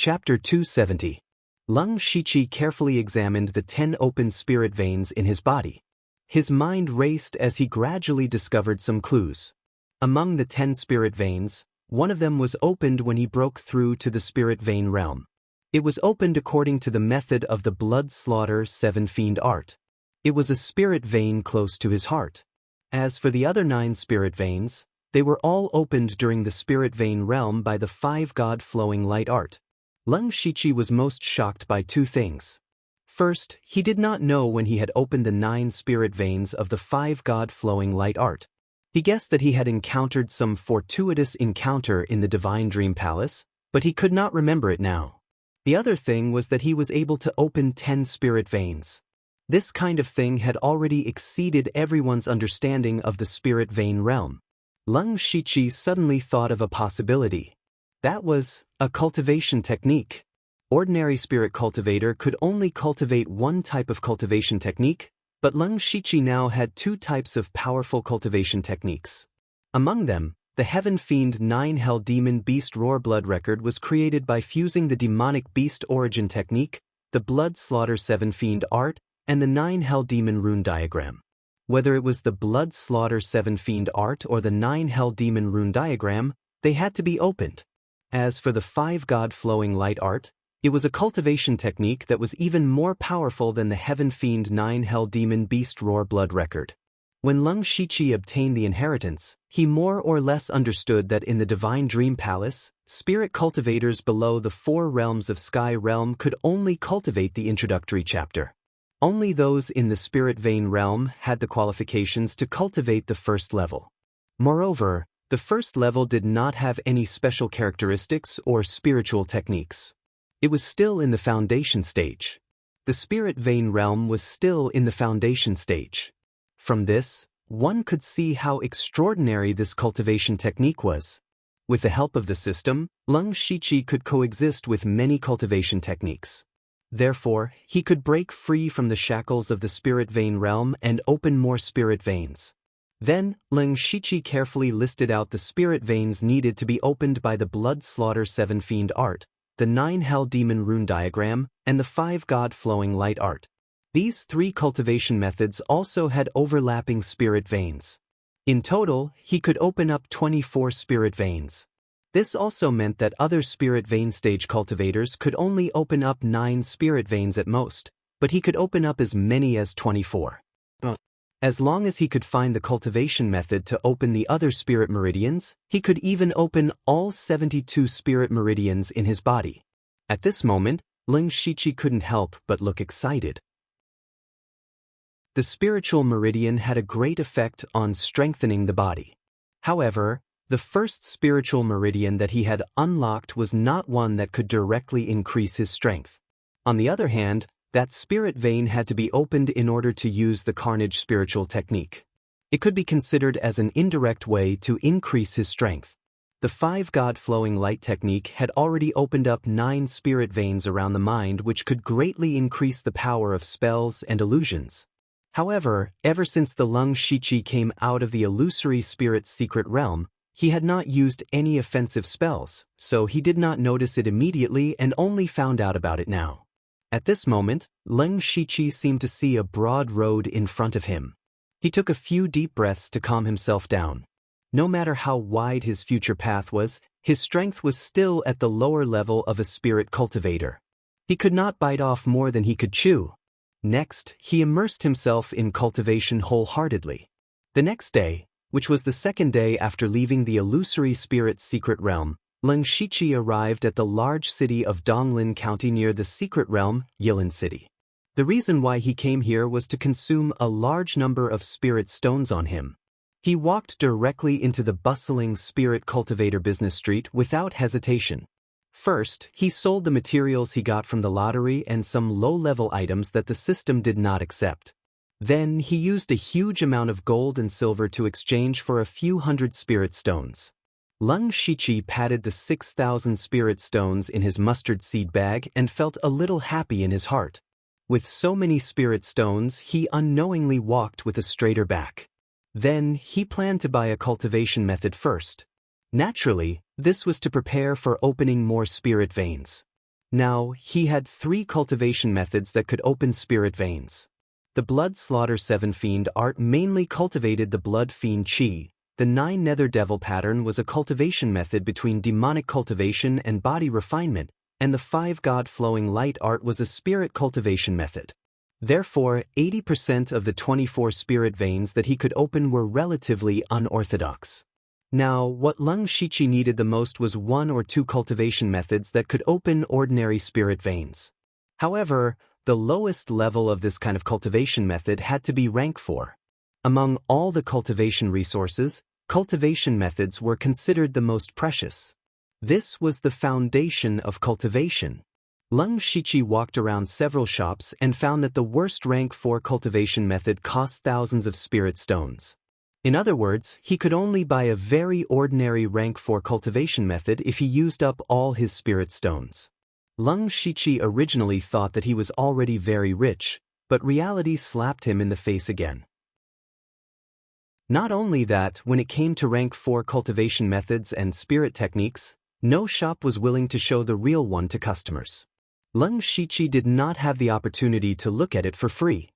Chapter 270. Leng Shiqi carefully examined the 10 open spirit veins in his body. His mind raced as he gradually discovered some clues. Among the 10 spirit veins, one of them was opened when he broke through to the spirit vein realm. It was opened according to the method of the blood slaughter 7 fiend art. It was a spirit vein close to his heart. As for the other 9 spirit veins, they were all opened during the spirit vein realm by the 5 god flowing light art. Leng Shiqi was most shocked by 2 things. First, he did not know when he had opened the 9 spirit veins of the 5 god flowing light art. He guessed that he had encountered some fortuitous encounter in the divine dream palace, but he could not remember it now. The other thing was that he was able to open 10 spirit veins. This kind of thing had already exceeded everyone's understanding of the spirit vein realm. Leng Shiqi suddenly thought of a possibility. That was a cultivation technique. Ordinary spirit cultivator could only cultivate one type of cultivation technique, but Leng Shiqi now had 2 types of powerful cultivation techniques. Among them, the Heaven Fiend 9 Hell Demon Beast Roar Blood record was created by fusing the demonic beast origin technique, the Blood Slaughter 7 Fiend art, and the 9 Hell Demon rune diagram. Whether it was the Blood Slaughter 7 Fiend art or the 9 Hell Demon rune diagram, they had to be opened. As for the 5 god flowing light art, it was a cultivation technique that was even more powerful than the Heaven Fiend 9 Hell Demon Beast Roar Blood record. When Leng Shiqi obtained the inheritance, he more or less understood that in the Divine Dream Palace, spirit cultivators below the 4 realms of Sky Realm could only cultivate the introductory chapter. Only those in the Spirit Vein Realm had the qualifications to cultivate the first level. Moreover, the first level did not have any special characteristics or spiritual techniques. It was still in the foundation stage. The Spirit Vein Realm was still in the foundation stage. From this, one could see how extraordinary this cultivation technique was. With the help of the system, Leng Shiqi could coexist with many cultivation techniques. Therefore, he could break free from the shackles of the Spirit Vein Realm and open more spirit veins. Then, Leng Shiqi carefully listed out the spirit veins needed to be opened by the Blood Slaughter 7 Fiend art, the 9 Hell Demon rune diagram, and the 5 god flowing light art. These 3 cultivation methods also had overlapping spirit veins. In total, he could open up 24 spirit veins. This also meant that other spirit vein stage cultivators could only open up 9 spirit veins at most, but he could open up as many as 24. As long as he could find the cultivation method to open the other spirit meridians, he could even open all 72 spirit meridians in his body. At this moment, Leng Shiqi couldn't help but look excited. The spiritual meridian had a great effect on strengthening the body. However, the first spiritual meridian that he had unlocked was not one that could directly increase his strength. On the other hand, that spirit vein had to be opened in order to use the Carnage spiritual technique. It could be considered as an indirect way to increase his strength. The 5 god flowing light technique had already opened up 9 spirit veins around the mind, which could greatly increase the power of spells and illusions. However, ever since the Leng Shiqi came out of the illusory spirit's secret realm, he had not used any offensive spells, so he did not notice it immediately and only found out about it now. At this moment, Leng Shiqi seemed to see a broad road in front of him. He took a few deep breaths to calm himself down. No matter how wide his future path was, his strength was still at the lower level of a spirit cultivator. He could not bite off more than he could chew. Next, he immersed himself in cultivation wholeheartedly. The next day, which was the second day after leaving the illusory spirit's secret realm, Leng Shiqi arrived at the large city of Donglin County near the secret realm, Yilin City. The reason why he came here was to consume a large number of spirit stones on him. He walked directly into the bustling spirit cultivator business street without hesitation. First, he sold the materials he got from the lottery and some low-level items that the system did not accept. Then, he used a huge amount of gold and silver to exchange for a few hundred spirit stones. Leng Shiqi patted the 6,000 spirit stones in his mustard seed bag and felt a little happy in his heart. With so many spirit stones, he unknowingly walked with a straighter back. Then, he planned to buy a cultivation method first. Naturally, this was to prepare for opening more spirit veins. Now, he had 3 cultivation methods that could open spirit veins. The Blood Slaughter 7 Fiend art mainly cultivated the Blood Fiend Chi. The 9 Nether Devil pattern was a cultivation method between demonic cultivation and body refinement, and the 5 God Flowing Light art was a spirit cultivation method. Therefore, 80% of the 24 spirit veins that he could open were relatively unorthodox. Now, what Leng Shiqi needed the most was 1 or 2 cultivation methods that could open ordinary spirit veins. However, the lowest level of this kind of cultivation method had to be rank 4. Among all the cultivation resources, cultivation methods were considered the most precious. This was the foundation of cultivation. Leng Shiqi walked around several shops and found that the worst rank 4 cultivation method cost thousands of spirit stones. In other words, he could only buy a very ordinary rank 4 cultivation method if he used up all his spirit stones. Leng Shiqi originally thought that he was already very rich, but reality slapped him in the face again. Not only that, when it came to rank 4 cultivation methods and spirit techniques, no shop was willing to show the real one to customers. Leng Shiqi did not have the opportunity to look at it for free.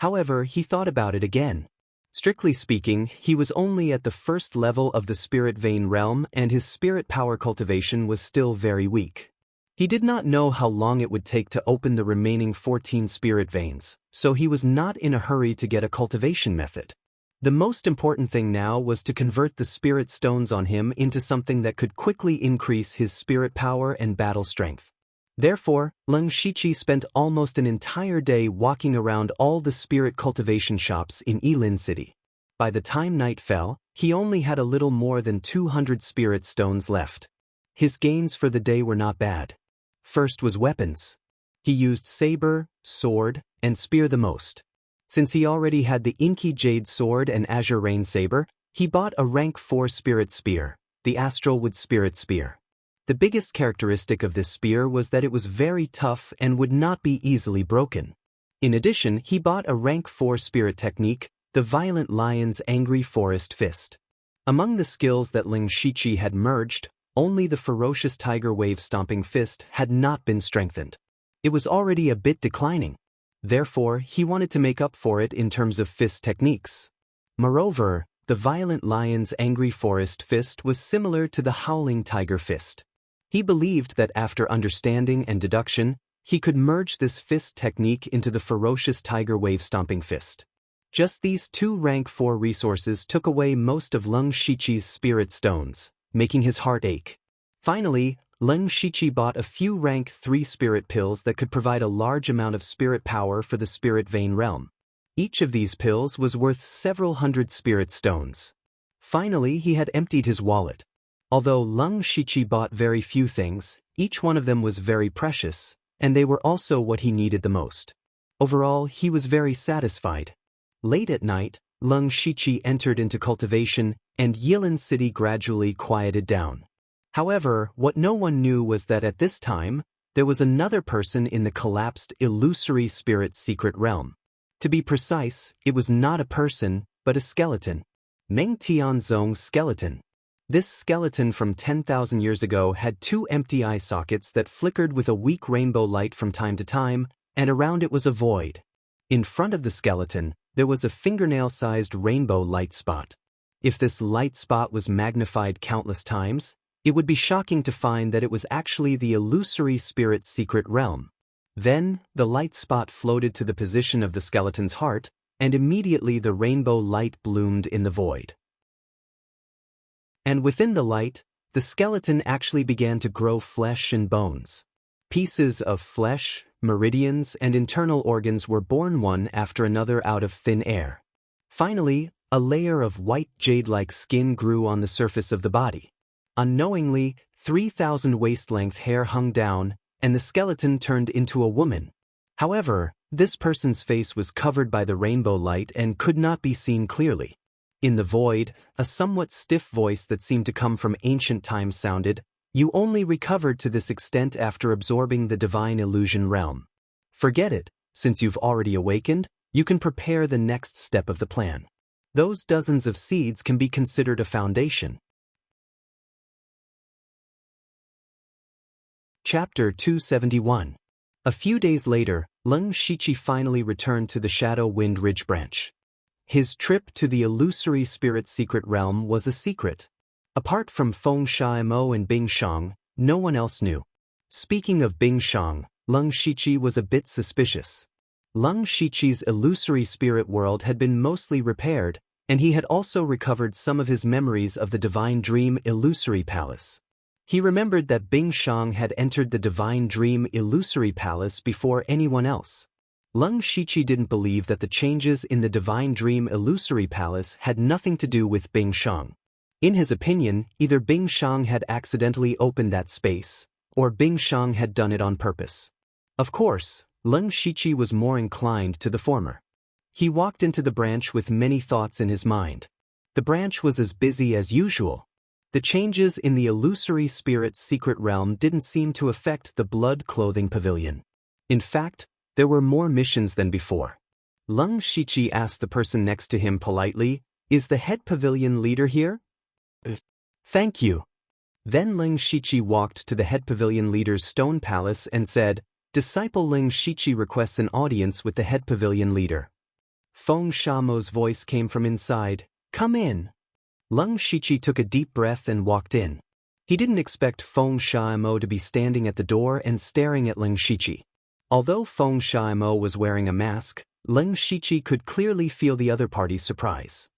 However, he thought about it again. Strictly speaking, he was only at the first level of the spirit vein realm and his spirit power cultivation was still very weak. He did not know how long it would take to open the remaining 14 spirit veins, so he was not in a hurry to get a cultivation method. The most important thing now was to convert the spirit stones on him into something that could quickly increase his spirit power and battle strength. Therefore, Leng Shiqi spent almost an entire day walking around all the spirit cultivation shops in Yilin City. By the time night fell, he only had a little more than 200 spirit stones left. His gains for the day were not bad. First was weapons. He used saber, sword, and spear the most. Since he already had the Inky Jade Sword and Azure Rain Saber, he bought a rank 4 spirit spear, the Astral Wood Spirit Spear. The biggest characteristic of this spear was that it was very tough and would not be easily broken. In addition, he bought a rank 4 spirit technique, the Violent Lion's Angry Forest Fist. Among the skills that Leng Shiqi had merged, only the Ferocious Tiger Wave Stomping Fist had not been strengthened. It was already a bit declining. Therefore, he wanted to make up for it in terms of fist techniques. Moreover, the Violent Lion's Angry Forest Fist was similar to the Howling Tiger Fist. He believed that after understanding and deduction, he could merge this fist technique into the Ferocious Tiger Wave Stomping Fist. Just these 2 rank 4 resources took away most of Leng Shiqi's spirit stones, making his heart ache. Finally, Leng Shiqi bought a few rank 3 spirit pills that could provide a large amount of spirit power for the spirit vein realm. Each of these pills was worth several hundred spirit stones. Finally, he had emptied his wallet. Although Leng Shiqi bought very few things, each one of them was very precious, and they were also what he needed the most. Overall, he was very satisfied. Late at night, Leng Shiqi entered into cultivation, and Yilin City gradually quieted down. However, what no one knew was that at this time, there was another person in the collapsed illusory spirit secret realm. To be precise, it was not a person, but a skeleton. Meng Tianzong's skeleton. This skeleton from 10,000 years ago had 2 empty eye sockets that flickered with a weak rainbow light from time to time, and around it was a void. In front of the skeleton, there was a fingernail-sized rainbow light spot. If this light spot was magnified countless times, it would be shocking to find that it was actually the illusory spirit secret realm. Then, the light spot floated to the position of the skeleton's heart, and immediately the rainbow light bloomed in the void. And within the light, the skeleton actually began to grow flesh and bones. Pieces of flesh, meridians, and internal organs were born one after another out of thin air. Finally, a layer of white jade-like skin grew on the surface of the body. Unknowingly, 3,000 waist-length hair hung down, and the skeleton turned into a woman. However, this person's face was covered by the rainbow light and could not be seen clearly. In the void, a somewhat stiff voice that seemed to come from ancient times sounded, "You only recovered to this extent after absorbing the divine illusion realm. Forget it, since you've already awakened, you can prepare the next step of the plan. Those dozens of seeds can be considered a foundation." Chapter 271. A few days later, Leng Shiqi finally returned to the Shadow Wind Ridge branch. His trip to the illusory spirit's secret realm was a secret. Apart from Feng Shaimo and Bing Shang, no one else knew. Speaking of Bing Shang, Leng Shiqi was a bit suspicious. Leng Shiqi's illusory spirit world had been mostly repaired, and he had also recovered some of his memories of the Divine Dream Illusory Palace. He remembered that Bing Shang had entered the Divine Dream Illusory Palace before anyone else. Leng Shiqi didn't believe that the changes in the Divine Dream Illusory Palace had nothing to do with Bing Shang. In his opinion, either Bing Shang had accidentally opened that space, or Bing Shang had done it on purpose. Of course, Leng Shiqi was more inclined to the former. He walked into the branch with many thoughts in his mind. The branch was as busy as usual. The changes in the illusory spirit's secret realm didn't seem to affect the blood clothing pavilion. In fact, there were more missions than before. Leng Shiqi asked the person next to him politely, "Is the head pavilion leader here?" "Thank you." Then Leng Shiqi walked to the head pavilion leader's stone palace and said, "Disciple Leng Shiqi requests an audience with the head pavilion leader." Feng Shamo's voice came from inside, "Come in." Leng Shiqi took a deep breath and walked in. He didn't expect Feng Shamo to be standing at the door and staring at Leng Shiqi. Although Feng Shamo was wearing a mask, Leng Shiqi could clearly feel the other party's surprise.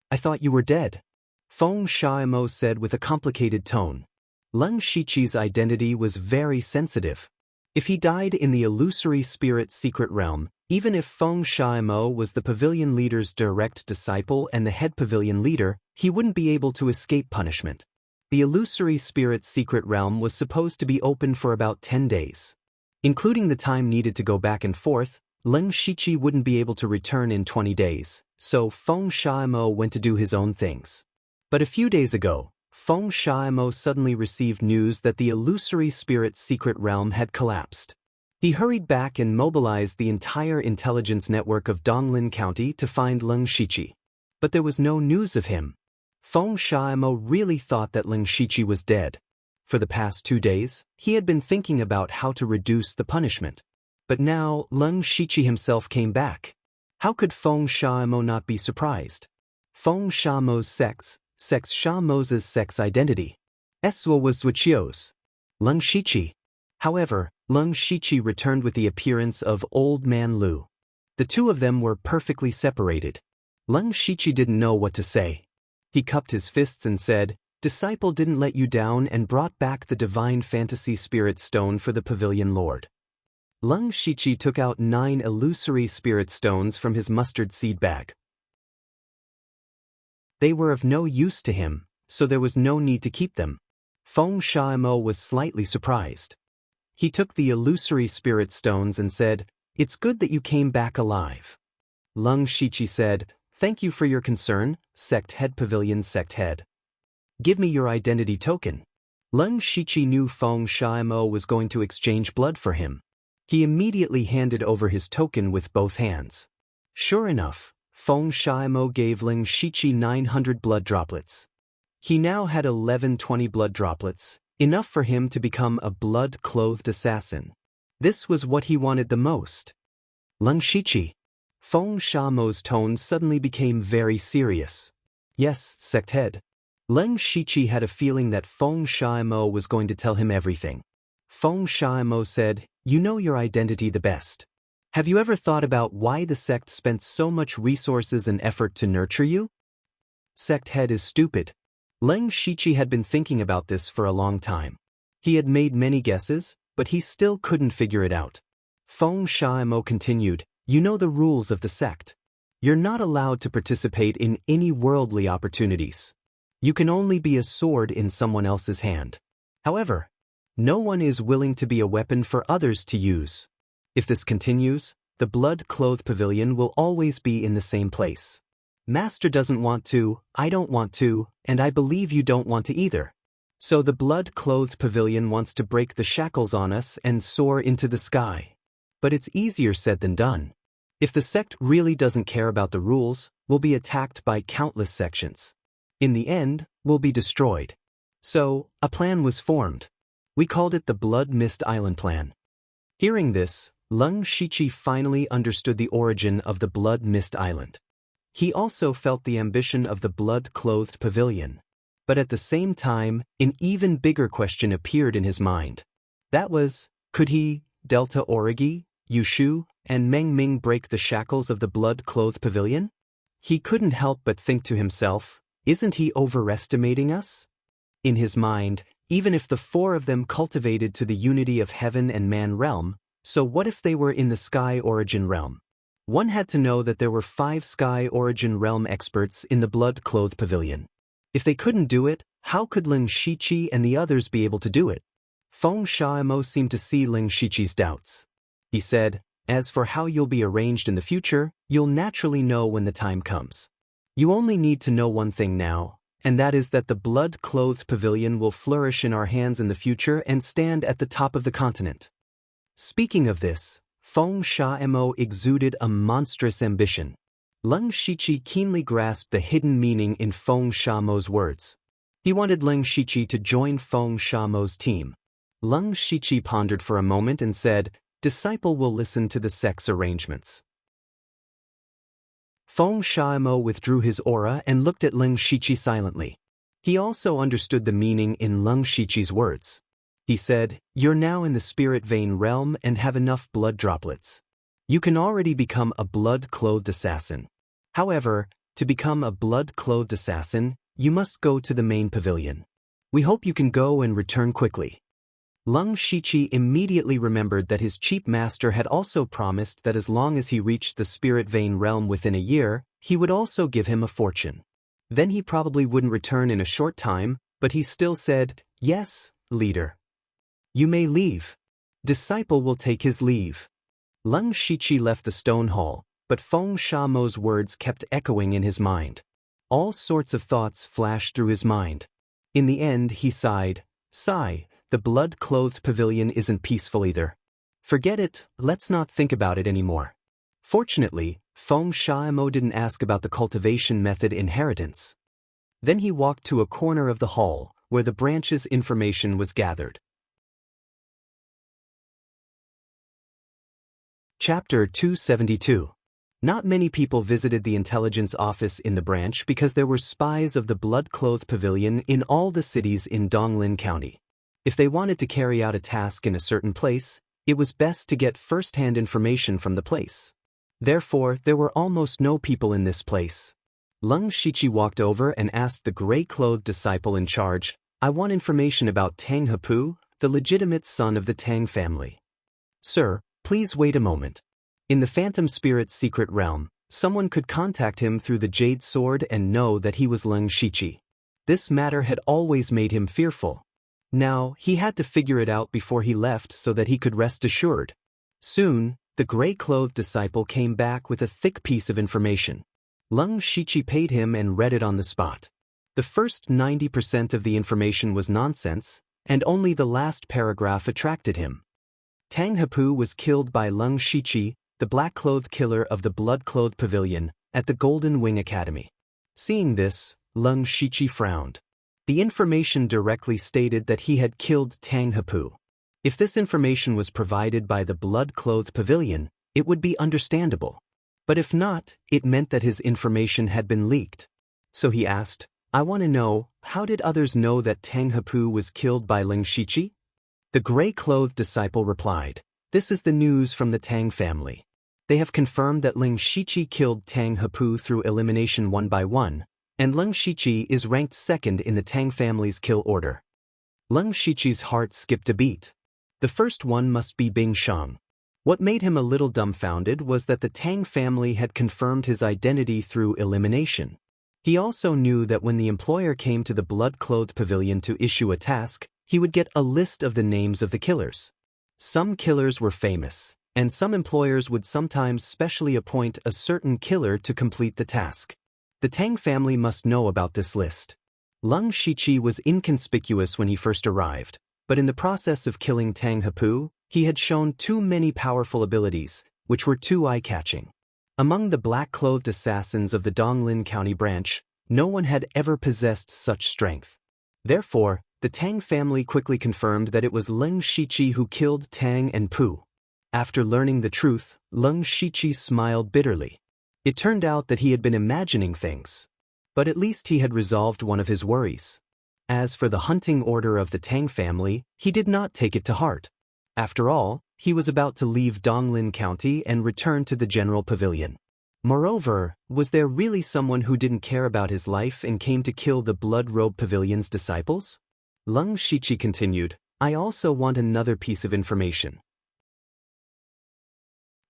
"I thought you were dead," Feng Shamo said with a complicated tone. Leng Shiqi's identity was very sensitive. If he died in the illusory spirit's secret realm, even if Feng Shamo was the pavilion leader's direct disciple and the head pavilion leader, he wouldn't be able to escape punishment. The illusory spirit's secret realm was supposed to be open for about 10 days. Including the time needed to go back and forth, Leng Shiqi wouldn't be able to return in 20 days, so Feng Shamo went to do his own things. But a few days ago, Feng Shamo suddenly received news that the illusory spirit's secret realm had collapsed. He hurried back and mobilized the entire intelligence network of Donglin County to find Leng Shiqi. But there was no news of him. Feng Shamo really thought that Leng Shiqi was dead. For the past 2 days, he had been thinking about how to reduce the punishment. But now, Leng Shiqi himself came back. How could Feng Shamo not be surprised? Feng Shamo's sex Shamo's sex identity. Eswa was Zhuqiu's. Leng Shiqi. However, Leng Shiqi returned with the appearance of Old Man Lu. The two of them were perfectly separated. Leng Shiqi didn't know what to say. He cupped his fists and said, "Disciple didn't let you down and brought back the divine fantasy spirit stone for the pavilion lord." Leng Shiqi took out 9 illusory spirit stones from his mustard seed bag. They were of no use to him, so there was no need to keep them. Feng Shamo was slightly surprised. He took the illusory spirit stones and said, "It's good that you came back alive." Leng Shiqi said, "Thank you for your concern, sect head pavilion sect head. Give me your identity token." Leng Shiqi knew Feng Shamo was going to exchange blood for him. He immediately handed over his token with both hands. Sure enough, Feng Shamo gave Leng Shiqi 900 blood droplets. He now had 1120 blood droplets, enough for him to become a blood-clothed assassin. This was what he wanted the most. "Leng Shiqi." Feng Shamo's tone suddenly became very serious. "Yes, sect head." Leng Shiqi had a feeling that Feng Shamo was going to tell him everything. Feng Shamo said, "You know your identity the best. Have you ever thought about why the sect spent so much resources and effort to nurture you?" Sect head is stupid. Leng Shiqi had been thinking about this for a long time. He had made many guesses, but he still couldn't figure it out. Feng Shamo continued, "You know the rules of the sect. You're not allowed to participate in any worldly opportunities. You can only be a sword in someone else's hand. However, no one is willing to be a weapon for others to use. If this continues, the blood-clothed pavilion will always be in the same place. Master doesn't want to, I don't want to, and I believe you don't want to either. So the blood-clothed pavilion wants to break the shackles on us and soar into the sky. But it's easier said than done. If the sect really doesn't care about the rules, we'll be attacked by countless sections. In the end, we'll be destroyed." So, a plan was formed. We called it the Blood Mist Island Plan. Hearing this, Leng Shiqi finally understood the origin of the Blood Mist Island. He also felt the ambition of the blood-clothed pavilion. But at the same time, an even bigger question appeared in his mind. That was, could he, Delta Origi, Yushu, and Meng Ming break the shackles of the blood-clothed pavilion? He couldn't help but think to himself, isn't he overestimating us? In his mind, even if the four of them cultivated to the unity of heaven and man realm, so what if they were in the sky origin realm? One had to know that there were 5 sky origin realm experts in the blood-clothed pavilion. If they couldn't do it, how could Leng Shiqi and the others be able to do it? Feng Shaimo seemed to see Leng Shiqi's doubts. He said, as for how you'll be arranged in the future, you'll naturally know when the time comes. You only need to know one thing now, and that is that the blood-clothed pavilion will flourish in our hands in the future and stand at the top of the continent. Speaking of this, Feng Shaimo exuded a monstrous ambition. Leng Shiqi keenly grasped the hidden meaning in Feng Shamo's words. He wanted Leng Shiqi to join Feng Shamo's team. Leng Shiqi pondered for a moment and said, "Disciple will listen to the sex arrangements." Feng Shaimo withdrew his aura and looked at Leng Shiqi silently. He also understood the meaning in Leng Shiqi's words. He said, "You're now in the spirit vein realm and have enough blood droplets. You can already become a blood-clothed assassin. However, to become a blood-clothed assassin, you must go to the main pavilion. We hope you can go and return quickly." Leng Shiqi immediately remembered that his chief master had also promised that as long as he reached the spirit vein realm within a year, he would also give him a fortune. Then he probably wouldn't return in a short time, but he still said, "Yes, leader. You may leave. Disciple will take his leave." Leng Shiqi left the stone hall, but Feng Shamo's words kept echoing in his mind. All sorts of thoughts flashed through his mind. In the end, he sighed, "Sigh, the blood-clothed pavilion isn't peaceful either. Forget it, let's not think about it anymore." Fortunately, Feng Shaimo didn't ask about the cultivation method inheritance. Then he walked to a corner of the hall, where the branch's information was gathered. Chapter 272. Not many people visited the intelligence office in the branch because there were spies of the blood-clothed pavilion in all the cities in Donglin County. If they wanted to carry out a task in a certain place, it was best to get first-hand information from the place. Therefore, there were almost no people in this place. Leng Shiqi walked over and asked the gray-clothed disciple in charge, "I want information about Tang Hepu, the legitimate son of the Tang family." "Sir, please wait a moment. In the Phantom Spirit's secret realm, someone could contact him through the Jade Sword and know that he was Leng Shiqi. This matter had always made him fearful. Now, he had to figure it out before he left so that he could rest assured." Soon, the gray-clothed disciple came back with a thick piece of information. Leng Shiqi paid him and read it on the spot. The first 90% of the information was nonsense, and only the last paragraph attracted him. Tang Hepu was killed by Leng Shiqi, the black-clothed killer of the blood-clothed pavilion, at the Golden Wing Academy. Seeing this, Leng Shiqi frowned. The information directly stated that he had killed Tang Hepu. If this information was provided by the blood-clothed pavilion, it would be understandable. But if not, it meant that his information had been leaked. So he asked, "I want to know, how did others know that Tang Hepu was killed by Leng Shiqi?" The gray-clothed disciple replied, "This is the news from the Tang family. They have confirmed that Leng Shiqi killed Tang Hepu through elimination 1 by 1, and Leng Shiqi is ranked second in the Tang family's kill order." Leng Shiqi's heart skipped a beat. The first one must be Bing Sheng. What made him a little dumbfounded was that the Tang family had confirmed his identity through elimination. He also knew that when the employer came to the blood-clothed pavilion to issue a task, he would get a list of the names of the killers. Some killers were famous, and some employers would sometimes specially appoint a certain killer to complete the task. The Tang family must know about this list. Leng Shiqi was inconspicuous when he first arrived, but in the process of killing Tang Hepu, he had shown too many powerful abilities, which were too eye-catching. Among the black-clothed assassins of the Donglin County branch, no one had ever possessed such strength. Therefore, The Tang family quickly confirmed that it was Leng Shiqi who killed Tang and Pu. After learning the truth, Leng Shiqi smiled bitterly. It turned out that he had been imagining things. But at least he had resolved one of his worries. As for the hunting order of the Tang family, he did not take it to heart. After all, he was about to leave Donglin County and return to the general pavilion. Moreover, was there really someone who didn't care about his life and came to kill the Blood Robe Pavilion's disciples? Leng Shiqi continued, I also want another piece of information.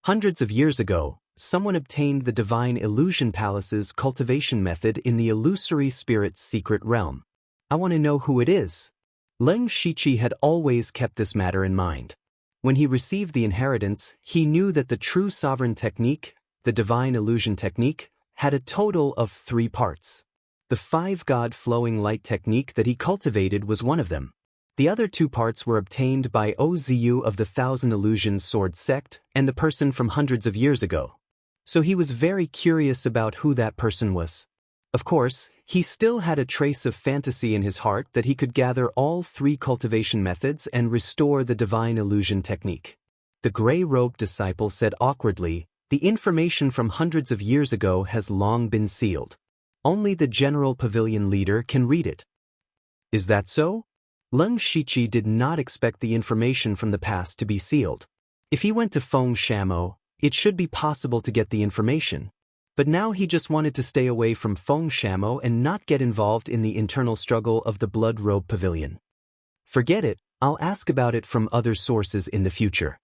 Hundreds of years ago, someone obtained the Divine Illusion Palace's cultivation method in the illusory spirit's secret realm. I want to know who it is. Leng Shiqi had always kept this matter in mind. When he received the inheritance, he knew that the true sovereign technique, the Divine Illusion Technique, had a total of 3 parts. The 5-God flowing light technique that he cultivated was one of them. The other 2 parts were obtained by Ozu of the Thousand Illusions Sword Sect and the person from hundreds of years ago. So he was very curious about who that person was. Of course, he still had a trace of fantasy in his heart that he could gather all 3 cultivation methods and restore the Divine Illusion Technique. The gray-robed disciple said awkwardly, the information from hundreds of years ago has long been sealed. Only the general pavilion leader can read it. Is that so? Leng Shiqi did not expect the information from the past to be sealed. If he went to Feng Shamo, it should be possible to get the information. But now he just wanted to stay away from Feng Shamo and not get involved in the internal struggle of the Blood Robe Pavilion. Forget it, I'll ask about it from other sources in the future.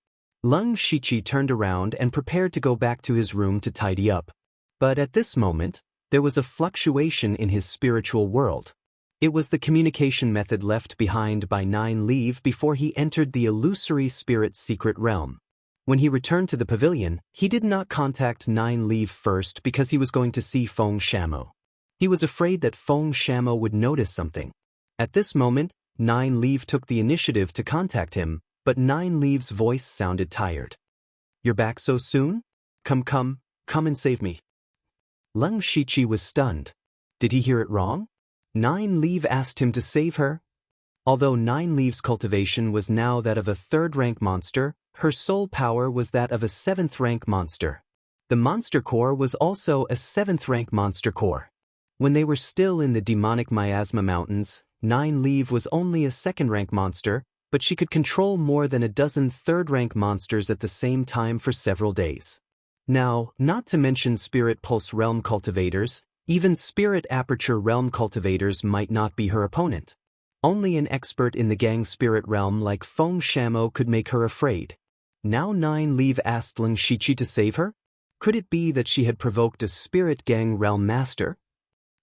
Leng Shiqi turned around and prepared to go back to his room to tidy up. But at this moment, there was a fluctuation in his spiritual world. It was the communication method left behind by Nine Leave before he entered the illusory spirit's secret realm. When he returned to the pavilion, he did not contact Nine Leave first because he was going to see Feng Shamo. He was afraid that Feng Shamo would notice something. At this moment, Nine Leave took the initiative to contact him, but Nine Leave's voice sounded tired. You're back so soon? Come and save me. Leng Shiqi was stunned. Did he hear it wrong? Nine Leave asked him to save her? Although Nine Leave's cultivation was now that of a 3rd-rank monster, her soul power was that of a 7th-rank monster. The monster core was also a 7th-rank monster core. When they were still in the demonic Miasma Mountains, Nine Leave was only a 2nd-rank monster, but she could control more than a dozen 3rd-rank monsters at the same time for several days. Now, not to mention Spirit Pulse Realm cultivators, even Spirit Aperture Realm cultivators might not be her opponent. Only an expert in the Gang Spirit Realm like Feng Shamo could make her afraid. Now Nine Leave asked Leng Shiqi to save her? Could it be that she had provoked a Spirit Gang Realm Master?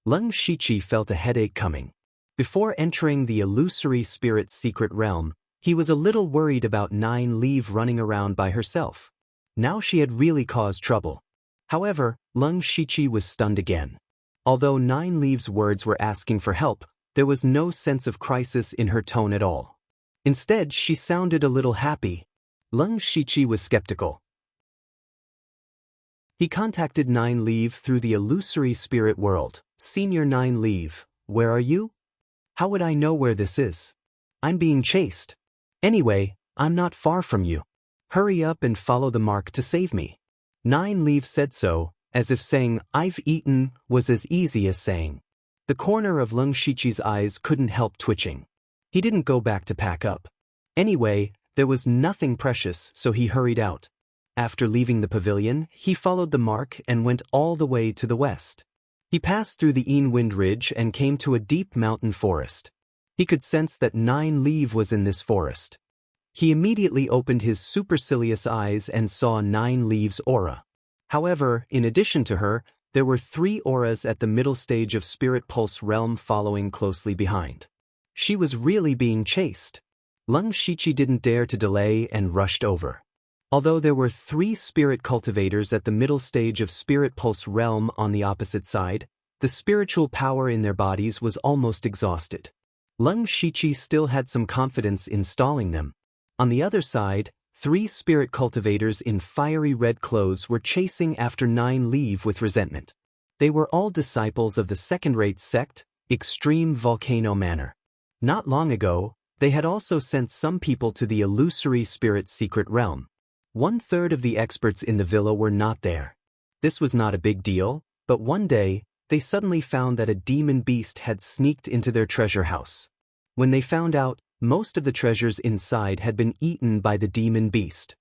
Leng Shiqi felt a headache coming. Before entering the illusory spirit's secret realm, he was a little worried about Nine Leave running around by herself. Now she had really caused trouble. However, Leng Shiqi was stunned again. Although Nine Leave's words were asking for help, there was no sense of crisis in her tone at all. Instead, she sounded a little happy. Leng Shiqi was skeptical. He contacted Nine Leave through the illusory spirit world. Senior Nine Leave, where are you? How would I know where this is? I'm being chased. Anyway, I'm not far from you. Hurry up and follow the mark to save me. Nine Leave said so, as if saying, I've eaten, was as easy as saying. The corner of Leng Shiqi's eyes couldn't help twitching. He didn't go back to pack up. Anyway, there was nothing precious, so he hurried out. After leaving the pavilion, he followed the mark and went all the way to the west. He passed through the Een Wind Ridge and came to a deep mountain forest. He could sense that Nine Leave was in this forest. He immediately opened his supercilious eyes and saw Nine Leave's aura. However, in addition to her, there were 3 auras at the middle stage of Spirit Pulse Realm following closely behind. She was really being chased. Leng Shiqi didn't dare to delay and rushed over. Although there were 3 spirit cultivators at the middle stage of Spirit Pulse Realm on the opposite side, the spiritual power in their bodies was almost exhausted. Leng Shiqi still had some confidence in stalling them. On the other side, 3 spirit cultivators in fiery red clothes were chasing after Nine Leave with resentment. They were all disciples of the second-rate sect, Extreme Volcano Manor. Not long ago, they had also sent some people to the illusory spirit's secret realm. 1/3 of the experts in the villa were not there. This was not a big deal, but one day, they suddenly found that a demon beast had sneaked into their treasure house. When they found out, most of the treasures inside had been eaten by the demon beast.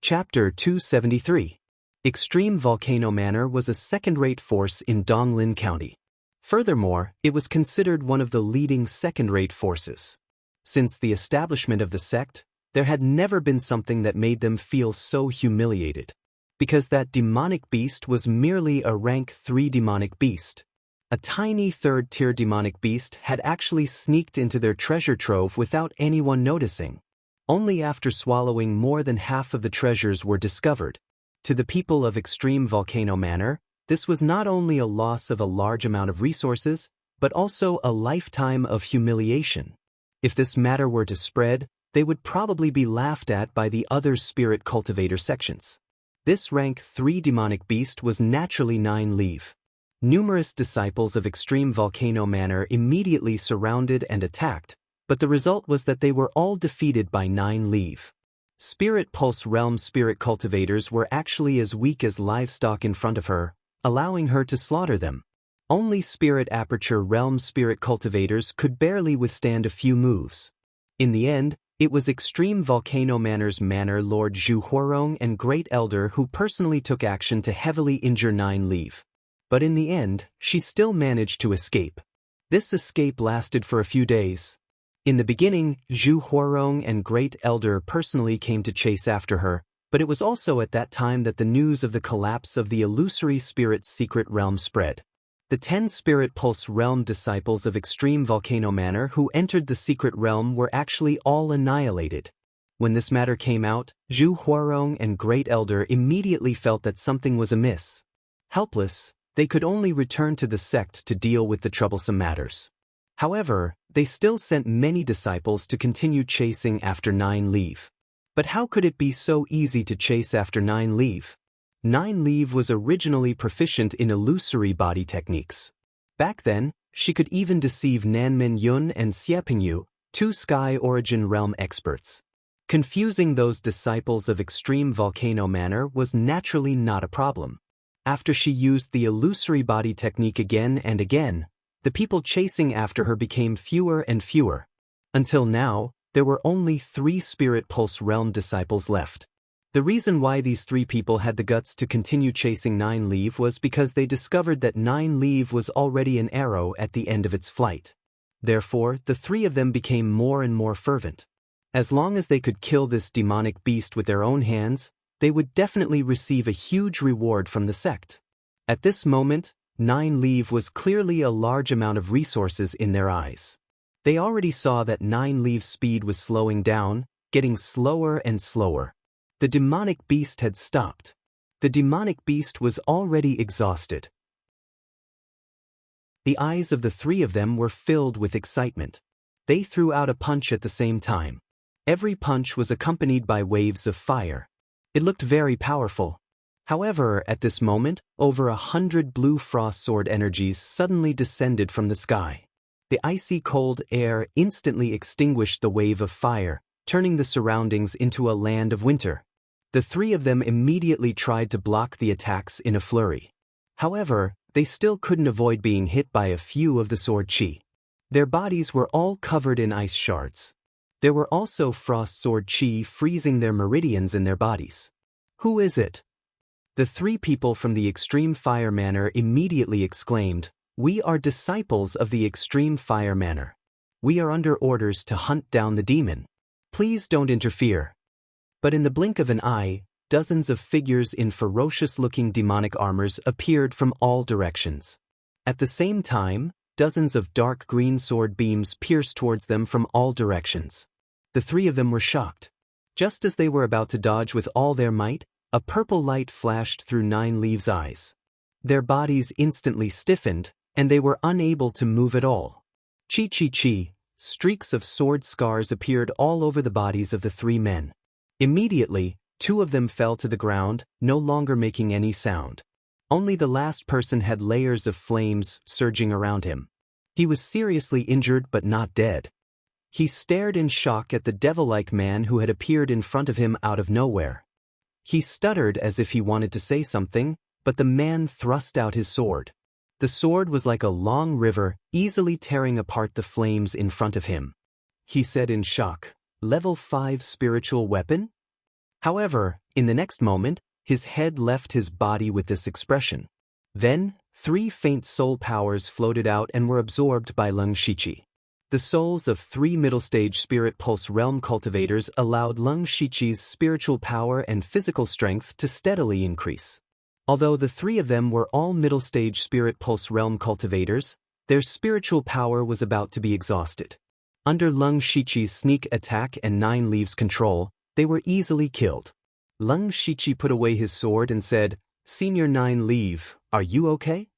Chapter 273. Extreme Volcano Manor was a second-rate force in Donglin County. Furthermore, it was considered one of the leading second-rate forces. Since the establishment of the sect, there had never been something that made them feel so humiliated. Because that demonic beast was merely a rank 3 demonic beast. A tiny 3rd-tier demonic beast had actually sneaked into their treasure trove without anyone noticing. Only after swallowing more than half of the treasures were discovered. To the people of Extreme Volcano Manor, this was not only a loss of a large amount of resources, but also a lifetime of humiliation. If this matter were to spread, they would probably be laughed at by the other spirit cultivator sections. This rank 3 demonic beast was naturally 9 Leave. Numerous disciples of Extreme Volcano Manor immediately surrounded and attacked, but the result was that they were all defeated by 9 Leave. Spirit Pulse Realm spirit cultivators were actually as weak as livestock in front of her, allowing her to slaughter them. Only Spirit Aperture Realm spirit cultivators could barely withstand a few moves. In the end, it was Extreme Volcano Manor's Manor Lord Zhu Huarong and Great Elder who personally took action to heavily injure 9 Leave. But in the end, she still managed to escape. This escape lasted for a few days. In the beginning, Zhu Huarong and Great Elder personally came to chase after her, but it was also at that time that the news of the collapse of the illusory spirit's secret realm spread. The 10 Spirit Pulse Realm disciples of Extreme Volcano Manor who entered the secret realm were actually all annihilated. When this matter came out, Zhu Huarong and Great Elder immediately felt that something was amiss. Helpless, they could only return to the sect to deal with the troublesome matters. However, they still sent many disciples to continue chasing after 9 Leave. But how could it be so easy to chase after 9 Leave? 9 Leave was originally proficient in illusory body techniques. Back then, she could even deceive Nanmin Yun and Xiepingyu, 2 Sky Origin Realm experts. Confusing those disciples of Extreme Volcano Manor was naturally not a problem. After she used the illusory body technique again and again, the people chasing after her became fewer and fewer. Until now, there were only 3 Spirit Pulse Realm disciples left. The reason why these 3 people had the guts to continue chasing 9 Leave was because they discovered that 9 Leave was already an arrow at the end of its flight. Therefore, the 3 of them became more and more fervent. As long as they could kill this demonic beast with their own hands, they would definitely receive a huge reward from the sect. At this moment, 9 Leave was clearly a large amount of resources in their eyes. They already saw that 9 Leave's speed was slowing down, getting slower and slower. The demonic beast had stopped. The demonic beast was already exhausted. The eyes of the 3 of them were filled with excitement. They threw out a punch at the same time. Every punch was accompanied by waves of fire. It looked very powerful. However, at this moment, over 100 blue frost sword energies suddenly descended from the sky. The icy cold air instantly extinguished the wave of fire, turning the surroundings into a land of winter. The 3 of them immediately tried to block the attacks in a flurry. However, they still couldn't avoid being hit by a few of the sword chi. Their bodies were all covered in ice shards. There were also frost sword chi freezing their meridians in their bodies. Who is it? The 3 people from the Extreme Fire Manor immediately exclaimed, "We are disciples of the Extreme Fire Manor. We are under orders to hunt down the demon. Please don't interfere." But in the blink of an eye, dozens of figures in ferocious-looking demonic armors appeared from all directions. At the same time, dozens of dark green sword beams pierced towards them from all directions. The 3 of them were shocked. Just as they were about to dodge with all their might, a purple light flashed through 9 Leaves' eyes. Their bodies instantly stiffened, and they were unable to move at all. Chi. Streaks of sword scars appeared all over the bodies of the 3 men. Immediately, 2 of them fell to the ground, no longer making any sound. Only the last person had layers of flames surging around him. He was seriously injured but not dead. He stared in shock at the devil-like man who had appeared in front of him out of nowhere. He stuttered as if he wanted to say something, but the man thrust out his sword. The sword was like a long river, easily tearing apart the flames in front of him. He said in shock, "Level 5 spiritual weapon?" However, in the next moment, his head left his body with this expression. Then, 3 faint soul powers floated out and were absorbed by Lung Shiqi. The souls of 3 middle-stage spirit pulse realm cultivators allowed Lung Shiqi's spiritual power and physical strength to steadily increase. Although the 3 of them were all middle-stage spirit pulse realm cultivators, their spiritual power was about to be exhausted. Under Lung Shiqi's sneak attack and 9 Leaves' control, they were easily killed. Lung Shiqi put away his sword and said, "Senior 9 Leave, are you okay?"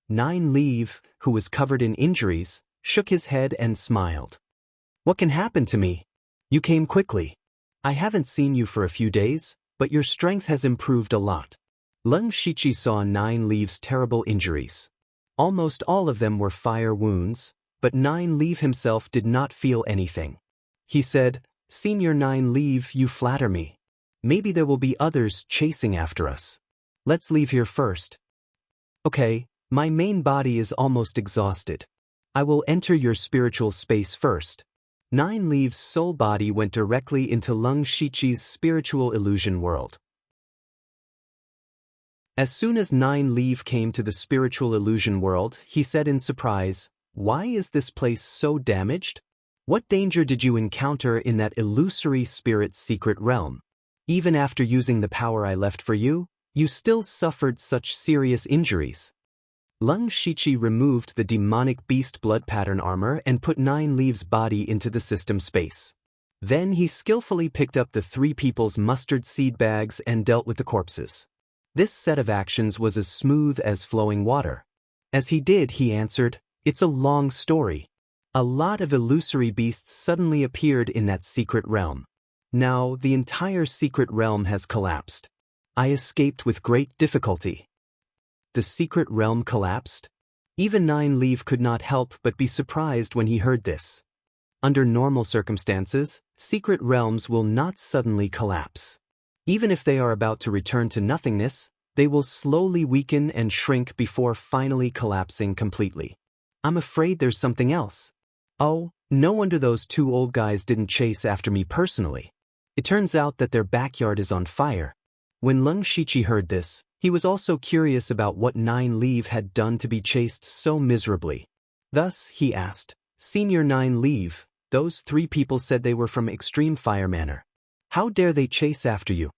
9 Leave, who was covered in injuries, shook his head and smiled. "What can happen to me? You came quickly. I haven't seen you for a few days, but your strength has improved a lot." Lung Shiqi saw 9 Leaves' terrible injuries. Almost all of them were fire wounds, but 9 Leave himself did not feel anything. He said, "Senior 9 Leave, you flatter me. Maybe there will be others chasing after us. Let's leave here first." "Okay, my main body is almost exhausted. I will enter your spiritual space first." 9 Leaves' soul body went directly into Lung Shiqi's spiritual illusion world. As soon as 9 Leave came to the spiritual illusion world, he said in surprise, "Why is this place so damaged? What danger did you encounter in that illusory spirit's secret realm? Even after using the power I left for you, you still suffered such serious injuries." Lung Shiqi removed the demonic beast blood pattern armor and put 9 Leaves' body into the system space. Then he skillfully picked up the 3 people's mustard seed bags and dealt with the corpses. This set of actions was as smooth as flowing water. As he did, he answered, "It's a long story. A lot of illusory beasts suddenly appeared in that secret realm. Now the entire secret realm has collapsed. I escaped with great difficulty." The secret realm collapsed? Even 9 Leave could not help but be surprised when he heard this. Under normal circumstances, secret realms will not suddenly collapse. Even if they are about to return to nothingness, they will slowly weaken and shrink before finally collapsing completely. "I'm afraid there's something else." "Oh, no wonder those 2 old guys didn't chase after me personally. It turns out that their backyard is on fire." When Lung Shiqi heard this, he was also curious about what 9 Leave had done to be chased so miserably. Thus, he asked, "Senior 9 Leave, those 3 people said they were from Extreme Fire Manor. How dare they chase after you?"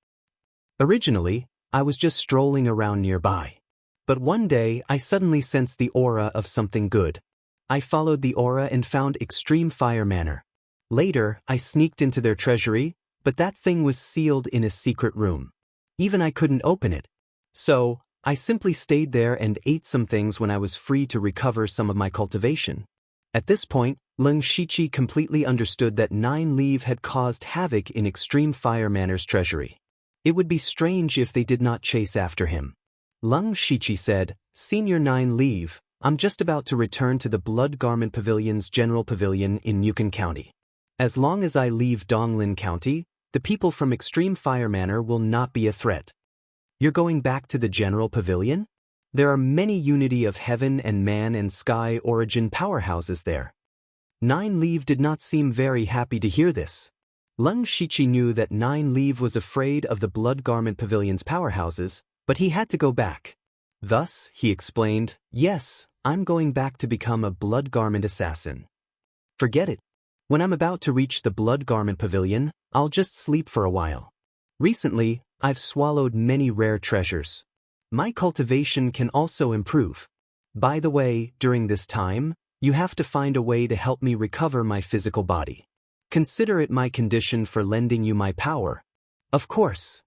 "Originally, I was just strolling around nearby. But one day I suddenly sensed the aura of something good. I followed the aura and found Extreme Fire Manor. Later, I sneaked into their treasury, but that thing was sealed in a secret room. Even I couldn't open it. So, I simply stayed there and ate some things when I was free to recover some of my cultivation." At this point, Lung Shiqi completely understood that 9 Leave had caused havoc in Extreme Fire Manor's treasury. It would be strange if they did not chase after him. Lung Shiqi said, "Senior 9 Leave, I'm just about to return to the Blood Garment Pavilion's General Pavilion in Yukon County. As long as I leave Donglin County, the people from Extreme Fire Manor will not be a threat." "You're going back to the General Pavilion? There are many Unity of Heaven and Man and Sky origin powerhouses there." 9 Leave did not seem very happy to hear this. Lung Shiqi knew that 9 Leave was afraid of the Blood Garment Pavilion's powerhouses, but he had to go back. Thus, he explained, "Yes, I'm going back to become a Blood Garment assassin." "Forget it. When I'm about to reach the Blood Garment Pavilion, I'll just sleep for a while. Recently, I've swallowed many rare treasures. My cultivation can also improve. By the way, during this time, you have to find a way to help me recover my physical body. Consider it my condition for lending you my power." "Of course."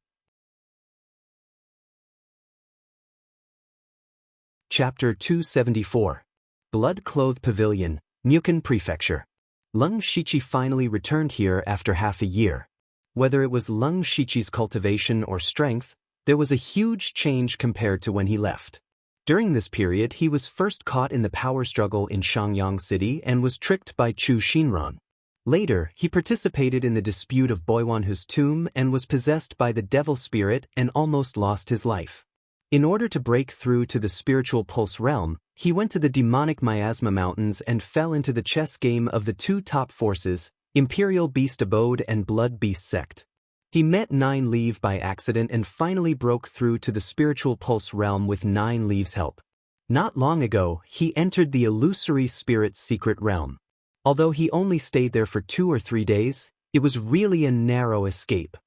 Chapter 274. Blood-Clothed Pavilion, Mukon Prefecture. Lung Shiqi finally returned here after half a year. Whether it was Lung Shiqi's cultivation or strength, There was a huge change compared to when he left. During this period, he was first caught in the power struggle in Shangyang City and was tricked by Chu Xinran. Later, he participated in the dispute of Boiwanhu's tomb and was possessed by the devil spirit and almost lost his life. In order to break through to the spiritual pulse realm, he went to the demonic Miasma Mountains and fell into the chess game of the two top forces, Imperial Beast Abode and Blood Beast Sect. He met Nine Leaf by accident and finally broke through to the spiritual pulse realm with Nine Leaf's help. Not long ago, he entered the illusory spirit's secret realm. Although he only stayed there for 2 or 3 days, it was really a narrow escape.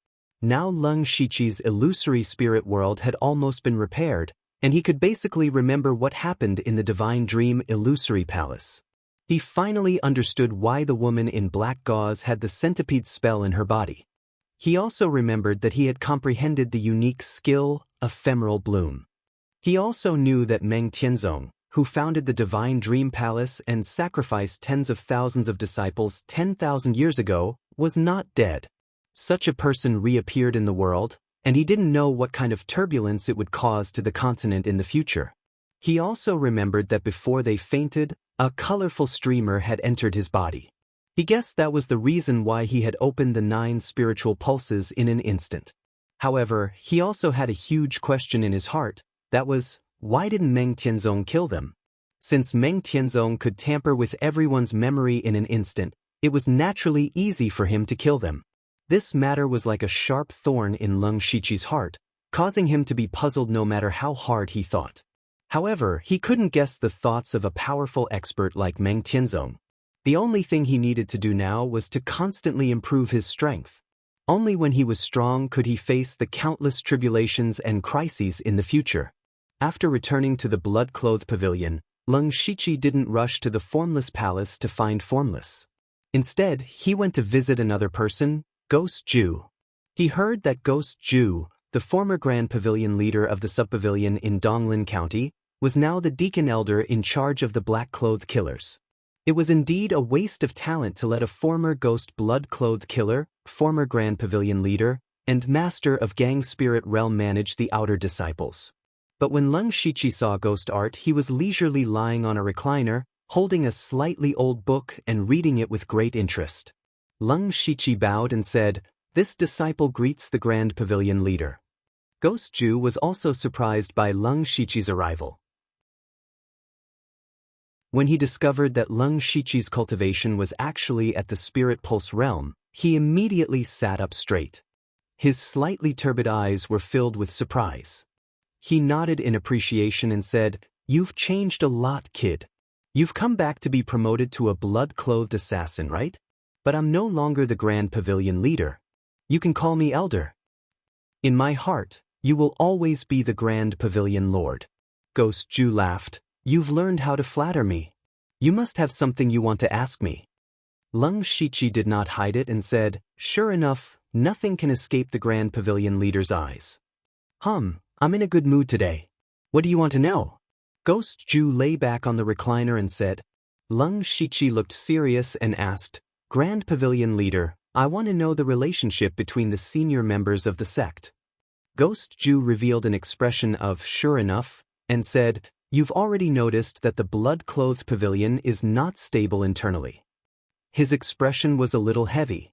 Now Leng Shiqi's illusory spirit world had almost been repaired, and he could basically remember what happened in the Divine Dream Illusory Palace. He finally understood why the woman in black gauze had the centipede spell in her body. He also remembered that he had comprehended the unique skill, Ephemeral Bloom. He also knew that Meng Tianzong, who founded the Divine Dream Palace and sacrificed tens of thousands of disciples 10,000 years ago, was not dead. Such a person reappeared in the world, and he didn't know what kind of turbulence it would cause to the continent in the future. He also remembered that before they fainted, a colorful streamer had entered his body. He guessed that was the reason why he had opened the 9 spiritual pulses in an instant. However, he also had a huge question in his heart, that was, why didn't Meng Tianzong kill them? Since Meng Tianzong could tamper with everyone's memory in an instant, it was naturally easy for him to kill them. This matter was like a sharp thorn in Leng Shiqi's heart, causing him to be puzzled no matter how hard he thought. However, he couldn't guess the thoughts of a powerful expert like Meng Tianzong. The only thing he needed to do now was to constantly improve his strength. Only when he was strong could he face the countless tribulations and crises in the future. After returning to the blood-clothed pavilion, Leng Shiqi didn't rush to the Formless Palace to find Formless. Instead, he went to visit another person, Ghost Ju. He heard that Ghost Ju, the former Grand Pavilion leader of the sub-pavilion in Donglin County, was now the Deacon Elder in charge of the black-clothed killers. It was indeed a waste of talent to let a former ghost blood-clothed killer, former Grand Pavilion leader, and master of Gang Spirit Realm manage the outer disciples. But when Leng Shiqi saw Ghost Art, he was leisurely lying on a recliner, holding a slightly old book and reading it with great interest. Leng Shiqi bowed and said, "This disciple greets the Grand Pavilion leader." Ghost Ju was also surprised by Leng Shiqi's arrival. When he discovered that Leng Shiqi's cultivation was actually at the Spirit Pulse realm, he immediately sat up straight. His slightly turbid eyes were filled with surprise. He nodded in appreciation and said, "You've changed a lot, kid. You've come back to be promoted to a blood-clothed assassin, right? But I'm no longer the Grand Pavilion leader. You can call me Elder. In my heart, you will always be the Grand Pavilion Lord." Ghost Ju laughed. "You've learned how to flatter me. You must have something you want to ask me." Leng Shiqi did not hide it and said, "Sure enough, nothing can escape the Grand Pavilion leader's eyes." I'm in a good mood today. What do you want to know?" Ghost Ju lay back on the recliner and said. Leng Shiqi looked serious and asked, "Grand Pavilion leader, I want to know the relationship between the senior members of the sect." Ghost Ju revealed an expression of "sure enough" and said, "You've already noticed that the blood-clothed pavilion is not stable internally." His expression was a little heavy.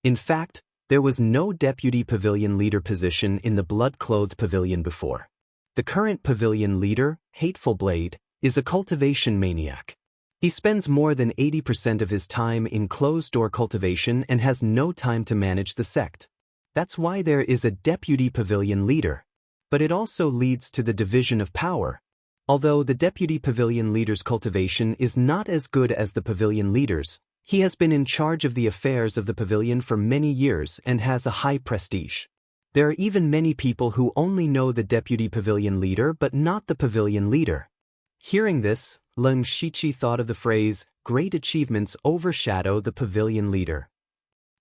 In fact, there was no deputy pavilion leader position in the blood-clothed pavilion before. The current pavilion leader, Hateful Blade, is a cultivation maniac. He spends more than 80% of his time in closed-door cultivation and has no time to manage the sect. That's why there is a deputy pavilion leader. But it also leads to the division of power. Although the deputy pavilion leader's cultivation is not as good as the pavilion leader's, he has been in charge of the affairs of the pavilion for many years and has a high prestige. There are even many people who only know the deputy pavilion leader but not the pavilion leader. Hearing this, Leng Shiqi thought of the phrase, "Great achievements overshadow the pavilion leader."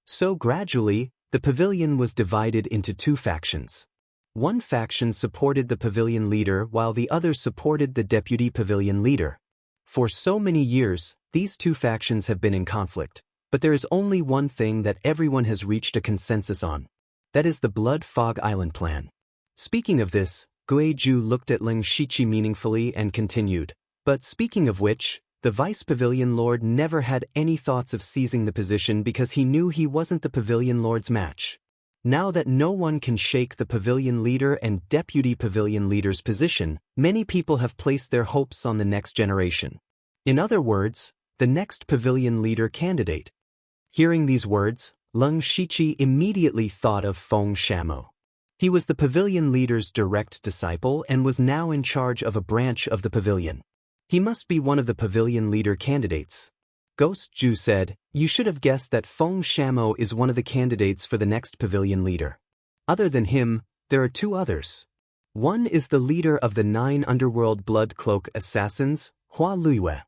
So gradually, the pavilion was divided into 2 factions. One faction supported the pavilion leader while the other supported the deputy pavilion leader. For so many years, these 2 factions have been in conflict, but there is only one thing that everyone has reached a consensus on. That is the Blood Fog Island plan. Speaking of this, Guizhu looked at Ling Shiqi meaningfully and continued, but speaking of which, the Vice Pavilion Lord never had any thoughts of seizing the position because he knew he wasn't the Pavilion Lord's match. Now that no one can shake the Pavilion Leader and Deputy Pavilion Leader's position, many people have placed their hopes on the next generation. In other words, the next Pavilion Leader candidate. Hearing these words, Ling Shiqi immediately thought of Feng Shamo. He was the Pavilion Leader's direct disciple and was now in charge of a branch of the pavilion. He must be one of the Pavilion Leader candidates. Ghost Ju said, "You should have guessed that Feng Shamo is one of the candidates for the next Pavilion Leader. Other than him, there are two others. One is the leader of the 9 underworld blood cloak assassins, Hua Luiyue.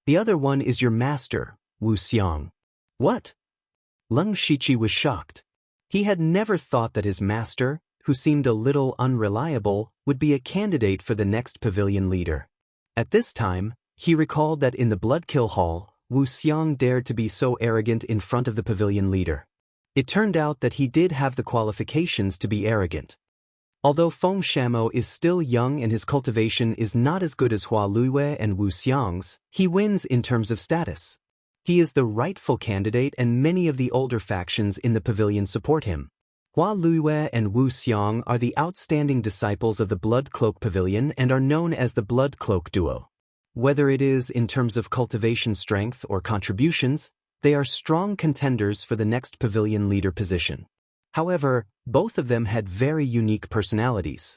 The other one is your master, Wu Xiang." What? Ling Shiqi was shocked. He had never thought that his master, who seemed a little unreliable, would be a candidate for the next Pavilion Leader. At this time, he recalled that in the Bloodkill Hall, Wu Xiang dared to be so arrogant in front of the Pavilion Leader. It turned out that he did have the qualifications to be arrogant. Although Feng Shamo is still young and his cultivation is not as good as Hua Luiyue and Wu Xiang's, he wins in terms of status. He is the rightful candidate and many of the older factions in the pavilion support him. Hua Luiyue and Wu Xiang are the outstanding disciples of the Blood Cloak Pavilion and are known as the Blood Cloak Duo. Whether it is in terms of cultivation strength or contributions, they are strong contenders for the next Pavilion Leader position. However, both of them had very unique personalities.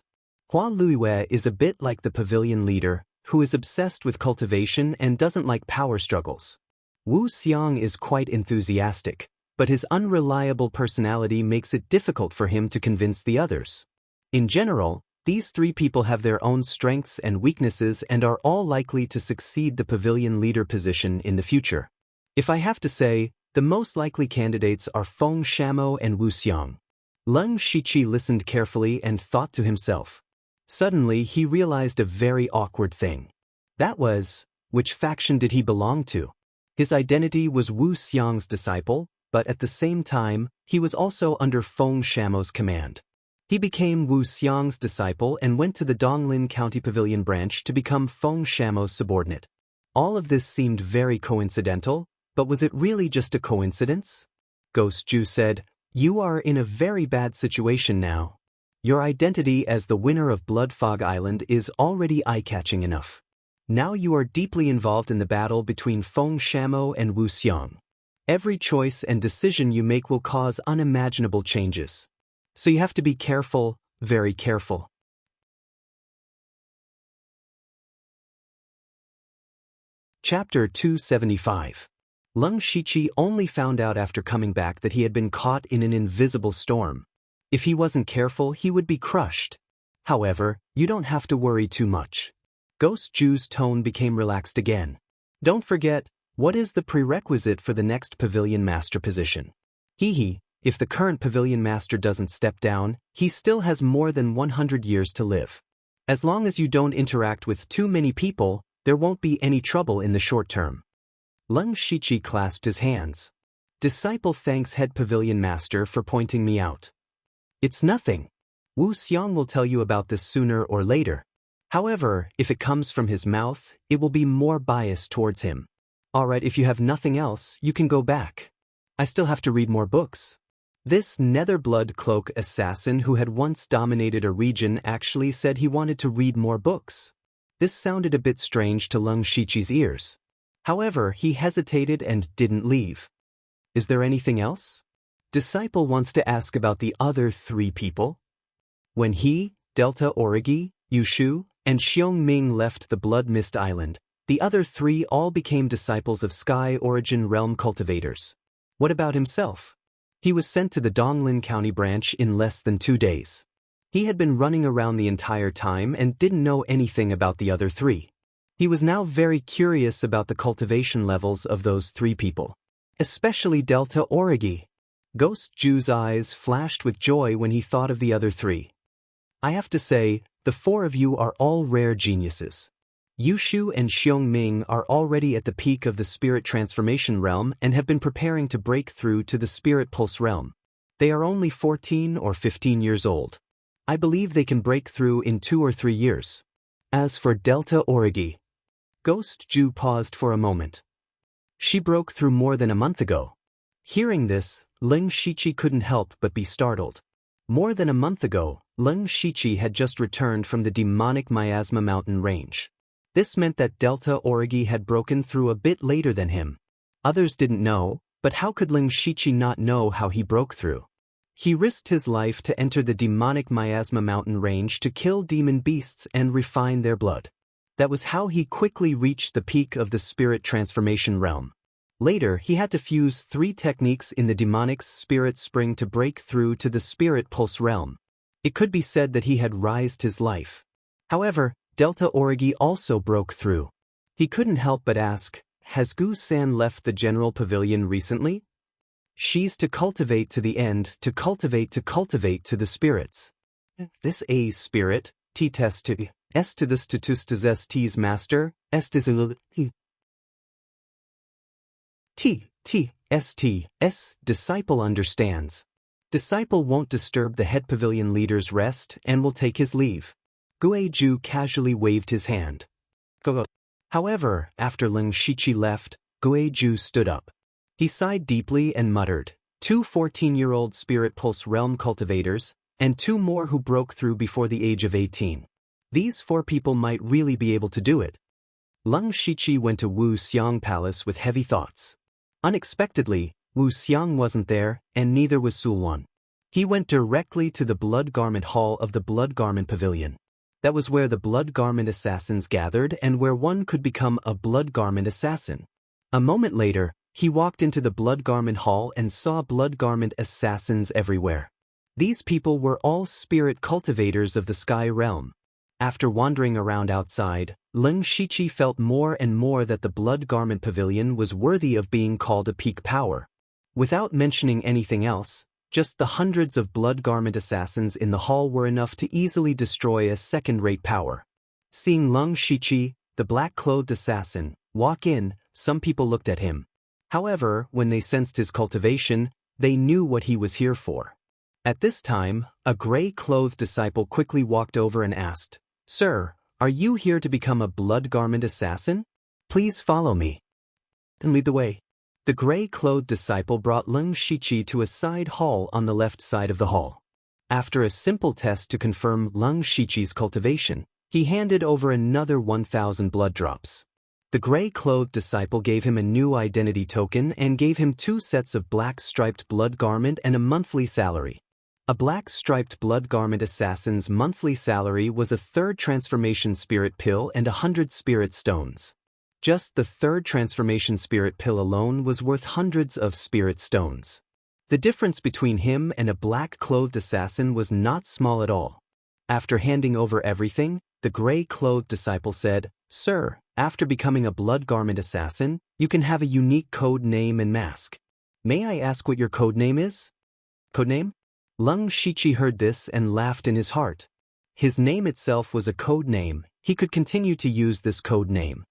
Hua Luiyue is a bit like the Pavilion Leader, who is obsessed with cultivation and doesn't like power struggles. Wu Xiang is quite enthusiastic, but his unreliable personality makes it difficult for him to convince the others. In general, these three people have their own strengths and weaknesses and are all likely to succeed the Pavilion Leader position in the future. If I have to say, the most likely candidates are Feng Shamo and Wu Xiang. Ling Shiqi listened carefully and thought to himself. Suddenly he realized a very awkward thing. That was, which faction did he belong to? His identity was Wu Xiang's disciple, but at the same time, he was also under Feng Shamo's command. He became Wu Xiang's disciple and went to the Donglin County Pavilion branch to become Feng Shamo's subordinate. All of this seemed very coincidental, but was it really just a coincidence? Ghost Ju said, "You are in a very bad situation now. Your identity as the winner of Blood Fog Island is already eye-catching enough. Now you are deeply involved in the battle between Feng Shamo and Wu Xiang. Every choice and decision you make will cause unimaginable changes. So you have to be careful, very careful." Chapter 275. Ling Shiqi only found out after coming back that he had been caught in an invisible storm. If he wasn't careful, he would be crushed. However, you don't have to worry too much. Ghost Ju's tone became relaxed again. Don't forget, what is the prerequisite for the next Pavilion Master position? If the current Pavilion Master doesn't step down, he still has more than 100 years to live. As long as you don't interact with too many people, there won't be any trouble in the short term. Ling Shiqi clasped his hands. "Disciple thanks Head Pavilion Master for pointing me out. It's nothing. Wu Xiang will tell you about this sooner or later. However, if it comes from his mouth, it will be more biased towards him. Alright, if you have nothing else, you can go back. I still have to read more books." This Nether Blood Cloak assassin who had once dominated a region actually said he wanted to read more books. This sounded a bit strange to Ling Shiqi's ears. However, he hesitated and didn't leave. Is there anything else? Disciple wants to ask about the other 3 people. When he, Delta Origi, Yushu, and Xiong Ming left the Blood Mist Island, the other 3 all became disciples of Sky Origin Realm cultivators. What about himself? He was sent to the Donglin County branch in less than 2 days. He had been running around the entire time and didn't know anything about the other 3. He was now very curious about the cultivation levels of those 3 people, especially Delta Origi. Ghost Ju's eyes flashed with joy when he thought of the other 3. I have to say, the 4 of you are all rare geniuses. Yushu and Xiong Ming are already at the peak of the Spirit Transformation Realm and have been preparing to break through to the Spirit Pulse Realm. They are only 14 or 15 years old. I believe they can break through in 2 or 3 years. As for Delta Origi, Ghost Ju paused for a moment. She broke through more than a month ago. Hearing this, Ling Shichi couldn't help but be startled. More than a month ago, Ling Shichi had just returned from the demonic Miasma mountain range. This meant that Delta Origi had broken through a bit later than him. Others didn't know, but how could Ling Shichi not know how he broke through? He risked his life to enter the demonic Miasma mountain range to kill demon beasts and refine their blood. That was how he quickly reached the peak of the spirit transformation realm. Later, he had to fuse 3 techniques in the demonic spirit spring to break through to the spirit pulse realm. It could be said that he had rised his life. However, Delta Origi also broke through. He couldn't help but ask, has Gu-san left the general pavilion recently? She's to cultivate to the end, to cultivate to the spirits. This A spirit, T test to S to this to zes T's master, S to S disciple understands. Disciple won't disturb the head pavilion leader's rest and will take his leave. Guiju casually waved his hand. Go. However, after Ling Shichi left, Guiju stood up. He sighed deeply and muttered, 2 14-year-old spirit pulse realm cultivators, and 2 more who broke through before the age of 18. These 4 people might really be able to do it. Ling Shichi went to Wu Xiang Palace with heavy thoughts. Unexpectedly, Wu Xiang wasn't there, and neither was Sulwan. He went directly to the Blood Garment Hall of the Blood Garment Pavilion. That was where the Blood Garment Assassins gathered and where one could become a Blood Garment Assassin. A moment later, he walked into the Blood Garment Hall and saw Blood Garment Assassins everywhere. These people were all spirit cultivators of the Sky Realm. After wandering around outside, Ling Shichi felt more and more that the Blood Garment Pavilion was worthy of being called a peak power. Without mentioning anything else, just the hundreds of Blood Garment Assassins in the hall were enough to easily destroy a second-rate power. Seeing Ling Shichi, the black-clothed assassin, walk in, some people looked at him. However, when they sensed his cultivation, they knew what he was here for. At this time, a gray-clothed disciple quickly walked over and asked, "Sir, are you here to become a Blood Garment Assassin? Please follow me." Then lead the way. The gray-clothed disciple brought Ling Shichi to a side hall on the left side of the hall. After a simple test to confirm Ling Shichi's cultivation, he handed over another 1,000 blood drops. The gray-clothed disciple gave him a new identity token and gave him 2 sets of black-striped blood garment and a monthly salary. A black-striped blood garment assassin's monthly salary was a 3rd transformation spirit pill and 100 spirit stones. Just the 3rd transformation spirit pill alone was worth hundreds of spirit stones. The difference between him and a black-clothed assassin was not small at all. After handing over everything, the gray-clothed disciple said, "Sir, after becoming a Blood Garment Assassin, you can have a unique code name and mask. May I ask what your code name is?" Codename? Ling Shichi heard this and laughed in his heart. His name itself was a code name. He could continue to use this code name.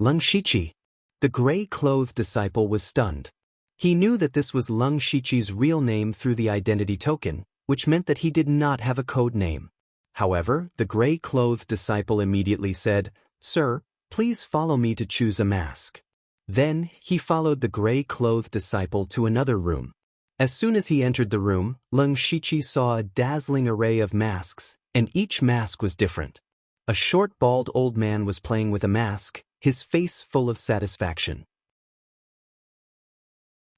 Ling Shichi. The gray-clothed disciple was stunned. He knew that this was Ling Shichi's real name through the identity token, which meant that he did not have a code name. However, the gray-clothed disciple immediately said, "Sir, please follow me to choose a mask." Then, he followed the gray-clothed disciple to another room. As soon as he entered the room, Ling Shichi saw a dazzling array of masks, and each mask was different. A short, bald old man was playing with a mask, his face full of satisfaction.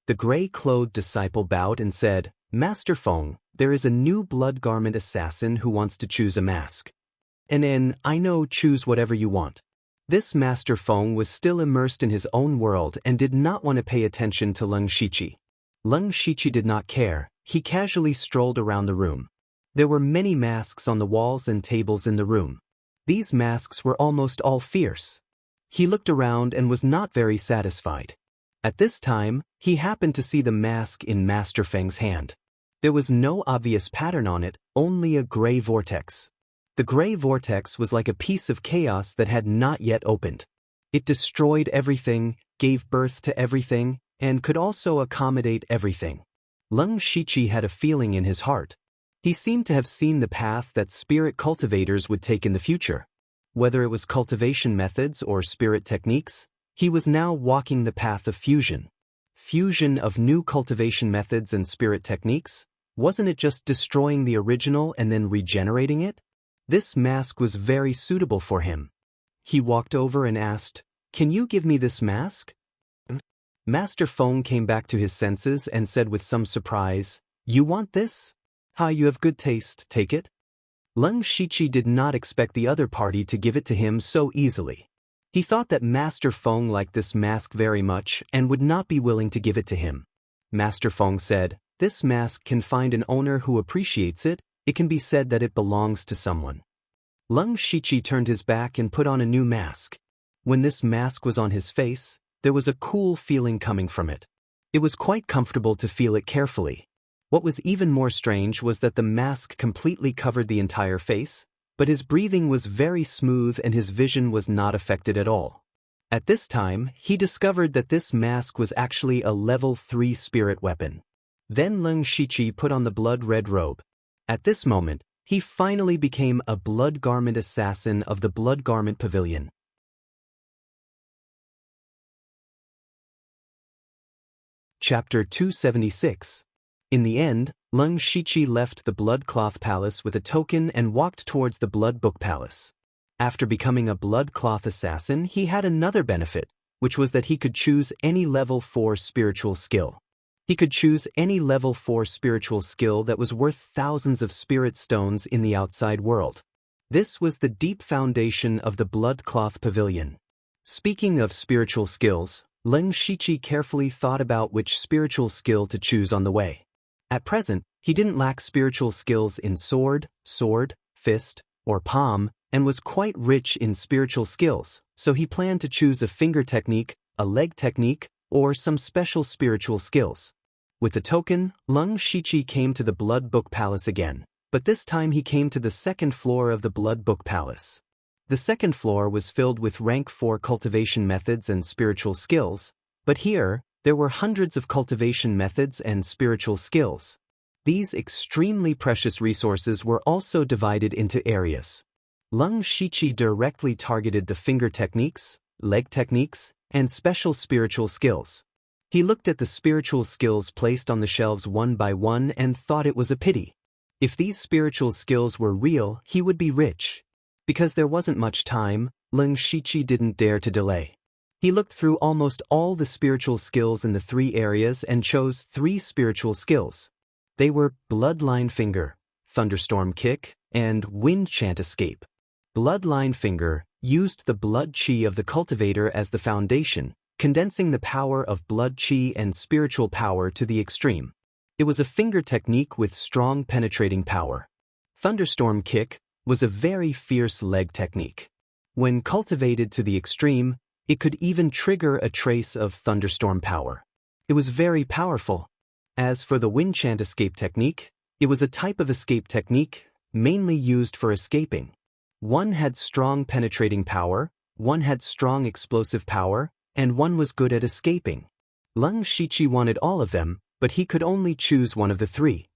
The gray-clothed disciple bowed and said, "Master Feng, there is a new Blood Garment Assassin who wants to choose a mask. And I know, choose whatever you want." This Master Feng was still immersed in his own world and did not want to pay attention to Ling Shichi. Ling Shichi did not care. He casually strolled around the room. There were many masks on the walls and tables in the room. These masks were almost all fierce. He looked around and was not very satisfied. At this time, he happened to see the mask in Master Feng's hand. There was no obvious pattern on it, only a gray vortex. The gray vortex was like a piece of chaos that had not yet opened. It destroyed everything, gave birth to everything, and could also accommodate everything. Lung Shiqi had a feeling in his heart. He seemed to have seen the path that spirit cultivators would take in the future. Whether it was cultivation methods or spirit techniques, he was now walking the path of fusion. Fusion of new cultivation methods and spirit techniques? Wasn't it just destroying the original and then regenerating it? This mask was very suitable for him. He walked over and asked, "Can you give me this mask?" Master Feng came back to his senses and said with some surprise, "You want this? Ha, you have good taste, take it." Lung Shiqi did not expect the other party to give it to him so easily. He thought that Master Feng liked this mask very much and would not be willing to give it to him. Master Feng said, "This mask can find an owner who appreciates it. It can be said that it belongs to someone." Lung Shiqi turned his back and put on a new mask. When this mask was on his face, there was a cool feeling coming from it. It was quite comfortable to feel it carefully. What was even more strange was that the mask completely covered the entire face, but his breathing was very smooth and his vision was not affected at all. At this time, he discovered that this mask was actually a level 3 spirit weapon. Then Lung Shiqi put on the blood-red robe. At this moment, he finally became a blood garment assassin of the Blood Garment Pavilion. Chapter 276. In the end, Lung Shiqi left the Blood Cloth Palace with a token and walked towards the Blood Book Palace. After becoming a blood cloth assassin, he had another benefit, which was that he could choose any level 4 spiritual skill. He could choose any level 4 spiritual skill that was worth thousands of spirit stones in the outside world. This was the deep foundation of the Blood Cloth Pavilion. Speaking of spiritual skills, Lung Shiqi carefully thought about which spiritual skill to choose on the way. At present, he didn't lack spiritual skills in sword, fist, or palm, and was quite rich in spiritual skills, so he planned to choose a finger technique, a leg technique, or some special spiritual skills. With the token, Lung Shiqi came to the Blood Book Palace again, but this time he came to the second floor of the Blood Book Palace. The second floor was filled with rank 4 cultivation methods and spiritual skills, but here, there were hundreds of cultivation methods and spiritual skills. These extremely precious resources were also divided into areas. Lung Shiqi directly targeted the finger techniques, leg techniques, and special spiritual skills. He looked at the spiritual skills placed on the shelves one by one and thought it was a pity. If these spiritual skills were real, he would be rich. Because there wasn't much time, Lung Shiqi didn't dare to delay. He looked through almost all the spiritual skills in the 3 areas and chose 3 spiritual skills. They were Bloodline Finger, Thunderstorm Kick, and Wind Chant Escape. Bloodline Finger used the blood chi of the cultivator as the foundation, condensing the power of blood chi and spiritual power to the extreme. It was a finger technique with strong penetrating power. Thunderstorm Kick was a very fierce leg technique. When cultivated to the extreme, it could even trigger a trace of thunderstorm power. It was very powerful. As for the Wind Chant Escape technique, it was a type of escape technique mainly used for escaping. One had strong penetrating power, one had strong explosive power, and one was good at escaping. Lung Shiqi wanted all of them, but he could only choose one of the 3.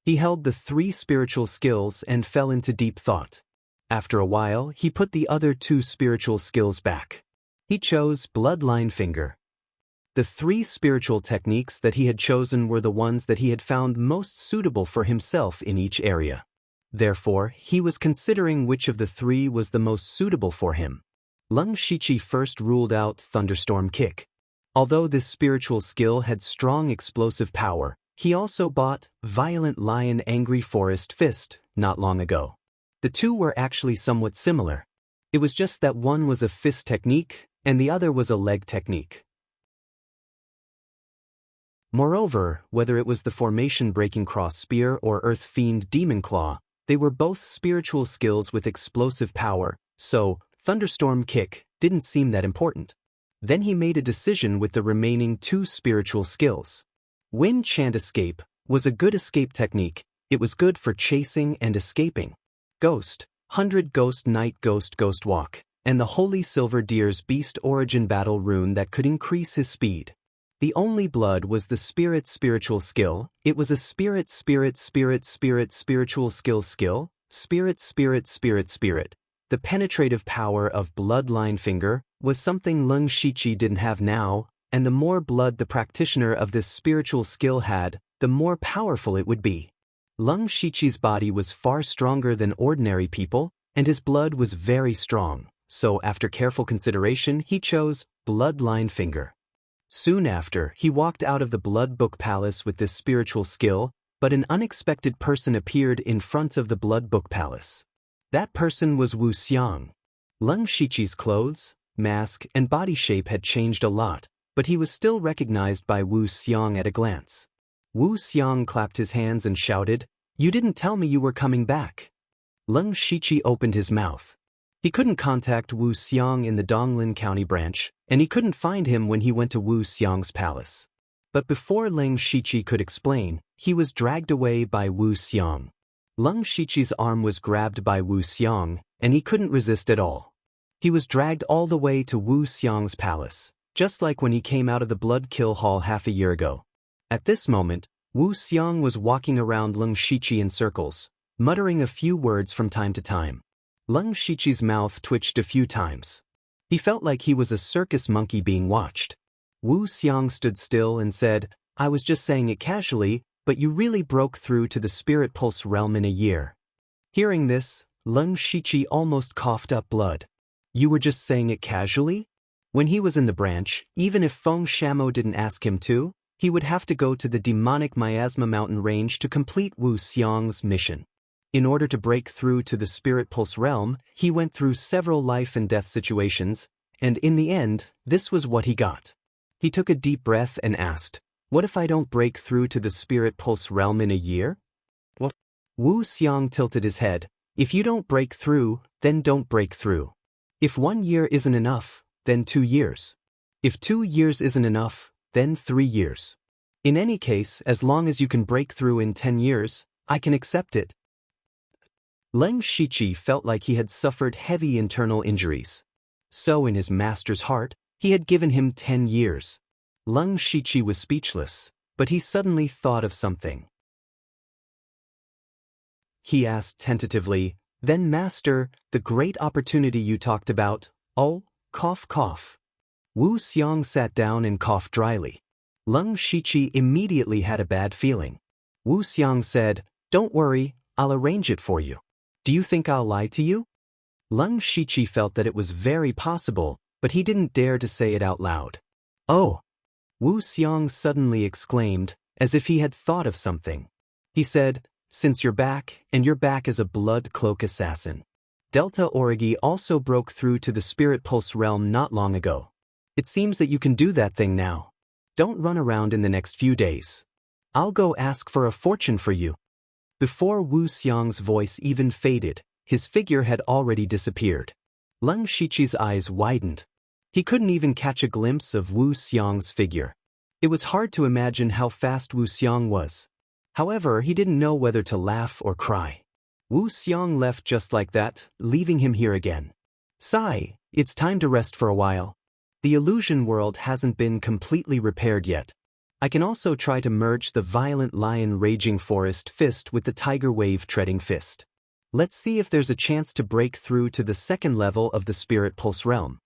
He held the 3 spiritual skills and fell into deep thought. After a while, he put the other 2 spiritual skills back. He chose Bloodline Finger. The 3 spiritual techniques that he had chosen were the ones that he had found most suitable for himself in each area. Therefore, he was considering which of the 3 was the most suitable for him. Lung Shiqi first ruled out Thunderstorm Kick. Although this spiritual skill had strong explosive power, he also bought Violent Lion Angry Forest Fist not long ago. The 2 were actually somewhat similar. It was just that one was a fist technique and the other was a leg technique. Moreover, whether it was the Formation Breaking Cross Spear or Earth Fiend Demon Claw, they were both spiritual skills with explosive power, so Thunderstorm Kick didn't seem that important. Then he made a decision with the remaining 2 spiritual skills. Wind Chant Escape was a good escape technique. It was good for chasing and escaping. Ghost, 100 Ghost Night Ghost Ghost Walk, and the Holy Silver Deer's Beast Origin Battle Rune that could increase his speed. The only blood was the spiritual skill. It was a spiritual skill. Spirit. The penetrative power of bloodline finger was something Leng Shiqi didn't have now, and the more blood the practitioner of this spiritual skill had, the more powerful it would be. Leng Shiqi's body was far stronger than ordinary people, and his blood was very strong, so after careful consideration he chose bloodline finger. Soon after, he walked out of the Blood Book Palace with this spiritual skill, but an unexpected person appeared in front of the Blood Book Palace. That person was Wu Xiang. Leng Shiqi's clothes, mask, and body shape had changed a lot, but he was still recognized by Wu Xiang at a glance. Wu Xiang clapped his hands and shouted, "You didn't tell me you were coming back." Leng Shiqi opened his mouth. He couldn't contact Wu Xiang in the Donglin County branch, and he couldn't find him when he went to Wu Xiang's palace. But before Leng Shiqi could explain, he was dragged away by Wu Xiang. Leng Shiqi's arm was grabbed by Wu Xiang, and he couldn't resist at all. He was dragged all the way to Wu Xiang's palace, just like when he came out of the Blood Kill Hall half a year ago. At this moment, Wu Xiang was walking around Leng Shiqi in circles, muttering a few words from time to time. Leng Shiqi's mouth twitched a few times. He felt like he was a circus monkey being watched. Wu Xiang stood still and said, "I was just saying it casually, but you really broke through to the Spirit Pulse realm in a year." Hearing this, Leng Shiqi almost coughed up blood. "You were just saying it casually?" When he was in the branch, even if Feng Shamo didn't ask him to, he would have to go to the demonic Miasma mountain range to complete Wu Xiang's mission. In order to break through to the Spirit Pulse realm, he went through several life and death situations, and in the end, this was what he got. He took a deep breath and asked, "What if I don't break through to the Spirit Pulse realm in a year?" "What?" Wu Xiang tilted his head. "If you don't break through, then don't break through. If 1 year isn't enough, then 2 years. If 2 years isn't enough, then 3 years. In any case, as long as you can break through in 10 years, I can accept it." Leng Shiqi felt like he had suffered heavy internal injuries. So in his master's heart, he had given him 10 years. Leng Shiqi was speechless, but he suddenly thought of something. He asked tentatively, "Then master, the great opportunity you talked about, oh, cough cough." Wu Xiang sat down and coughed dryly. Leng Shiqi immediately had a bad feeling. Wu Xiang said, "Don't worry, I'll arrange it for you. Do you think I'll lie to you?" Leng Shiqi felt that it was very possible, but he didn't dare to say it out loud. "Oh!" Wu Xiang suddenly exclaimed, as if he had thought of something. He said, "Since you're back, and you're back as a blood cloak assassin. Delta Origi also broke through to the Spirit Pulse realm not long ago. It seems that you can do that thing now. Don't run around in the next few days. I'll go ask for a fortune for you." Before Wu Xiang's voice even faded, his figure had already disappeared. Leng Shiqi's eyes widened. He couldn't even catch a glimpse of Wu Xiang's figure. It was hard to imagine how fast Wu Xiang was. However, he didn't know whether to laugh or cry. Wu Xiang left just like that, leaving him here again. "Sigh, it's time to rest for a while. The illusion world hasn't been completely repaired yet. I can also try to merge the violent lion raging forest fist with the tiger wave treading fist. Let's see if there's a chance to break through to the second level of the Spirit Pulse realm."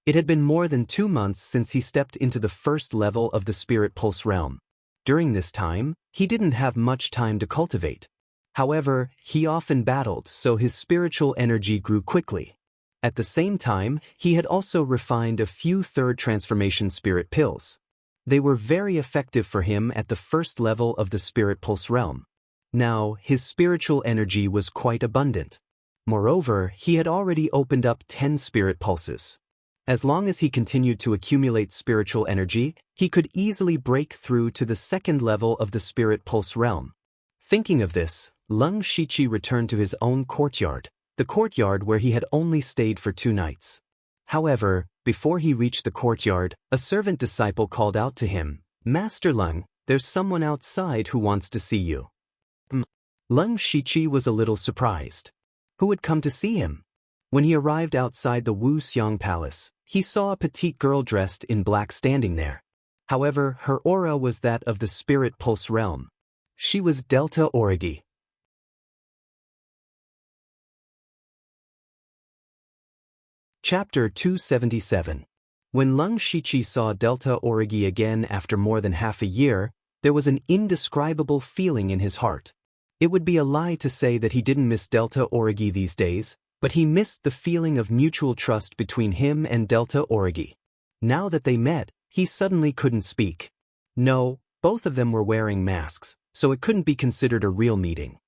It had been more than 2 months since he stepped into the first level of the Spirit Pulse realm. During this time, he didn't have much time to cultivate. However, he often battled, so his spiritual energy grew quickly. At the same time, he had also refined a few third transformation spirit pills. They were very effective for him at the first level of the Spirit Pulse realm. Now, his spiritual energy was quite abundant. Moreover, he had already opened up 10 spirit pulses. As long as he continued to accumulate spiritual energy, he could easily break through to the second level of the Spirit Pulse realm. Thinking of this, Leng Shiqi returned to his own courtyard, the courtyard where he had only stayed for 2 nights. However, before he reached the courtyard, a servant disciple called out to him, "Master Leng, there's someone outside who wants to see you." Leng Shiqi was a little surprised. Who had come to see him? When he arrived outside the Wu Xiang palace, he saw a petite girl dressed in black standing there. However, her aura was that of the spirit pulse realm. She was Delta Origi. Chapter 277. When Lung Shichi saw Delta Origi again after more than half a year, there was an indescribable feeling in his heart. It would be a lie to say that he didn't miss Delta Origi these days, but he missed the feeling of mutual trust between him and Delta Origi. Now that they met, he suddenly couldn't speak. No, both of them were wearing masks, so it couldn't be considered a real meeting.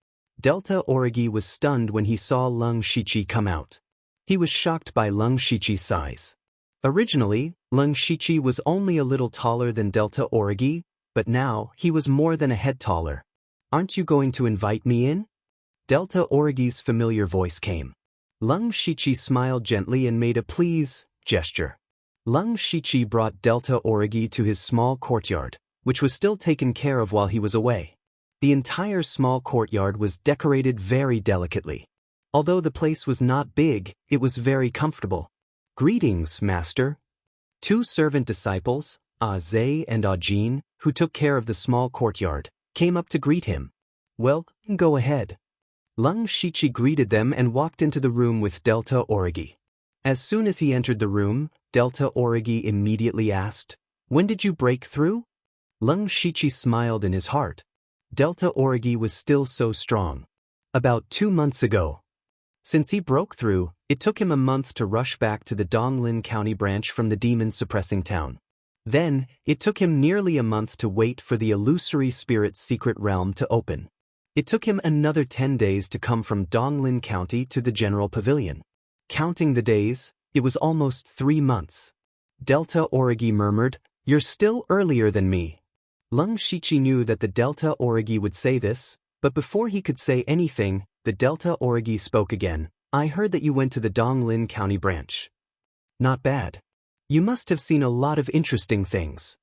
Delta Origi was stunned when he saw Lung Shichi come out. He was shocked by Lung Shichi's size. Originally, Lung Shichi was only a little taller than Delta Origi, but now he was more than a head taller. "Aren't you going to invite me in?" Delta Origi's familiar voice came. Lung Shichi smiled gently and made a please gesture. Lung Shichi brought Delta Origi to his small courtyard, which was still taken care of while he was away. The entire small courtyard was decorated very delicately. Although the place was not big, it was very comfortable. "Greetings, master." Two servant disciples, Zhe and Jin, who took care of the small courtyard, came up to greet him. "Well, go ahead." Lung Shichi greeted them and walked into the room with Delta Origi. As soon as he entered the room, Delta Origi immediately asked, "When did you break through?" Lung Shichi smiled in his heart. Delta Origi was still so strong. "About 2 months ago." Since he broke through, it took him a month to rush back to the Donglin County branch from the demon-suppressing town. Then, it took him nearly a month to wait for the illusory spirit's secret realm to open. It took him another 10 days to come from Donglin County to the General Pavilion. Counting the days, it was almost 3 months. Delta Origi murmured, "You're still earlier than me." Lung Shichi knew that the Delta Origi would say this, but before he could say anything, the Delta Origi spoke again. "I heard that you went to the Donglin County branch." "Not bad. You must have seen a lot of interesting things."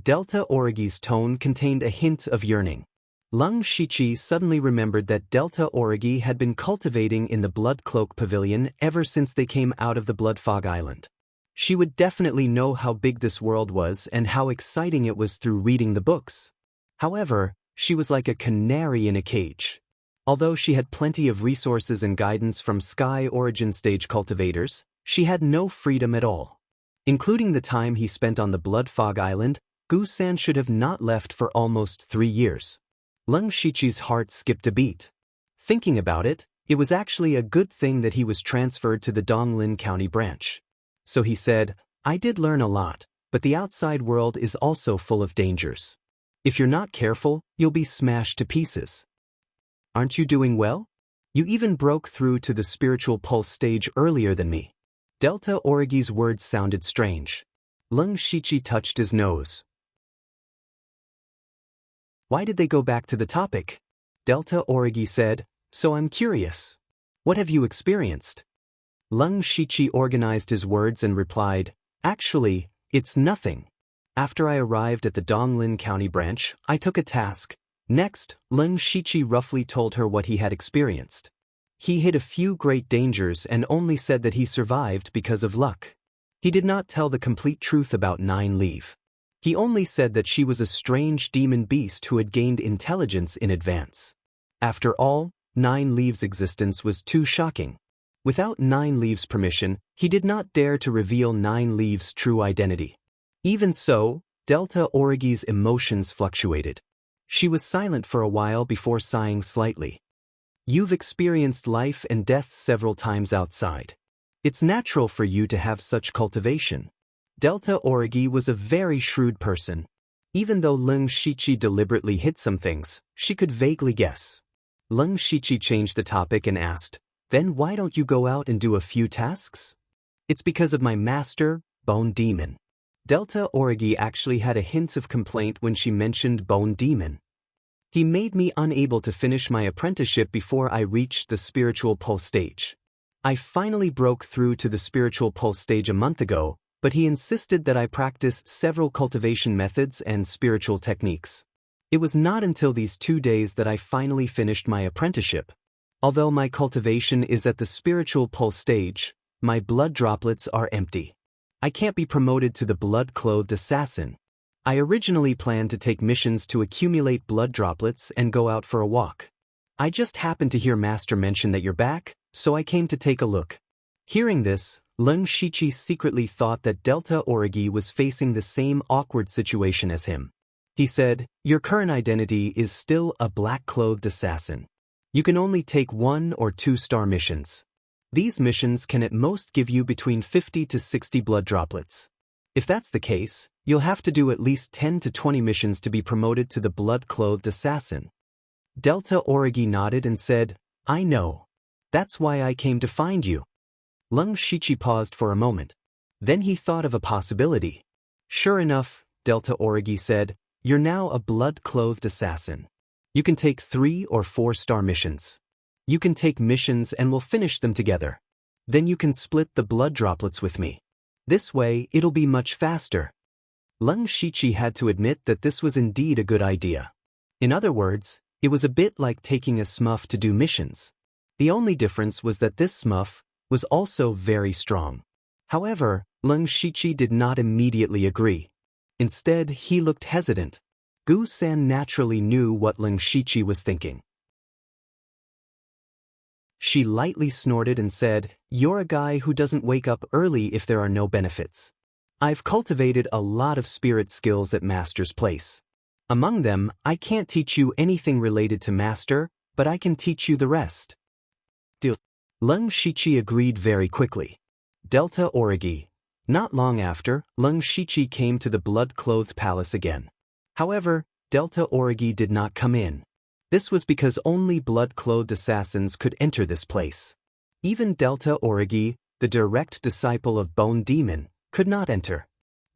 Delta Origi's tone contained a hint of yearning. Lung Shichi suddenly remembered that Delta Origi had been cultivating in the Blood Cloak Pavilion ever since they came out of the Blood Fog Island. She would definitely know how big this world was and how exciting it was through reading the books. However, she was like a canary in a cage. Although she had plenty of resources and guidance from Sky Origin Stage cultivators, she had no freedom at all. Including the time he spent on the Blood Fog Island, Gu-san should have not left for almost 3 years. Lung Shichi's heart skipped a beat. Thinking about it, it was actually a good thing that he was transferred to the Donglin County branch. So he said, "I did learn a lot, but the outside world is also full of dangers. If you're not careful, you'll be smashed to pieces. Aren't you doing well? You even broke through to the spiritual pulse stage earlier than me." Delta Origi's words sounded strange. Lung Shichi touched his nose. "Why did they go back to the topic?" Delta Origi said, "So I'm curious. What have you experienced?" Lung Shichi organized his words and replied, "Actually, it's nothing. After I arrived at the Donglin County branch, I took a task. Next, Lung Shichi roughly told her what he had experienced. He hid a few great dangers and only said that he survived because of luck. He did not tell the complete truth about Nine Leaf. He only said that she was a strange demon beast who had gained intelligence in advance. After all, Nine Leaf's existence was too shocking. Without Nine Leaf's permission, he did not dare to reveal Nine Leaf's true identity. Even so, Delta Origi's emotions fluctuated. She was silent for a while before sighing slightly. "You've experienced life and death several times outside. It's natural for you to have such cultivation." Delta Origi was a very shrewd person. Even though Lung Shichi deliberately hid some things, she could vaguely guess. Lung Shichi changed the topic and asked, "Then why don't you go out and do a few tasks?" "It's because of my master, Bone Demon." Delta Origi actually had a hint of complaint when she mentioned Bone Demon. "He made me unable to finish my apprenticeship before I reached the spiritual pulse stage. I finally broke through to the spiritual pulse stage a month ago, but he insisted that I practice several cultivation methods and spiritual techniques. It was not until these 2 days that I finally finished my apprenticeship. Although my cultivation is at the spiritual pulse stage, my blood droplets are empty. I can't be promoted to the blood-clothed assassin. I originally planned to take missions to accumulate blood droplets and go out for a walk. I just happened to hear Master mention that you're back, so I came to take a look. Hearing this, Leng Shiqi secretly thought that Delta Origi was facing the same awkward situation as him. He said, "Your current identity is still a black-clothed assassin. You can only take 1 or 2-star missions. These missions can at most give you between 50 to 60 blood droplets. If that's the case, you'll have to do at least 10 to 20 missions to be promoted to the blood-clothed assassin." Delta Origi nodded and said, "I know. That's why I came to find you." Leng Shiqi paused for a moment. Then he thought of a possibility. "Sure enough," Delta Origi said, "you're now a blood-clothed assassin. You can take 3 or 4-star missions. You can take missions and we'll finish them together. Then you can split the blood droplets with me. This way, it'll be much faster." Leng Shiqi had to admit that this was indeed a good idea. In other words, it was a bit like taking a smurf to do missions. The only difference was that this smurf was also very strong. However, Leng Shiqi did not immediately agree. Instead, he looked hesitant. Gu San naturally knew what Leng Shiqi was thinking. She lightly snorted and said, "You're a guy who doesn't wake up early if there are no benefits. I've cultivated a lot of spirit skills at Master's place. Among them, I can't teach you anything related to Master, but I can teach you the rest." Leng Shiqi agreed very quickly. Delta Origi. Not long after, Leng Shiqi came to the blood-clothed palace again. However, Delta Origi did not come in. This was because only blood-clothed assassins could enter this place. Even Delta Origi, the direct disciple of Bone Demon, could not enter.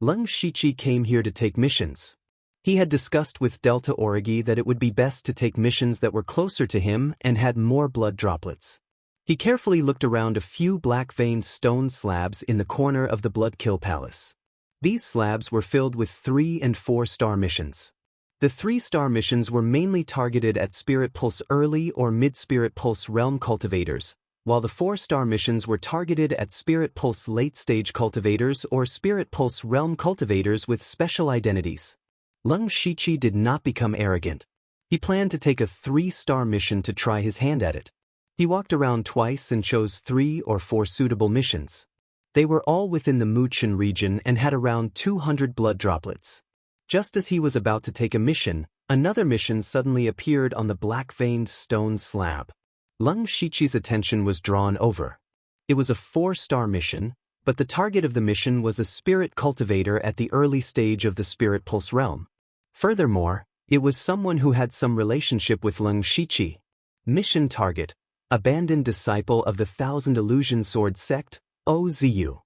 Leng Shiqi came here to take missions. He had discussed with Delta Origi that it would be best to take missions that were closer to him and had more blood droplets. He carefully looked around a few black-veined stone slabs in the corner of the Bloodkill Palace. These slabs were filled with 3- and 4-star missions. The 3-star missions were mainly targeted at Spirit Pulse early or mid-Spirit Pulse realm cultivators, while the 4-star missions were targeted at Spirit Pulse late-stage cultivators or Spirit Pulse realm cultivators with special identities. Leng Shiqi did not become arrogant. He planned to take a 3-star mission to try his hand at it. He walked around twice and chose 3 or 4 suitable missions. They were all within the Muchen region and had around 200 blood droplets. Just as he was about to take a mission, another mission suddenly appeared on the black-veined stone slab. Leng Shiqi's attention was drawn over. It was a 4-star mission, but the target of the mission was a spirit cultivator at the early stage of the Spirit Pulse realm. Furthermore, it was someone who had some relationship with Leng Shiqi. Mission target: abandoned disciple of the Thousand Illusion Sword sect, OZU.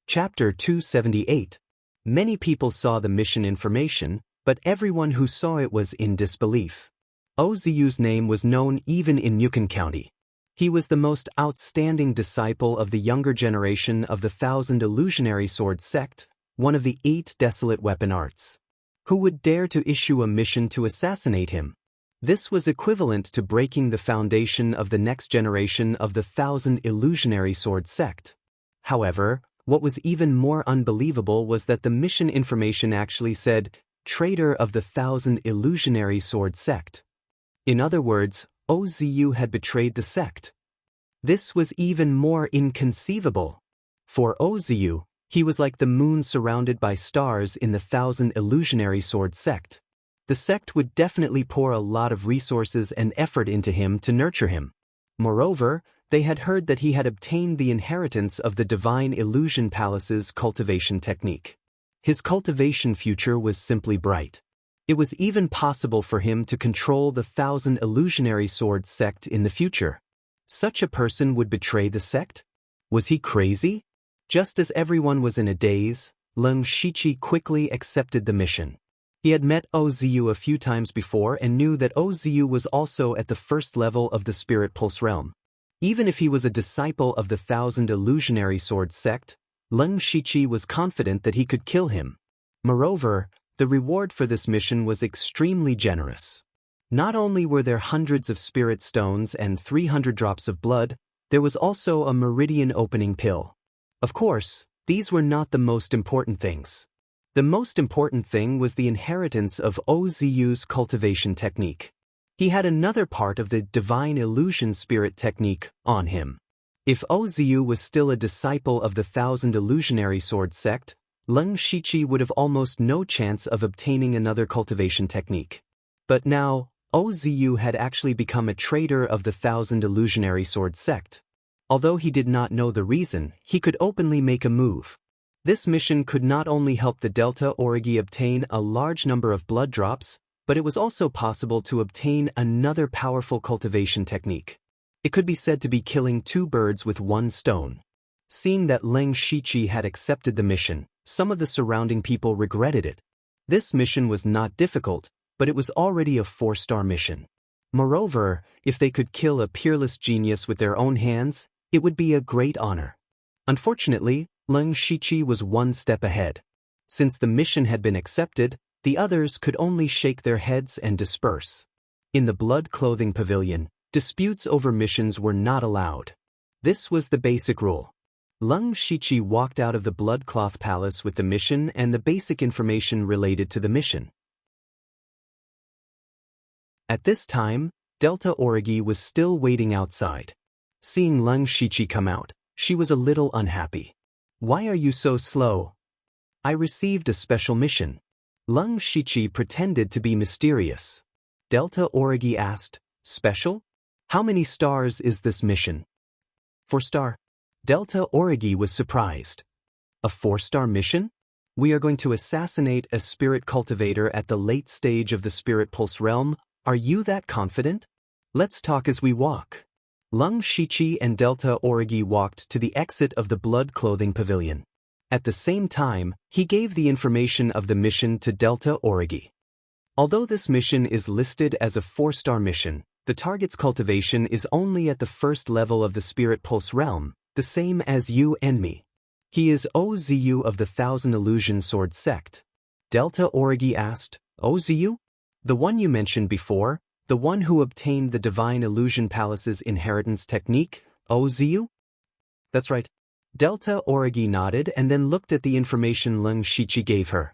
Chapter 278. Many people saw the mission information, but everyone who saw it was in disbelief. OZU's name was known even in Yukon County. He was the most outstanding disciple of the younger generation of the Thousand Illusionary Sword sect, one of the 8 desolate weapon arts. Who would dare to issue a mission to assassinate him? This was equivalent to breaking the foundation of the next generation of the Thousand Illusionary Sword sect. However, what was even more unbelievable was that the mission information actually said, "Traitor of the Thousand Illusionary Sword sect." In other words, OZU had betrayed the sect. This was even more inconceivable. For OZU, he was like the moon surrounded by stars in the Thousand Illusionary Sword sect. The sect would definitely pour a lot of resources and effort into him to nurture him. Moreover, they had heard that he had obtained the inheritance of the Divine Illusion Palace's cultivation technique. His cultivation future was simply bright. It was even possible for him to control the Thousand Illusionary Sword sect in the future. Such a person would betray the sect? Was he crazy? Just as everyone was in a daze, Leng Shiqi quickly accepted the mission. He had met OZU a few times before and knew that OZU was also at the first level of the Spirit Pulse realm. Even if he was a disciple of the Thousand Illusionary Sword sect, Leng Shiqi was confident that he could kill him. Moreover, the reward for this mission was extremely generous. Not only were there hundreds of spirit stones and 300 drops of blood, there was also a meridian opening pill. Of course, these were not the most important things. The most important thing was the inheritance of Ozu's cultivation technique. He had another part of the divine illusion spirit technique on him. If Ozu was still a disciple of the Thousand Illusionary Sword sect, Leng Shiqi would have almost no chance of obtaining another cultivation technique. But now, Ozu had actually become a traitor of the Thousand Illusionary Sword sect. Although he did not know the reason, he could openly make a move. This mission could not only help the Delta Origi obtain a large number of blood drops, but it was also possible to obtain another powerful cultivation technique. It could be said to be killing two birds with one stone. Seeing that Leng Shiqi had accepted the mission, some of the surrounding people regretted it. This mission was not difficult, but it was already a 4-star mission. Moreover, if they could kill a peerless genius with their own hands, it would be a great honor. Unfortunately, Leng Shiqi was one step ahead. Since the mission had been accepted, the others could only shake their heads and disperse. In the blood clothing pavilion, disputes over missions were not allowed. This was the basic rule. Leng Shiqi walked out of the blood cloth palace with the mission and the basic information related to the mission. At this time, Delta Origi was still waiting outside. Seeing Leng Shiqi come out, she was a little unhappy. "Why are you so slow?" "I received a special mission." Leng Shiqi pretended to be mysterious. Delta Origi asked, "Special? How many stars is this mission?" 4-star. Delta Origi was surprised. "A 4-star mission? We are going to assassinate a spirit cultivator at the late stage of the Spirit Pulse realm. Are you that confident? Let's talk as we walk." Leng Shiqi and Delta Origi walked to the exit of the blood clothing pavilion. At the same time, he gave the information of the mission to Delta Origi. Although this mission is listed as a 4-star mission, the target's cultivation is only at the first level of the Spirit Pulse realm, the same as you and me. He is Ozu of the Thousand Illusion Sword sect. Delta Origi asked, "Ozu? The one you mentioned before? The one who obtained the Divine Illusion Palace's inheritance technique, Ozu?" "That's right." Delta Origi nodded and then looked at the information Leng Shiqi gave her.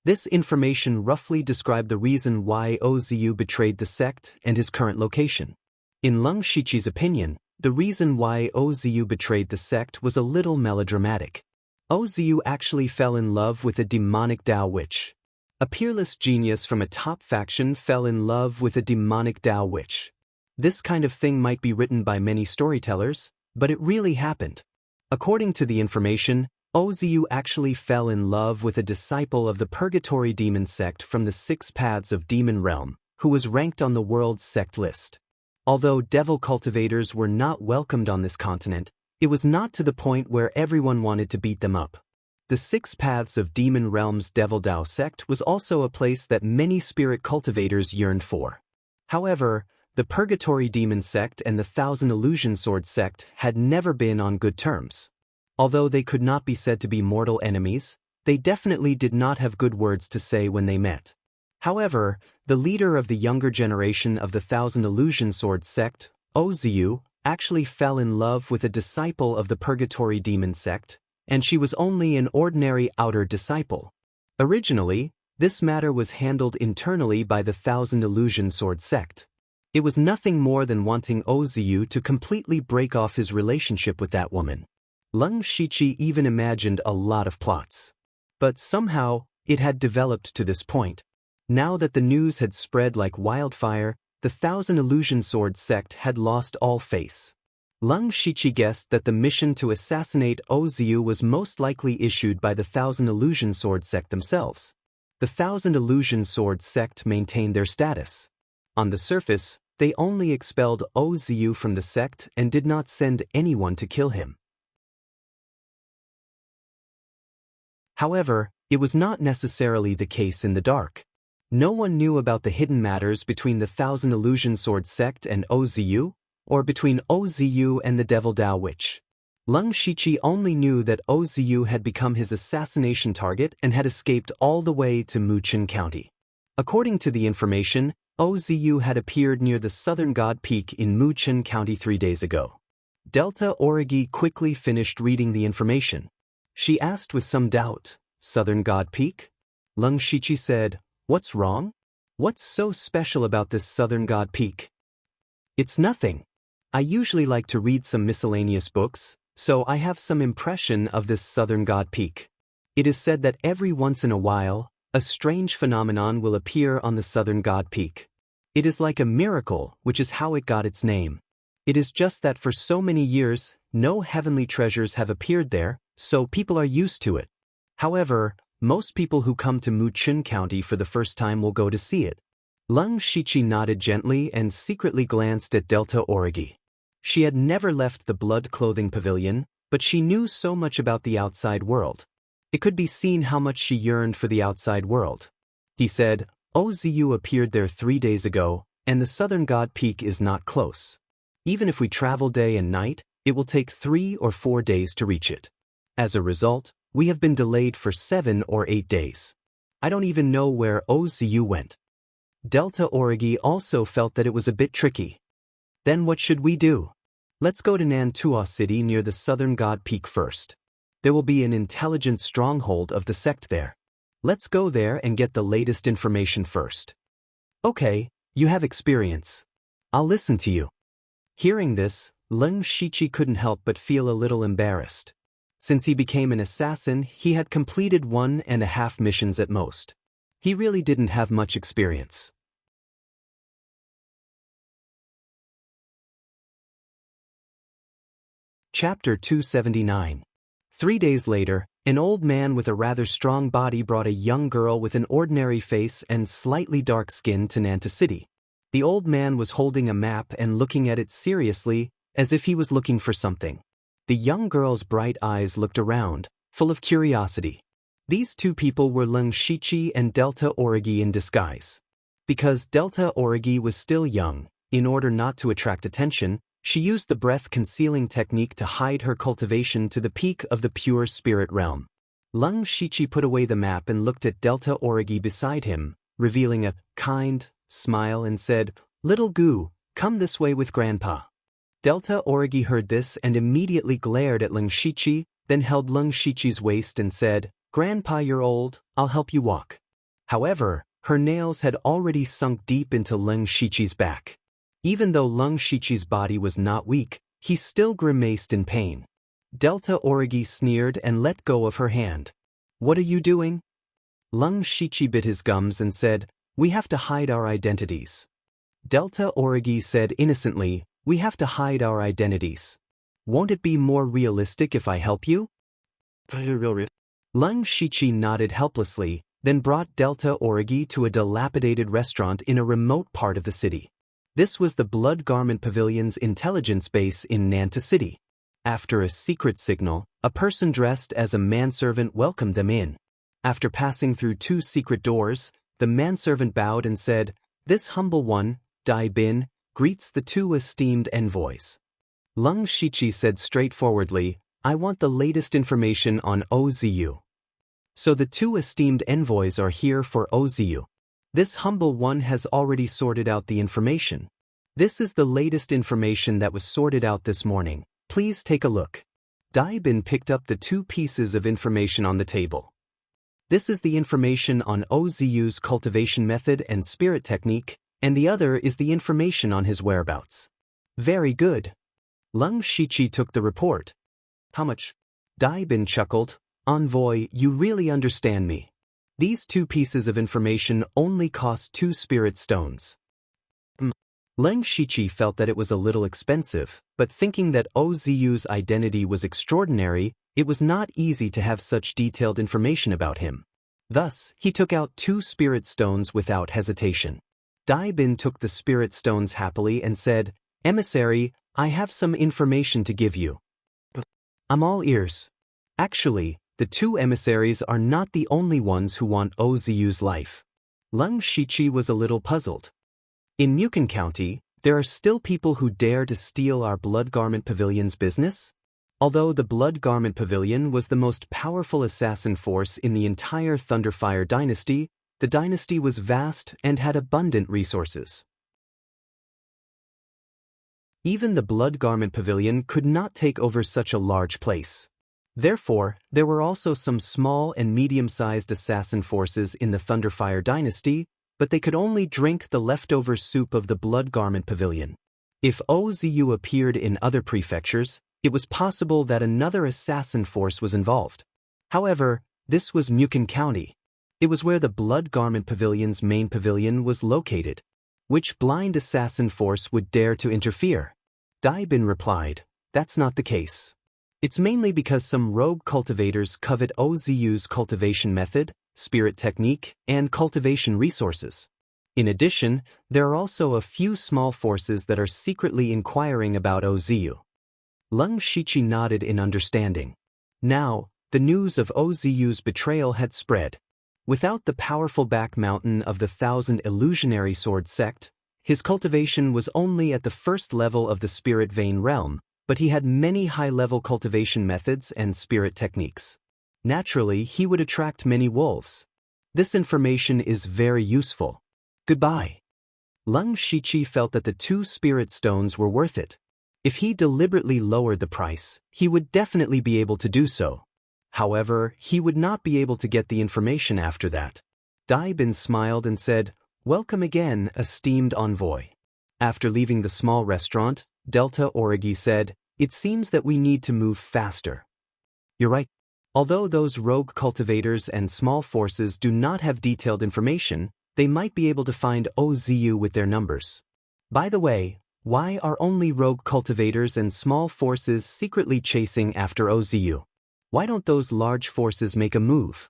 This information roughly described the reason why Ozu betrayed the sect and his current location. In Leng Shiqi's opinion, the reason why Ozu betrayed the sect was a little melodramatic. Ozu actually fell in love with a demonic Dao witch. A peerless genius from a top faction fell in love with a demonic Dao witch. This kind of thing might be written by many storytellers, but it really happened. According to the information, Ozu actually fell in love with a disciple of the Purgatory Demon sect from the 6 Paths of Demon Realm, who was ranked on the world's sect list. Although devil cultivators were not welcomed on this continent, it was not to the point where everyone wanted to beat them up. The 6 Paths of Demon Realm's Devil Dao sect was also a place that many spirit cultivators yearned for. However, the Purgatory Demon sect and the Thousand Illusion Sword sect had never been on good terms. Although they could not be said to be mortal enemies, they definitely did not have good words to say when they met. However, the leader of the younger generation of the Thousand Illusion Sword sect, Ozu, actually fell in love with a disciple of the Purgatory Demon sect, and she was only an ordinary outer disciple. Originally, this matter was handled internally by the Thousand Illusion Sword sect. It was nothing more than wanting Ozu to completely break off his relationship with that woman. Leng Shiqi even imagined a lot of plots. But somehow, it had developed to this point. Now that the news had spread like wildfire, the Thousand Illusion Sword sect had lost all face. Leng Shiqi guessed that the mission to assassinate Ozu was most likely issued by the Thousand Illusion Sword sect themselves. The Thousand Illusion Sword sect maintained their status. On the surface, they only expelled Ozu from the sect and did not send anyone to kill him. However, it was not necessarily the case in the dark. No one knew about the hidden matters between the Thousand Illusion Sword sect and Ozu, or between Ozu and the Devil Dao witch. Leng Shiqi only knew that Ozu had become his assassination target and had escaped all the way to Muchen County. According to the information, Ozu had appeared near the Southern God Peak in Muchen County 3 days ago. Delta Origi quickly finished reading the information. She asked with some doubt, Southern God Peak? Lung Shichi said, what's wrong? What's so special about this Southern God Peak? It's nothing. I usually like to read some miscellaneous books, so I have some impression of this Southern God Peak. It is said that every once in a while, a strange phenomenon will appear on the Southern God Peak. It is like a miracle, which is how it got its name. It is just that for so many years, no heavenly treasures have appeared there, so people are used to it. However, most people who come to Muchun County for the first time will go to see it. Lung Shichi nodded gently and secretly glanced at Delta Origi. She had never left the blood clothing pavilion, but she knew so much about the outside world. It could be seen how much she yearned for the outside world. He said, Ozu appeared there 3 days ago, and the Southern God Peak is not close. Even if we travel day and night, it will take 3 or 4 days to reach it. As a result, we have been delayed for 7 or 8 days. I don't even know where Ozu went. Delta Origi also felt that it was a bit tricky. Then what should we do? Let's go to Nantua City near the Southern God Peak first. There will be an intelligent stronghold of the sect there. Let's go there and get the latest information first. Okay, you have experience. I'll listen to you. Hearing this, Lung Shichi couldn't help but feel a little embarrassed. Since he became an assassin, he had completed 1.5 missions at most. He really didn't have much experience. Chapter 279. 3 days later, an old man with a rather strong body brought a young girl with an ordinary face and slightly dark skin to Nanta City. The old man was holding a map and looking at it seriously, as if he was looking for something. The young girl's bright eyes looked around, full of curiosity. These two people were Lung Shichi and Delta Origi in disguise. Because Delta Origi was still young, in order not to attract attention, she used the breath-concealing technique to hide her cultivation to the peak of the pure spirit realm. Lung Shichi put away the map and looked at Delta Origi beside him, revealing a kind smile and said, Little Goo, come this way with Grandpa. Delta Origi heard this and immediately glared at Lung Shichi, then held Lung Shichi's waist and said, Grandpa, you're old, I'll help you walk. However, her nails had already sunk deep into Lung Shichi's back. Even though Lung Shichi's body was not weak, he still grimaced in pain. Delta Origi sneered and let go of her hand. What are you doing? Lung Shichi bit his gums and said, We have to hide our identities. Delta Origi said innocently, We have to hide our identities. Won't it be more realistic if I help you? Lung Shichi nodded helplessly, then brought Delta Origi to a dilapidated restaurant in a remote part of the city. This was the Blood Garment Pavilion's intelligence base in Nanta City. After a secret signal, a person dressed as a manservant welcomed them in. After passing through 2 secret doors, the manservant bowed and said, This humble one, Dai Bin, greets the 2 esteemed envoys. Lung Shichi said straightforwardly, I want the latest information on Ozu. So the 2 esteemed envoys are here for Ozu. This humble one has already sorted out the information. This is the latest information that was sorted out this morning. Please take a look. Dai Bin picked up the 2 pieces of information on the table. This is the information on Ozu's cultivation method and spirit technique, and the other is the information on his whereabouts. Very good. Lung Shichi took the report. How much? Dai Bin chuckled. Envoy, you really understand me. These 2 pieces of information only cost 2 spirit stones. Lung Shichi felt that it was a little expensive, but thinking that Ozu's identity was extraordinary, it was not easy to have such detailed information about him. Thus, he took out 2 spirit stones without hesitation. Dai Bin took the spirit stones happily and said, Emissary, I have some information to give you. I'm all ears. Actually, the 2 emissaries are not the only ones who want Ozu's life. Lung Shichi was a little puzzled. In Mukan County, there are still people who dare to steal our Blood Garment Pavilion's business? Although the Blood Garment Pavilion was the most powerful assassin force in the entire Thunderfire dynasty, the dynasty was vast and had abundant resources. Even the Blood Garment Pavilion could not take over such a large place. Therefore, there were also some small and medium-sized assassin forces in the Thunderfire dynasty, but they could only drink the leftover soup of the Blood Garment Pavilion. If Ozu appeared in other prefectures, it was possible that another assassin force was involved. However, this was Mukon County. It was where the Blood Garment Pavilion's main pavilion was located. Which blind assassin force would dare to interfere? Daibin replied, "That's not the case. It's mainly because some rogue cultivators covet Ozu's cultivation method, spirit technique, and cultivation resources. In addition, there are also a few small forces that are secretly inquiring about Ozu." Lung Shichi nodded in understanding. Now, the news of Ozu's betrayal had spread. Without the powerful back mountain of the 1,000 illusionary sword sect, his cultivation was only at the first level of the spirit vein realm, but he had many high-level cultivation methods and spirit techniques. Naturally, he would attract many wolves. This information is very useful. Goodbye. Lung Shichi felt that the 2 spirit stones were worth it. If he deliberately lowered the price, he would definitely be able to do so. However, he would not be able to get the information after that. Daibin smiled and said, "Welcome again, esteemed envoy." After leaving the small restaurant, Delta Origi said, "It seems that we need to move faster." You're right. Although those rogue cultivators and small forces do not have detailed information, they might be able to find Ozu with their numbers. By the way, why are only rogue cultivators and small forces secretly chasing after Ozu? Why don't those large forces make a move?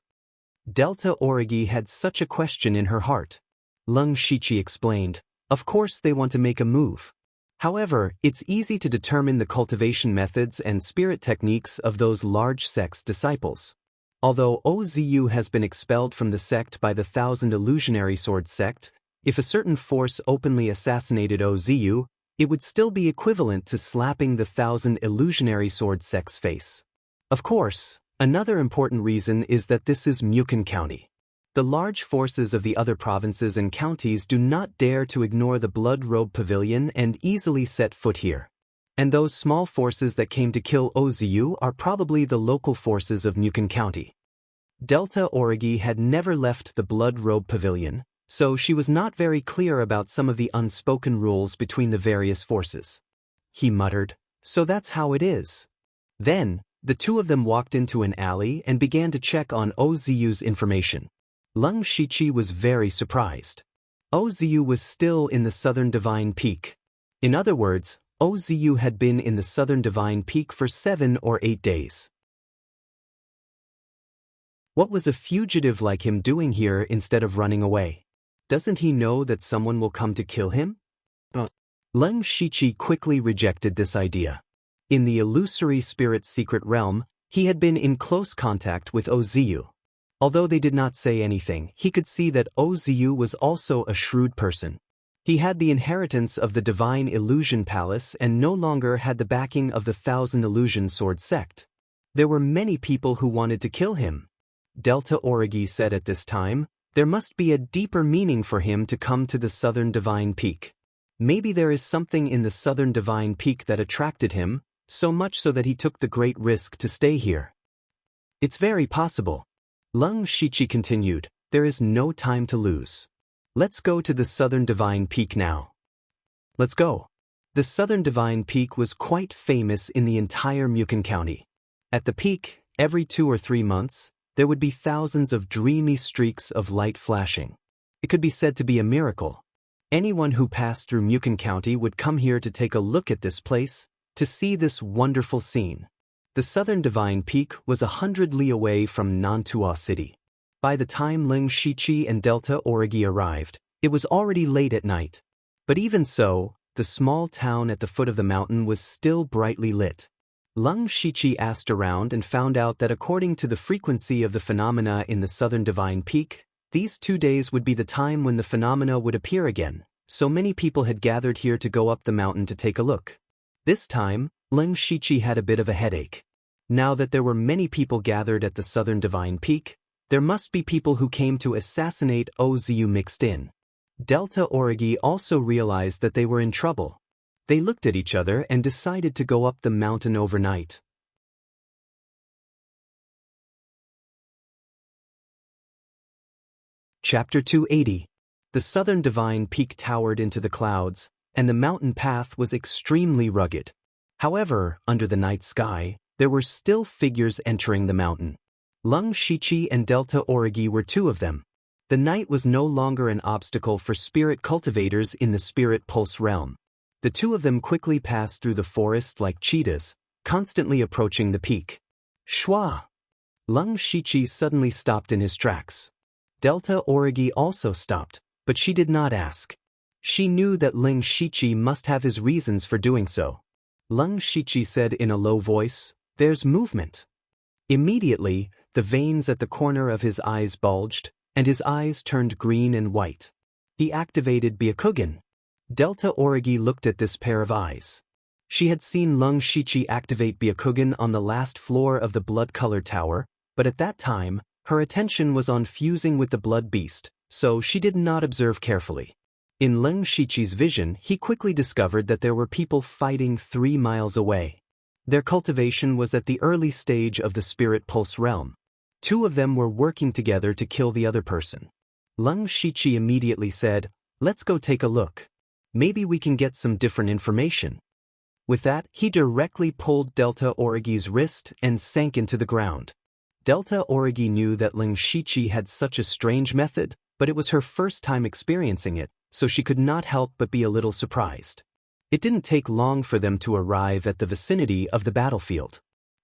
Delta Origi had such a question in her heart. Lung Shichi explained, "Of course they want to make a move. However, it's easy to determine the cultivation methods and spirit techniques of those large sect's disciples. Although Ozu has been expelled from the sect by the 1,000 illusionary sword sect, if a certain force openly assassinated Ozu, it would still be equivalent to slapping the 1,000 illusionary sword sect's face. Of course, another important reason is that this is Mukon County. The large forces of the other provinces and counties do not dare to ignore the Blood Robe Pavilion and easily set foot here. And those small forces that came to kill Ozu are probably the local forces of Mukon County." Delta Origi had never left the Blood Robe Pavilion, so she was not very clear about some of the unspoken rules between the various forces. He muttered, "So that's how it is." Then, the 2 of them walked into an alley and began to check on Ozu's information. Lung Shichi was very surprised. Ozu was still in the Southern Divine Peak. In other words, Ozu had been in the Southern Divine Peak for 7 or 8 days. What was a fugitive like him doing here instead of running away? Doesn't he know that someone will come to kill him? Lung Shichi quickly rejected this idea. In the illusory spirit's secret realm, he had been in close contact with Ozu. Although they did not say anything, he could see that Ozu was also a shrewd person. He had the inheritance of the Divine Illusion Palace and no longer had the backing of the 1,000 Illusion Sword sect. There were many people who wanted to kill him. Delta Origi said at this time, there must be a deeper meaning for him to come to the Southern Divine Peak. Maybe there is something in the Southern Divine Peak that attracted him, so much so that he took the great risk to stay here. It's very possible. Lung Shichi continued, there is no time to lose. Let's go to the Southern Divine Peak now. Let's go. The Southern Divine Peak was quite famous in the entire Mukon County. At the peak, every 2 or 3 months, there would be thousands of dreamy streaks of light flashing. It could be said to be a miracle. Anyone who passed through Mukon County would come here to take a look at this place, to see this wonderful scene. The Southern Divine Peak was 100 li away from Nantua City. By the time Lung Shichi and Delta Origi arrived, it was already late at night. But even so, the small town at the foot of the mountain was still brightly lit. Lung Shichi asked around and found out that according to the frequency of the phenomena in the Southern Divine Peak, these 2 days would be the time when the phenomena would appear again, so many people had gathered here to go up the mountain to take a look. This time, Lung Shichi had a bit of a headache. Now that there were many people gathered at the Southern Divine Peak, there must be people who came to assassinate Ozu mixed in. Delta Origi also realized that they were in trouble. They looked at each other and decided to go up the mountain overnight. Chapter 280. The southern divine peak towered into the clouds, and the mountain path was extremely rugged. However, under the night sky, there were still figures entering the mountain. Lung Shichi and Delta Origi were two of them. The night was no longer an obstacle for spirit cultivators in the spirit pulse realm. The two of them quickly passed through the forest like cheetahs, constantly approaching the peak. Shwa! Lung Shichi suddenly stopped in his tracks. Delta Origi also stopped, but she did not ask. She knew that Lung Shichi must have his reasons for doing so. Lung Shichi said in a low voice, "There's movement." Immediately, the veins at the corner of his eyes bulged, and his eyes turned green and white. He activated Byakugan. Delta Origi looked at this pair of eyes. She had seen Lung Shichi activate Byakugan on the last floor of the blood-colored tower, but at that time, her attention was on fusing with the blood beast, so she did not observe carefully. In Lung Shichi's vision, he quickly discovered that there were people fighting 3 miles away. Their cultivation was at the early stage of the spirit pulse realm. 2 of them were working together to kill the other person. Lung Shichi immediately said, "Let's go take a look. Maybe we can get some different information." With that, he directly pulled Delta Origi's wrist and sank into the ground. Delta Origi knew that Lung Shichi had such a strange method, but it was her first time experiencing it, so she could not help but be a little surprised. It didn't take long for them to arrive at the vicinity of the battlefield.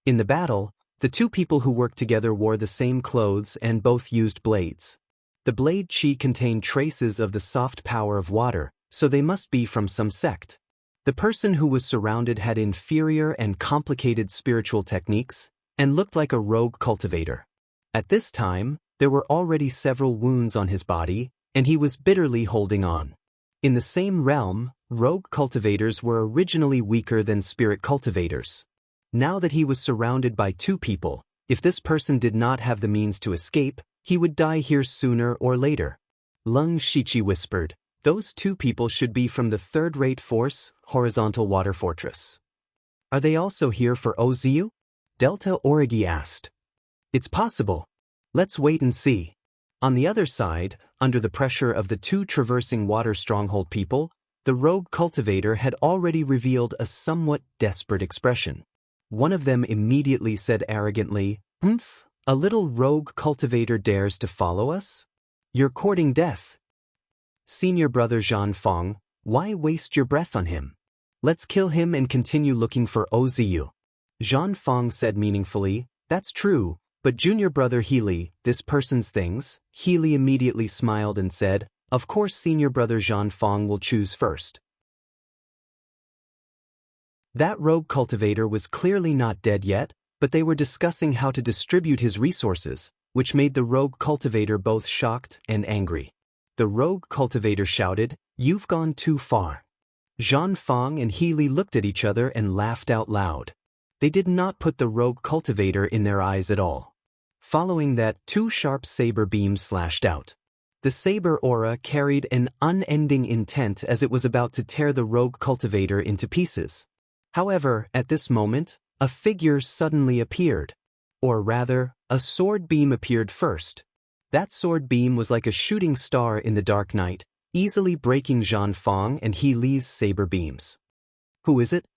In the battle, the 2 people who worked together wore the same clothes and both used blades. The blade chi contained traces of the soft power of water, so they must be from some sect. The person who was surrounded had inferior and complicated spiritual techniques, and looked like a rogue cultivator. At this time, there were already several wounds on his body, and he was bitterly holding on. In the same realm, rogue cultivators were originally weaker than spirit cultivators. Now that he was surrounded by 2 people, if this person did not have the means to escape, he would die here sooner or later. Lung Shichi whispered, "Those 2 people should be from the third-rate force, Horizontal Water Fortress." "Are they also here for Ozu?" Delta Origi asked. "It's possible. Let's wait and see." On the other side, under the pressure of the 2 traversing water stronghold people, the rogue cultivator had already revealed a somewhat desperate expression. One of them immediately said arrogantly, "Humph, a little rogue cultivator dares to follow us? You're courting death. Senior brother Zhan Fong, why waste your breath on him? Let's kill him and continue looking for Ozu." Zhan Fong said meaningfully, "That's true, but junior brother Healy, this person's things." Healy immediately smiled and said, "Of course senior brother Zhan Fong will choose first." That rogue cultivator was clearly not dead yet, but they were discussing how to distribute his resources, which made the rogue cultivator both shocked and angry. The rogue cultivator shouted, "You've gone too far." Zhan Fong and Healy looked at each other and laughed out loud. They did not put the rogue cultivator in their eyes at all. Following that, 2 sharp saber beams slashed out. The saber aura carried an unending intent as it was about to tear the rogue cultivator into pieces. However, at this moment, a figure suddenly appeared. Or rather, a sword beam appeared first. That sword beam was like a shooting star in the dark night, easily breaking Zhan Fong and He Li's saber beams. "Who is it?"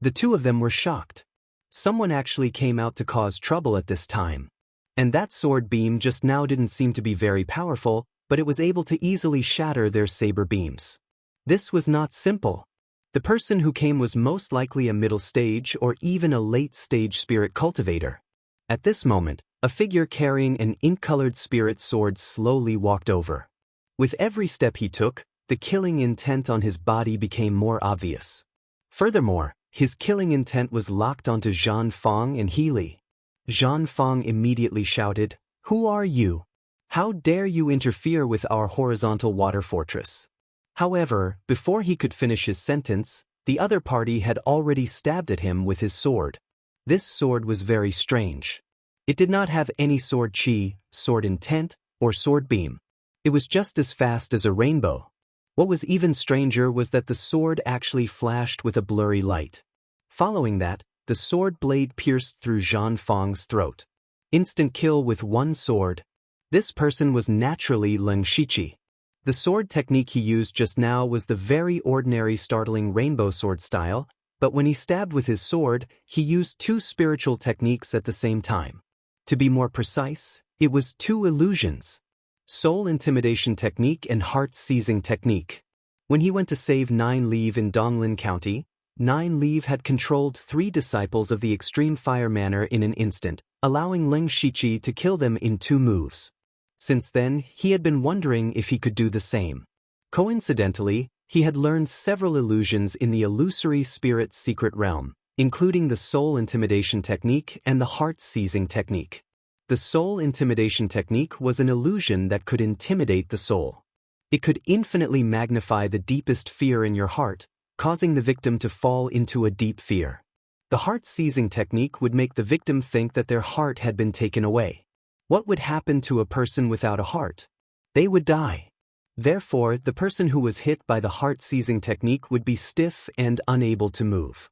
The 2 of them were shocked. Someone actually came out to cause trouble at this time. And that sword beam just now didn't seem to be very powerful, but it was able to easily shatter their saber beams. This was not simple. The person who came was most likely a middle stage or even a late stage spirit cultivator. At this moment, a figure carrying an ink-colored spirit sword slowly walked over. With every step he took, the killing intent on his body became more obvious. Furthermore, his killing intent was locked onto Zhan Fong and Healy. Zhan Fong immediately shouted, "Who are you? How dare you interfere with our horizontal water fortress?" However, before he could finish his sentence, the other party had already stabbed at him with his sword. This sword was very strange. It did not have any sword chi, sword intent, or sword beam. It was just as fast as a rainbow. What was even stranger was that the sword actually flashed with a blurry light. Following that, the sword blade pierced through Zhan Fang's throat. Instant kill with one sword. This person was naturally Leng Shiqi. The sword technique he used just now was the very ordinary startling rainbow sword style, but when he stabbed with his sword, he used two spiritual techniques at the same time. To be more precise, it was two illusions. Soul intimidation technique and heart seizing technique. When he went to save Nine Leave in Donglin County, Nine Leave had controlled 3 disciples of the Extreme Fire Manor in an instant, allowing Leng Shiqi to kill them in 2 moves. Since then, he had been wondering if he could do the same. Coincidentally, he had learned several illusions in the illusory spirit's secret realm, including the soul intimidation technique and the heart seizing technique. The soul intimidation technique was an illusion that could intimidate the soul. It could infinitely magnify the deepest fear in your heart, causing the victim to fall into a deep fear. The heart seizing technique would make the victim think that their heart had been taken away. What would happen to a person without a heart? They would die. Therefore, the person who was hit by the heart seizing technique would be stiff and unable to move.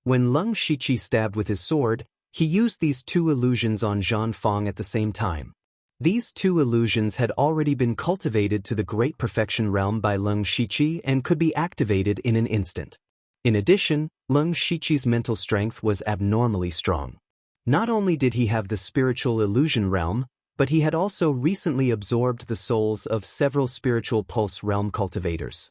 When Leng Shiqi stabbed with his sword, he used these 2 illusions on Zhan Fang at the same time. These 2 illusions had already been cultivated to the great perfection realm by Leng Shiqi and could be activated in an instant. In addition, Leng Shiqi's mental strength was abnormally strong. Not only did he have the spiritual illusion realm, but he had also recently absorbed the souls of several spiritual pulse realm cultivators.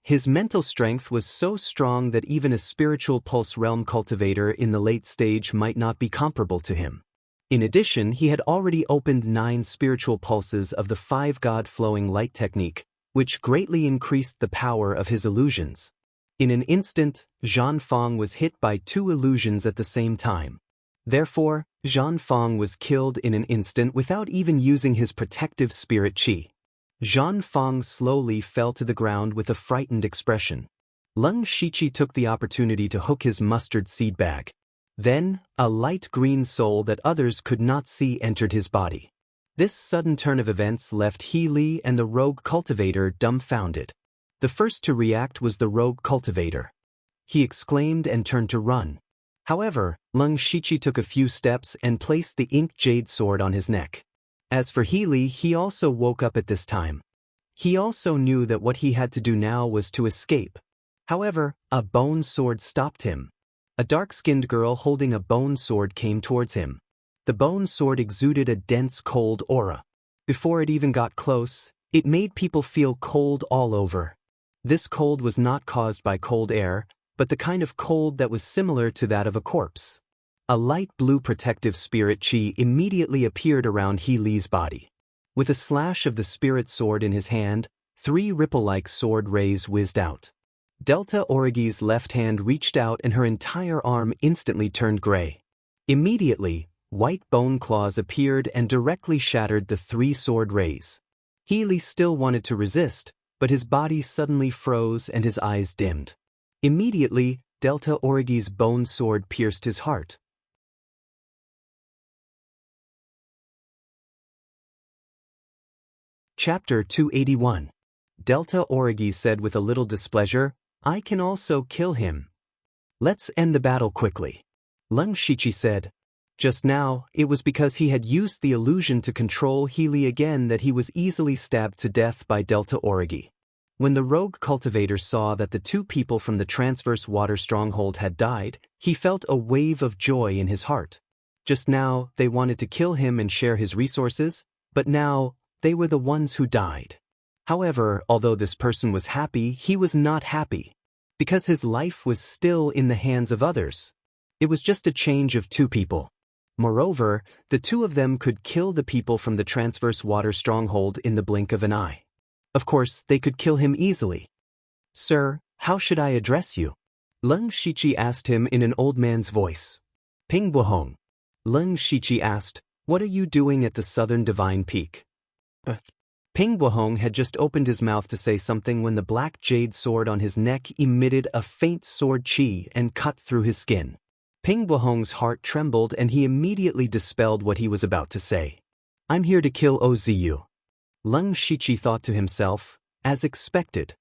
His mental strength was so strong that even a spiritual pulse realm cultivator in the late stage might not be comparable to him. In addition, he had already opened 9 spiritual pulses of the 5-god flowing light technique, which greatly increased the power of his illusions. In an instant, Zhan Fang was hit by 2 illusions at the same time. Therefore, Zhan Fang was killed in an instant without even using his protective spirit qi. Zhan Fang slowly fell to the ground with a frightened expression. Leng Shiqi took the opportunity to hook his mustard seed bag. Then, a light green soul that others could not see entered his body. This sudden turn of events left He Li and the rogue cultivator dumbfounded. The first to react was the rogue cultivator. He exclaimed and turned to run. However, Leng Shiqi took a few steps and placed the ink jade sword on his neck. As for He Li, he also woke up at this time. He also knew that what he had to do now was to escape. However, a bone sword stopped him. A dark-skinned girl holding a bone sword came towards him. The bone sword exuded a dense cold aura. Before it even got close, it made people feel cold all over. This cold was not caused by cold air, but the kind of cold that was similar to that of a corpse. A light blue protective spirit qi immediately appeared around He Li's body. With a slash of the spirit sword in his hand, 3 ripple-like sword rays whizzed out. Delta Origi's left hand reached out and her entire arm instantly turned gray. Immediately, white bone claws appeared and directly shattered the 3 sword rays. He Li still wanted to resist, but his body suddenly froze and his eyes dimmed. Immediately, Delta Origi's bone sword pierced his heart. Chapter 281. Delta Origi said with a little displeasure, "I can also kill him. Let's end the battle quickly." Leng Shiqi said. Just now, it was because he had used the illusion to control He Li again that he was easily stabbed to death by Delta Origi. When the rogue cultivator saw that the 2 people from the Transverse Water Stronghold had died, he felt a wave of joy in his heart. Just now, they wanted to kill him and share his resources, but now, they were the ones who died. However, although this person was happy, he was not happy. Because his life was still in the hands of others. It was just a change of 2 people. Moreover, the 2 of them could kill the people from the Transverse Water Stronghold in the blink of an eye. Of course, they could kill him easily. "Sir, how should I address you?" Leng Shiqi asked him in an old man's voice. "Ping Buhong." Leng Shiqi asked, "What are you doing at the Southern Divine Peak?" Ping Buhong had just opened his mouth to say something when the black jade sword on his neck emitted a faint sword qi and cut through his skin. Ping Buhong's heart trembled and he immediately dispelled what he was about to say. "I'm here to kill Oziyu." Leng Shiqi thought to himself, as expected.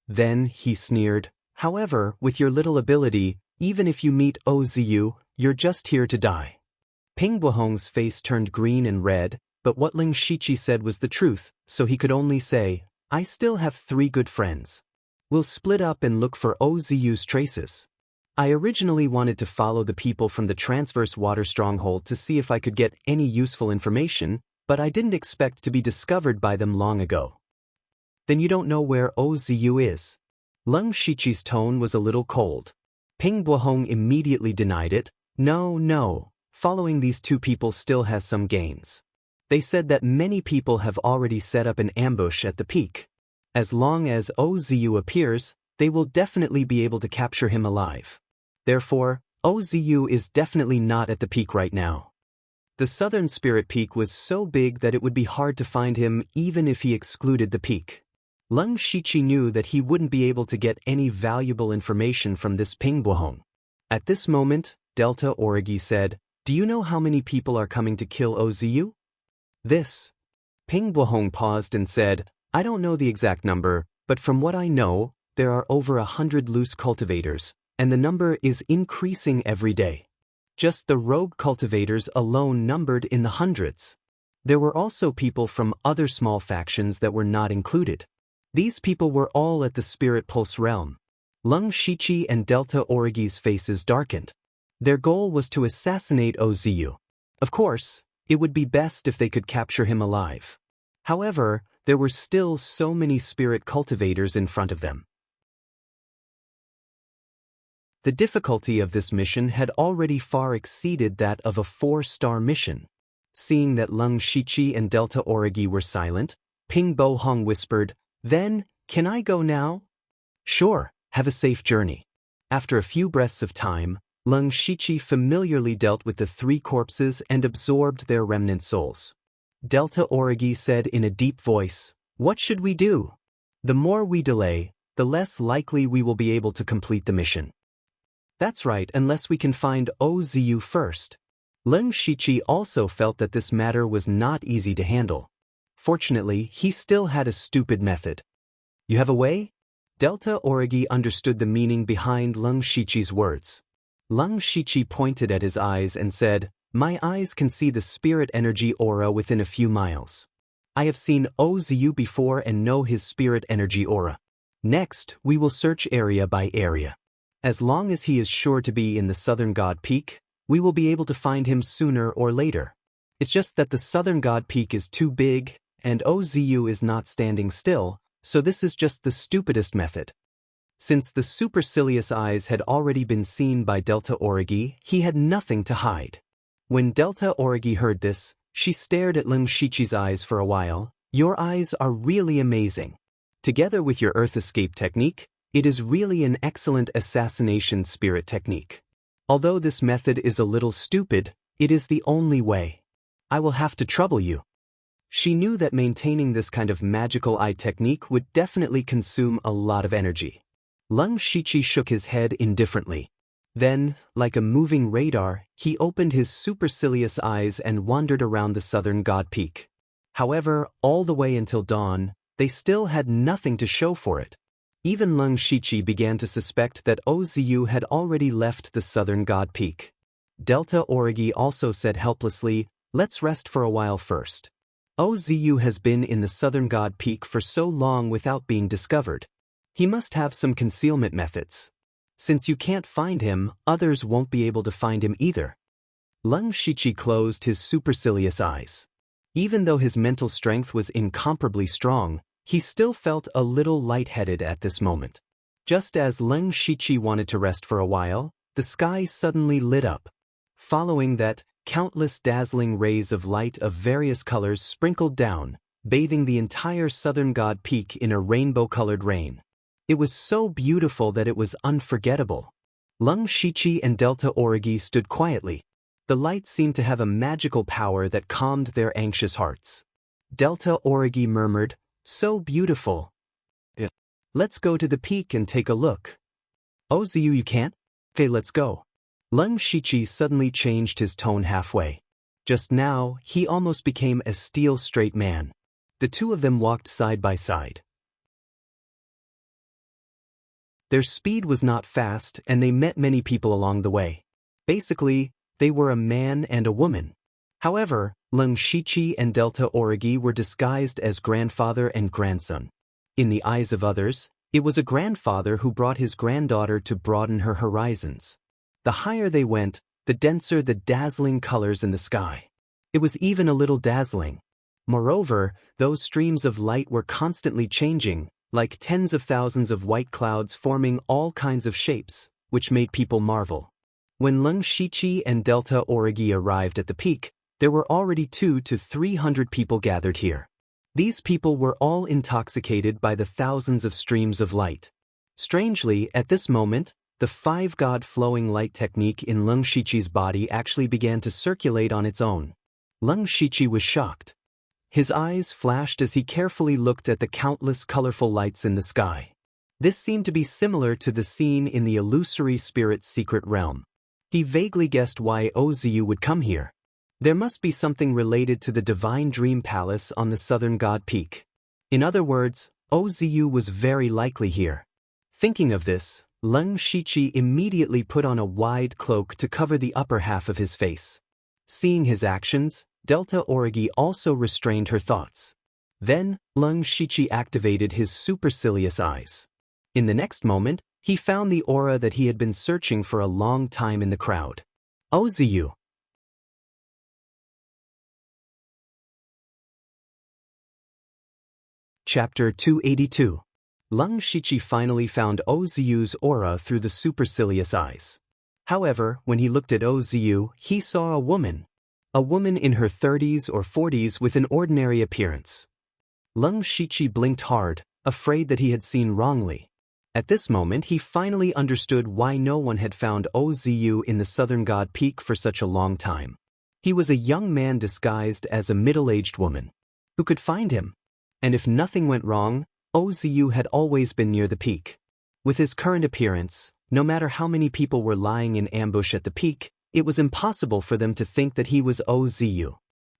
Then he sneered, however, with your little ability, even if you meet Ozu, you're just here to die. Ping Buhong's face turned green and red, but what Leng Shiqi said was the truth, so he could only say, I still have 3 good friends. We'll split up and look for Ozu's traces. I originally wanted to follow the people from the Transverse Water Stronghold to see if I could get any useful information, but I didn't expect to be discovered by them long ago. Then you don't know where Ozu is? Leng Shiqi's tone was a little cold. Ping Buhong immediately denied it. No. Following these 2 people still has some gains. They said that many people have already set up an ambush at the peak. As long as Ozu appears, they will definitely be able to capture him alive. Therefore, Ozu is definitely not at the peak right now. The southern spirit peak was so big that it would be hard to find him even if he excluded the peak. Leng Shiqi knew that he wouldn't be able to get any valuable information from this Ping Buhong. At this moment, Delta Origi said, Do you know how many people are coming to kill Ozu? This. Ping Buhong paused and said, I don't know the exact number, but from what I know, there are over 100 loose cultivators, and the number is increasing every day. Just the rogue cultivators alone numbered in the hundreds. There were also people from other small factions that were not included. These people were all at the Spirit Pulse realm. Leng Shiqi and Delta Origi's faces darkened. Their goal was to assassinate Ozu. Of course, it would be best if they could capture him alive. However, there were still so many spirit cultivators in front of them. The difficulty of this mission had already far exceeded that of a 4-star mission. Seeing that Leng Shiqi and Delta Origi were silent, Ping Buhong whispered, Then, can I go now? Sure, have a safe journey. After a few breaths of time, Leng Shiqi familiarly dealt with the 3 corpses and absorbed their remnant souls. Delta Origi said in a deep voice, What should we do? The more we delay, the less likely we will be able to complete the mission. That's right, unless we can find Ozu first. Leng Shiqi also felt that this matter was not easy to handle. Fortunately, he still had a stupid method. You have a way? Delta Origi understood the meaning behind Leng Shiqi's words. Leng Shiqi pointed at his eyes and said, My eyes can see the spirit energy aura within a few miles. I have seen Ozu before and know his spirit energy aura. Next, we will search area by area. As long as he is sure to be in the Southern God Peak, we will be able to find him sooner or later. It's just that the Southern God Peak is too big, and Ozu is not standing still, so this is just the stupidest method. Since the supercilious eyes had already been seen by Delta Origi, he had nothing to hide. When Delta Origi heard this, she stared at Leng Shiqi's eyes for a while. Your eyes are really amazing. Together with your Earth Escape technique, it is really an excellent assassination spirit technique. Although this method is a little stupid, it is the only way. I will have to trouble you. She knew that maintaining this kind of magical eye technique would definitely consume a lot of energy. Leng Shiqi shook his head indifferently. Then, like a moving radar, he opened his supercilious eyes and wandered around the Southern God Peak. However, all the way until dawn, they still had nothing to show for it. Even Leng Shiqi began to suspect that Ozu had already left the Southern God Peak. Delta Origi also said helplessly, Let's rest for a while first. Ozu has been in the Southern God Peak for so long without being discovered. He must have some concealment methods. Since you can't find him, others won't be able to find him either. Leng Shiqi closed his supercilious eyes. Even though his mental strength was incomparably strong, he still felt a little lightheaded at this moment. Just as Leng Shiqi wanted to rest for a while, the sky suddenly lit up. Following that, countless dazzling rays of light of various colors sprinkled down, bathing the entire Southern God Peak in a rainbow-colored rain. It was so beautiful that it was unforgettable. Leng Shiqi and Delta Origi stood quietly. The light seemed to have a magical power that calmed their anxious hearts. Delta Origi murmured, So beautiful. Let's go to the peak and take a look. Ozu, you can't? Okay, let's go. Leng Shiqi suddenly changed his tone halfway. Just now, he almost became a steel-straight man. The two of them walked side by side. Their speed was not fast and they met many people along the way. Basically, they were a man and a woman. However, Lung Shichi and Delta Origi were disguised as grandfather and grandson. In the eyes of others, it was a grandfather who brought his granddaughter to broaden her horizons. The higher they went, the denser the dazzling colors in the sky. It was even a little dazzling. Moreover, those streams of light were constantly changing, like tens of thousands of white clouds forming all kinds of shapes, which made people marvel. When Lung Shichi and Delta Origi arrived at the peak, there were already 200 to 300 people gathered here. These people were all intoxicated by the thousands of streams of light. Strangely, at this moment, the 5-god flowing light technique in Lung Shichi's body actually began to circulate on its own. Lung Shichi was shocked. His eyes flashed as he carefully looked at the countless colorful lights in the sky. This seemed to be similar to the scene in the illusory spirit's secret realm. He vaguely guessed why Ozu would come here. There must be something related to the divine dream palace on the southern god peak. In other words, Ozu was very likely here. Thinking of this, Lung Shichi immediately put on a wide cloak to cover the upper half of his face. Seeing his actions, Delta Origi also restrained her thoughts. Then, Lung Shichi activated his supercilious eyes. In the next moment, he found the aura that he had been searching for a long time in the crowd. Ozu. Chapter 282. Lung Shichi finally found Ozu's aura through the supercilious eyes. However, when he looked at Ozu, he saw a woman. A woman in her 30s or 40s with an ordinary appearance. Lung Shichi blinked hard, afraid that he had seen wrongly. At this moment he finally understood why no one had found Ozu in the southern god peak for such a long time. He was a young man disguised as a middle-aged woman. Who could find him? And if nothing went wrong, Ozu had always been near the peak. With his current appearance, no matter how many people were lying in ambush at the peak, it was impossible for them to think that he was Ozu.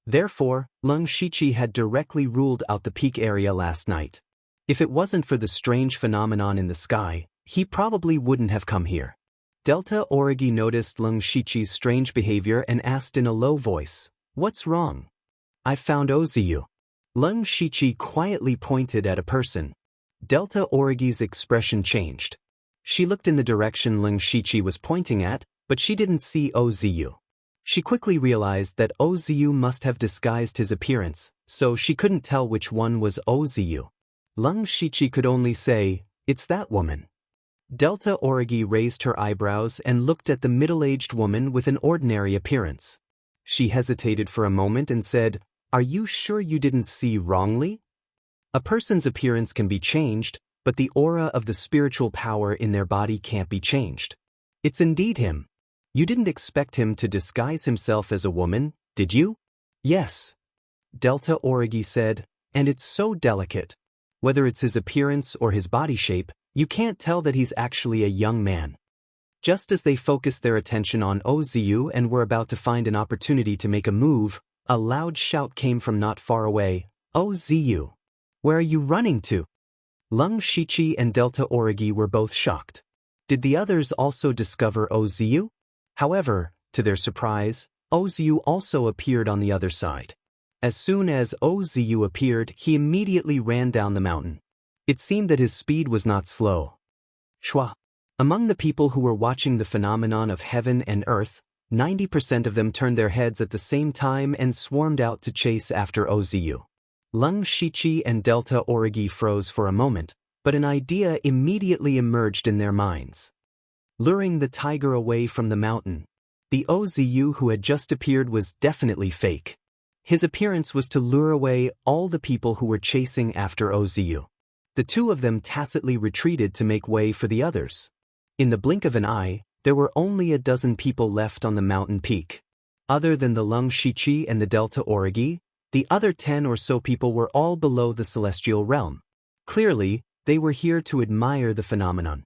Therefore, Lung Shichi had directly ruled out the peak area last night. If it wasn't for the strange phenomenon in the sky, he probably wouldn't have come here. Delta Origi noticed Lung Shichi's strange behavior and asked in a low voice, "What's wrong?" "I found Ozu." Lung Shichi quietly pointed at a person. Delta Origi's expression changed. She looked in the direction Lung Shichi was pointing at, but she didn't see Ozu. She quickly realized that Ozu must have disguised his appearance, so she couldn't tell which one was Ozu. Lung Shichi could only say, "It's that woman." Delta Origi raised her eyebrows and looked at the middle-aged woman with an ordinary appearance. She hesitated for a moment and said, "Are you sure you didn't see wrongly?" A person's appearance can be changed, but the aura of the spiritual power in their body can't be changed. It's indeed him. You didn't expect him to disguise himself as a woman, did you? Yes. Delta Origi said, and it's so delicate. Whether it's his appearance or his body shape, you can't tell that he's actually a young man. Just as they focused their attention on Ozu and were about to find an opportunity to make a move, a loud shout came from not far away, "Ozu! Where are you running to?" Lung Shichi and Delta Origi were both shocked. Did the others also discover Ozu? However, to their surprise, Ozu also appeared on the other side. As soon as Ozu appeared, he immediately ran down the mountain. It seemed that his speed was not slow. Shwa. Among the people who were watching the phenomenon of heaven and earth, 90% of them turned their heads at the same time and swarmed out to chase after Ozu. Lung Shichi and Delta Origi froze for a moment, but an idea immediately emerged in their minds. Luring the tiger away from the mountain. The Ozu who had just appeared was definitely fake. His appearance was to lure away all the people who were chasing after Ozu. The two of them tacitly retreated to make way for the others. In the blink of an eye, there were only a dozen people left on the mountain peak. Other than the Lung Shichi and the Delta Origi, the other 10 or so people were all below the celestial realm. Clearly, they were here to admire the phenomenon.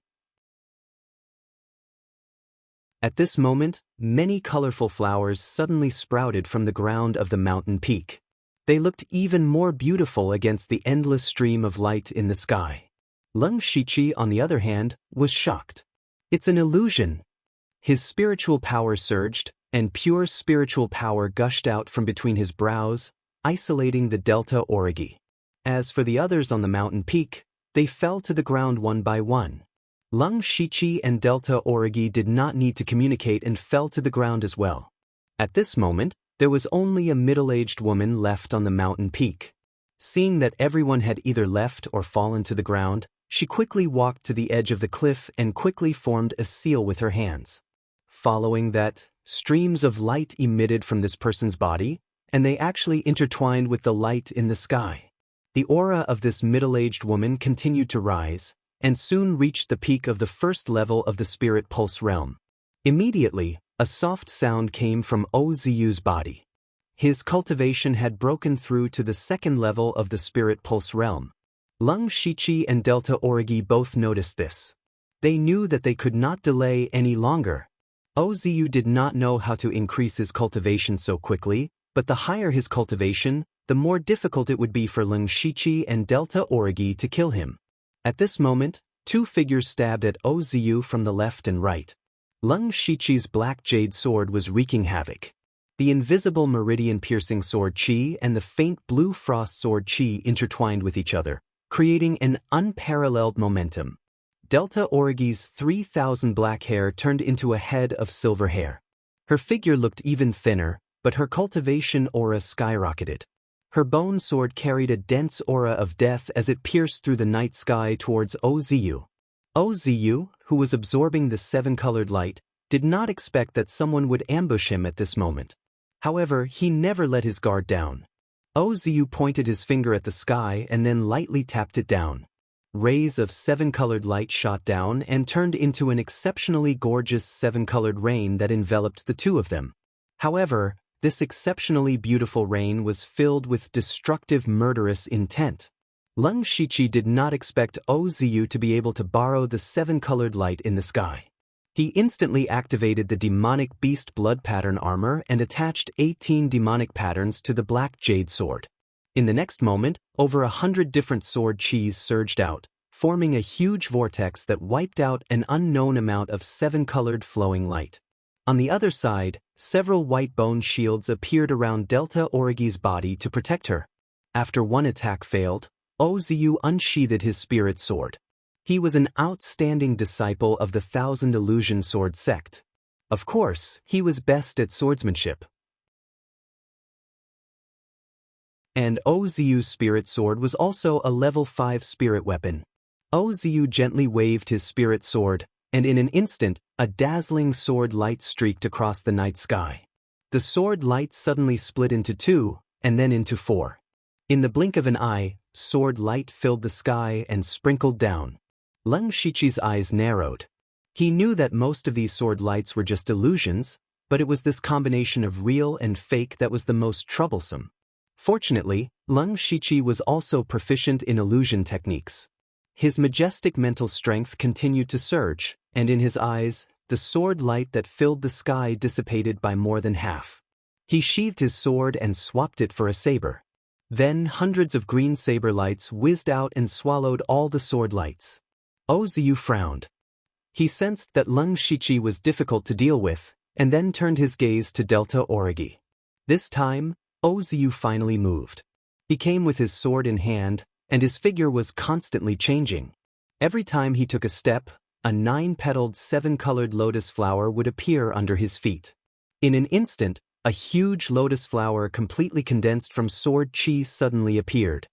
At this moment, many colorful flowers suddenly sprouted from the ground of the mountain peak. They looked even more beautiful against the endless stream of light in the sky. Leng Shiqi, on the other hand, was shocked. It's an illusion. His spiritual power surged, and pure spiritual power gushed out from between his brows, isolating the Delta Origi. As for the others on the mountain peak, they fell to the ground one by one. Leng Shiqi and Delta Origi did not need to communicate and fell to the ground as well. At this moment, there was only a middle-aged woman left on the mountain peak. Seeing that everyone had either left or fallen to the ground, she quickly walked to the edge of the cliff and quickly formed a seal with her hands. Following that, streams of light emitted from this person's body, and they actually intertwined with the light in the sky. The aura of this middle-aged woman continued to rise, and soon reached the peak of the first level of the spirit pulse realm. Immediately, a soft sound came from Oziyu's body. His cultivation had broken through to the second level of the spirit pulse realm. Leng Shiqi and Delta Origi both noticed this. They knew that they could not delay any longer. Oziyu did not know how to increase his cultivation so quickly, but the higher his cultivation, the more difficult it would be for Leng Shiqi and Delta Origi to kill him. At this moment, two figures stabbed at Oziyu from the left and right. Leng Shiqi's black jade sword was wreaking havoc. The invisible meridian-piercing sword Qi and the faint blue frost sword Qi intertwined with each other, creating an unparalleled momentum. Delta Origi's 3,000 black hair turned into a head of silver hair. Her figure looked even thinner, but her cultivation aura skyrocketed. Her bone sword carried a dense aura of death as it pierced through the night sky towards Oziyu. Oziyu, who was absorbing the seven-colored light, did not expect that someone would ambush him at this moment. However, he never let his guard down. Oziyu pointed his finger at the sky and then lightly tapped it down. Rays of seven-colored light shot down and turned into an exceptionally gorgeous seven-colored rain that enveloped the two of them. However, this exceptionally beautiful rain was filled with destructive, murderous intent. Leng Shiqi did not expect Oziyu to be able to borrow the seven-colored light in the sky. He instantly activated the demonic beast blood pattern armor and attached 18 demonic patterns to the black jade sword. In the next moment, over 100 different sword Qis surged out, forming a huge vortex that wiped out an unknown amount of seven-colored flowing light. On the other side, several white bone shields appeared around Delta Origi's body to protect her. After one attack failed, Oziyu unsheathed his spirit sword. He was an outstanding disciple of the Thousand Illusion Sword sect. Of course, he was best at swordsmanship. And Oziyu's spirit sword was also a level 5 spirit weapon. Oziyu gently waved his spirit sword, and in an instant, a dazzling sword light streaked across the night sky. The sword light suddenly split into two, and then into four. In the blink of an eye, sword light filled the sky and sprinkled down. Leng Shiqi's eyes narrowed. He knew that most of these sword lights were just illusions, but it was this combination of real and fake that was the most troublesome. Fortunately, Leng Shiqi was also proficient in illusion techniques. His majestic mental strength continued to surge, and in his eyes, the sword light that filled the sky dissipated by more than half. He sheathed his sword and swapped it for a saber. Then hundreds of green saber lights whizzed out and swallowed all the sword lights. Oziyu frowned. He sensed that Leng Shiqi was difficult to deal with, and then turned his gaze to Delta Origi. This time, Oziyu finally moved. He came with his sword in hand, and his figure was constantly changing. Every time he took a step, a 9-petaled, 7-colored lotus flower would appear under his feet. In an instant, a huge lotus flower completely condensed from sword Qi suddenly appeared.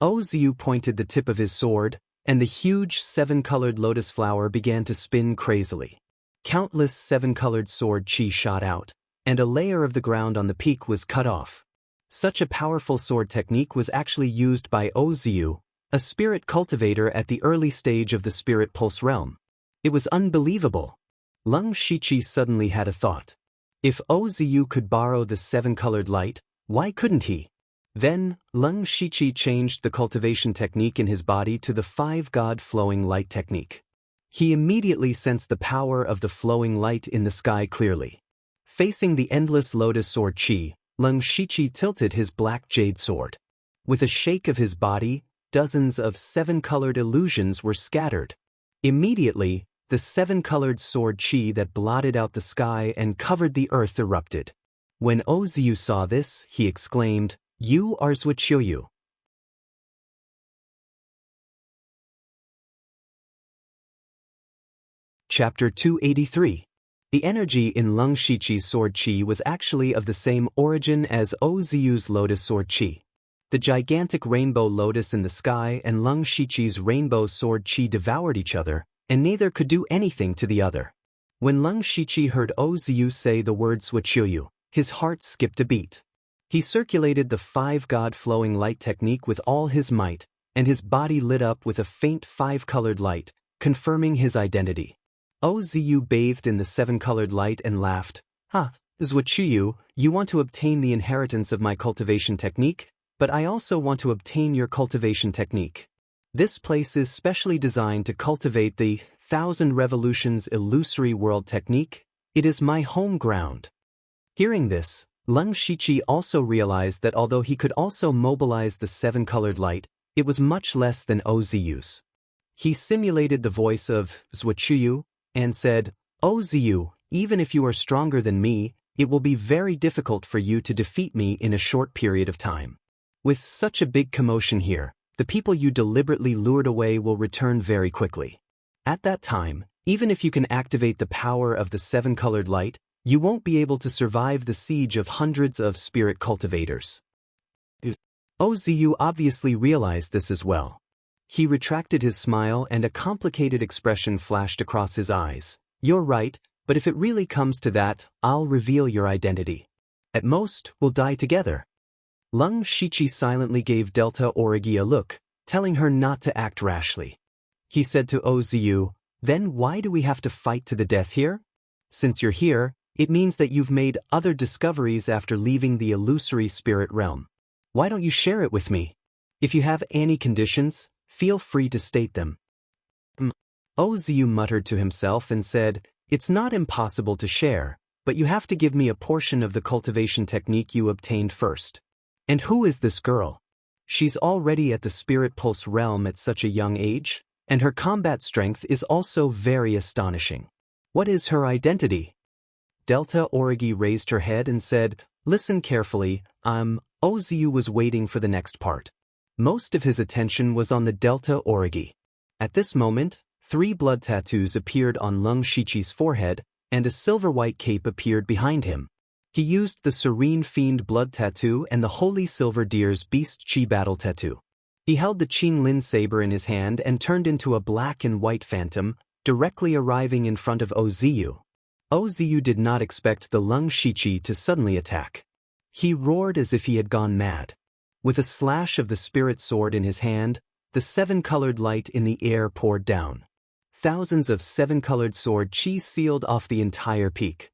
Oziyu pointed the tip of his sword, and the huge 7-colored lotus flower began to spin crazily. Countless 7-colored sword Qi shot out, and a layer of the ground on the peak was cut off. Such a powerful sword technique was actually used by Oziyu, a spirit cultivator at the early stage of the spirit pulse realm. It was unbelievable. Leng Shiqi suddenly had a thought. If Oziyu could borrow the 7-colored light, why couldn't he? Then, Leng Shiqi changed the cultivation technique in his body to the 5-god flowing light technique. He immediately sensed the power of the flowing light in the sky clearly. Facing the endless lotus sword Qi, Lung Shiqi tilted his black jade sword. With a shake of his body, dozens of seven-colored illusions were scattered. Immediately, the seven-colored sword qi that blotted out the sky and covered the earth erupted. When Oziu saw this, he exclaimed, "You are Zhuqiu." Chapter 283. The energy in Lung Shiqi's sword qi was actually of the same origin as Oziu's lotus sword qi. The gigantic rainbow lotus in the sky and Lung Shiqi's rainbow sword qi devoured each other, and neither could do anything to the other. When Lung Shiqi heard Oziu say the word Zhuqiu, his heart skipped a beat. He circulated the five-god flowing light technique with all his might, and his body lit up with a faint five-colored light, confirming his identity. Oziu bathed in the seven-colored light and laughed. "Ha, Zhuqiu, you want to obtain the inheritance of my cultivation technique? But I also want to obtain your cultivation technique. This place is specially designed to cultivate the 1,000 Revolutions illusory world technique. It is my home ground." Hearing this, Lung Shiqi also realized that although he could also mobilize the seven-colored light, it was much less than Oziu's. He simulated the voice of Zhuqiu and said, "Oziu, even if you are stronger than me, it will be very difficult for you to defeat me in a short period of time. With such a big commotion here, the people you deliberately lured away will return very quickly. At that time, even if you can activate the power of the seven-colored light, you won't be able to survive the siege of hundreds of spirit cultivators." Oziu obviously realized this as well. He retracted his smile and a complicated expression flashed across his eyes. "You're right, but if it really comes to that, I'll reveal your identity. At most, we'll die together." Lung Shiqi silently gave Delta Origi a look, telling her not to act rashly. He said to Oziu, "Then why do we have to fight to the death here? Since you're here, it means that you've made other discoveries after leaving the illusory spirit realm. Why don't you share it with me? If you have any conditions, feel free to state them." Oziu muttered to himself and said, "It's not impossible to share, but you have to give me a portion of the cultivation technique you obtained first. And who is this girl? She's already at the Spirit Pulse realm at such a young age, and her combat strength is also very astonishing. What is her identity?" Delta Origi raised her head and said, "Listen carefully, Oziu was waiting for the next part. Most of his attention was on the Delta Origi. At this moment, 3 blood tattoos appeared on Lung Shiqi's forehead, and a silver-white cape appeared behind him. He used the Serene Fiend blood tattoo and the Holy Silver Deer's Beast Qi battle tattoo. He held the Qin Lin saber in his hand and turned into a black and white phantom, directly arriving in front of Oziu. Oziu did not expect the Lung Shiqi to suddenly attack. He roared as if he had gone mad. With a slash of the spirit sword in his hand, the seven-colored light in the air poured down. Thousands of seven-colored sword qi sealed off the entire peak.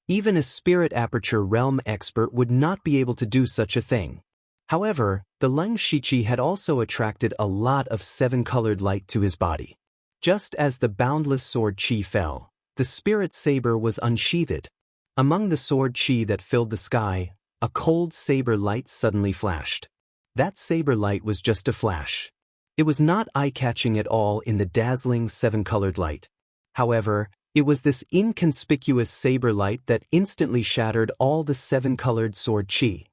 Even a spirit aperture realm expert would not be able to do such a thing. However, the Lung Shiqi had also attracted a lot of seven-colored light to his body. Just as the boundless sword qi fell, the spirit saber was unsheathed. Among the sword qi that filled the sky, a cold saber light suddenly flashed. That saber light was just a flash. It was not eye-catching at all in the dazzling seven-colored light. However, it was this inconspicuous saber light that instantly shattered all the seven-colored sword qi.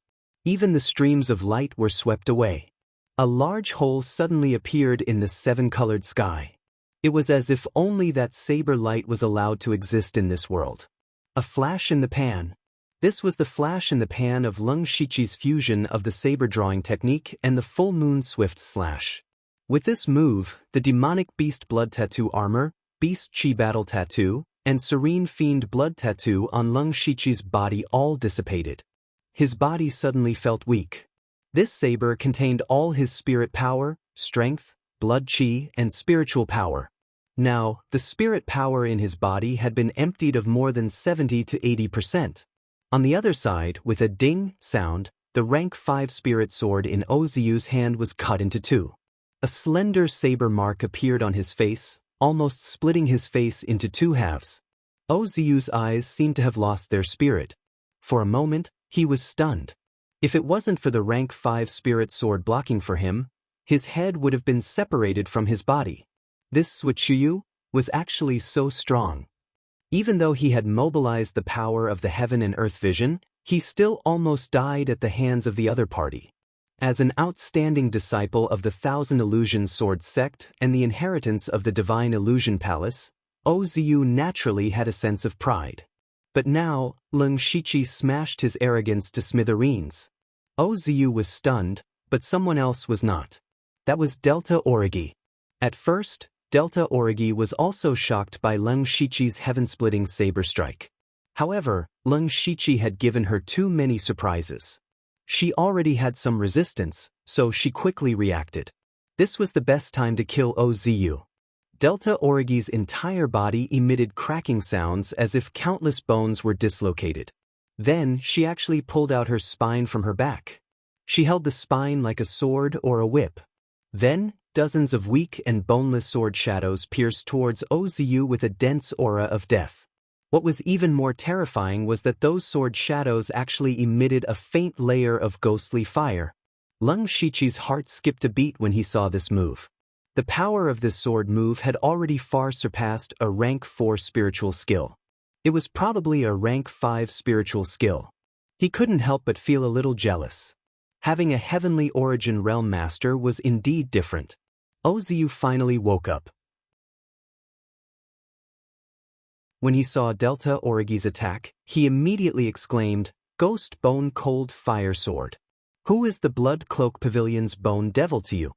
Even the streams of light were swept away. A large hole suddenly appeared in the seven-colored sky. It was as if only that saber light was allowed to exist in this world. A flash in the pan. This was the flash in the pan of Lung Shiqi's fusion of the saber drawing technique and the full moon swift slash. With this move, the demonic beast blood tattoo armor, beast qi battle tattoo, and serene fiend blood tattoo on Lung Shiqi's body all dissipated. His body suddenly felt weak. This saber contained all his spirit power, strength, blood qi, and spiritual power. Now, the spirit power in his body had been emptied of more than 70 to 80%. On the other side, with a ding sound, the rank 5 spirit sword in Oziu's hand was cut into two. A slender saber mark appeared on his face, almost splitting his face into two halves. Ozu's eyes seemed to have lost their spirit. For a moment, he was stunned. If it wasn't for the rank 5 spirit sword blocking for him, his head would have been separated from his body. This Suichuyu was actually so strong. Even though he had mobilized the power of the heaven and earth vision, he still almost died at the hands of the other party. As an outstanding disciple of the Thousand Illusion Sword sect and the inheritance of the Divine Illusion Palace, Ozu naturally had a sense of pride. But now, Leng Shiqi smashed his arrogance to smithereens. Ozu was stunned, but someone else was not. That was Delta Origi. At first, Delta Origi was also shocked by Leng Shiqi's heaven-splitting saber strike. However, Leng Shiqi had given her too many surprises. She already had some resistance, so she quickly reacted. This was the best time to kill Ozu. Delta Origi's entire body emitted cracking sounds as if countless bones were dislocated. Then, she actually pulled out her spine from her back. She held the spine like a sword or a whip. Then, dozens of weak and boneless sword shadows pierced towards Ozu with a dense aura of death. What was even more terrifying was that those sword shadows actually emitted a faint layer of ghostly fire. Leng Shiqi's heart skipped a beat when he saw this move. The power of this sword move had already far surpassed a rank 4 spiritual skill. It was probably a rank 5 spiritual skill. He couldn't help but feel a little jealous. Having a heavenly origin realm master was indeed different. Ozu finally woke up. When he saw Delta Origi's attack, he immediately exclaimed, "Ghost Bone Cold Fire Sword. Who is the Blood Cloak Pavilion's Bone Devil to you?"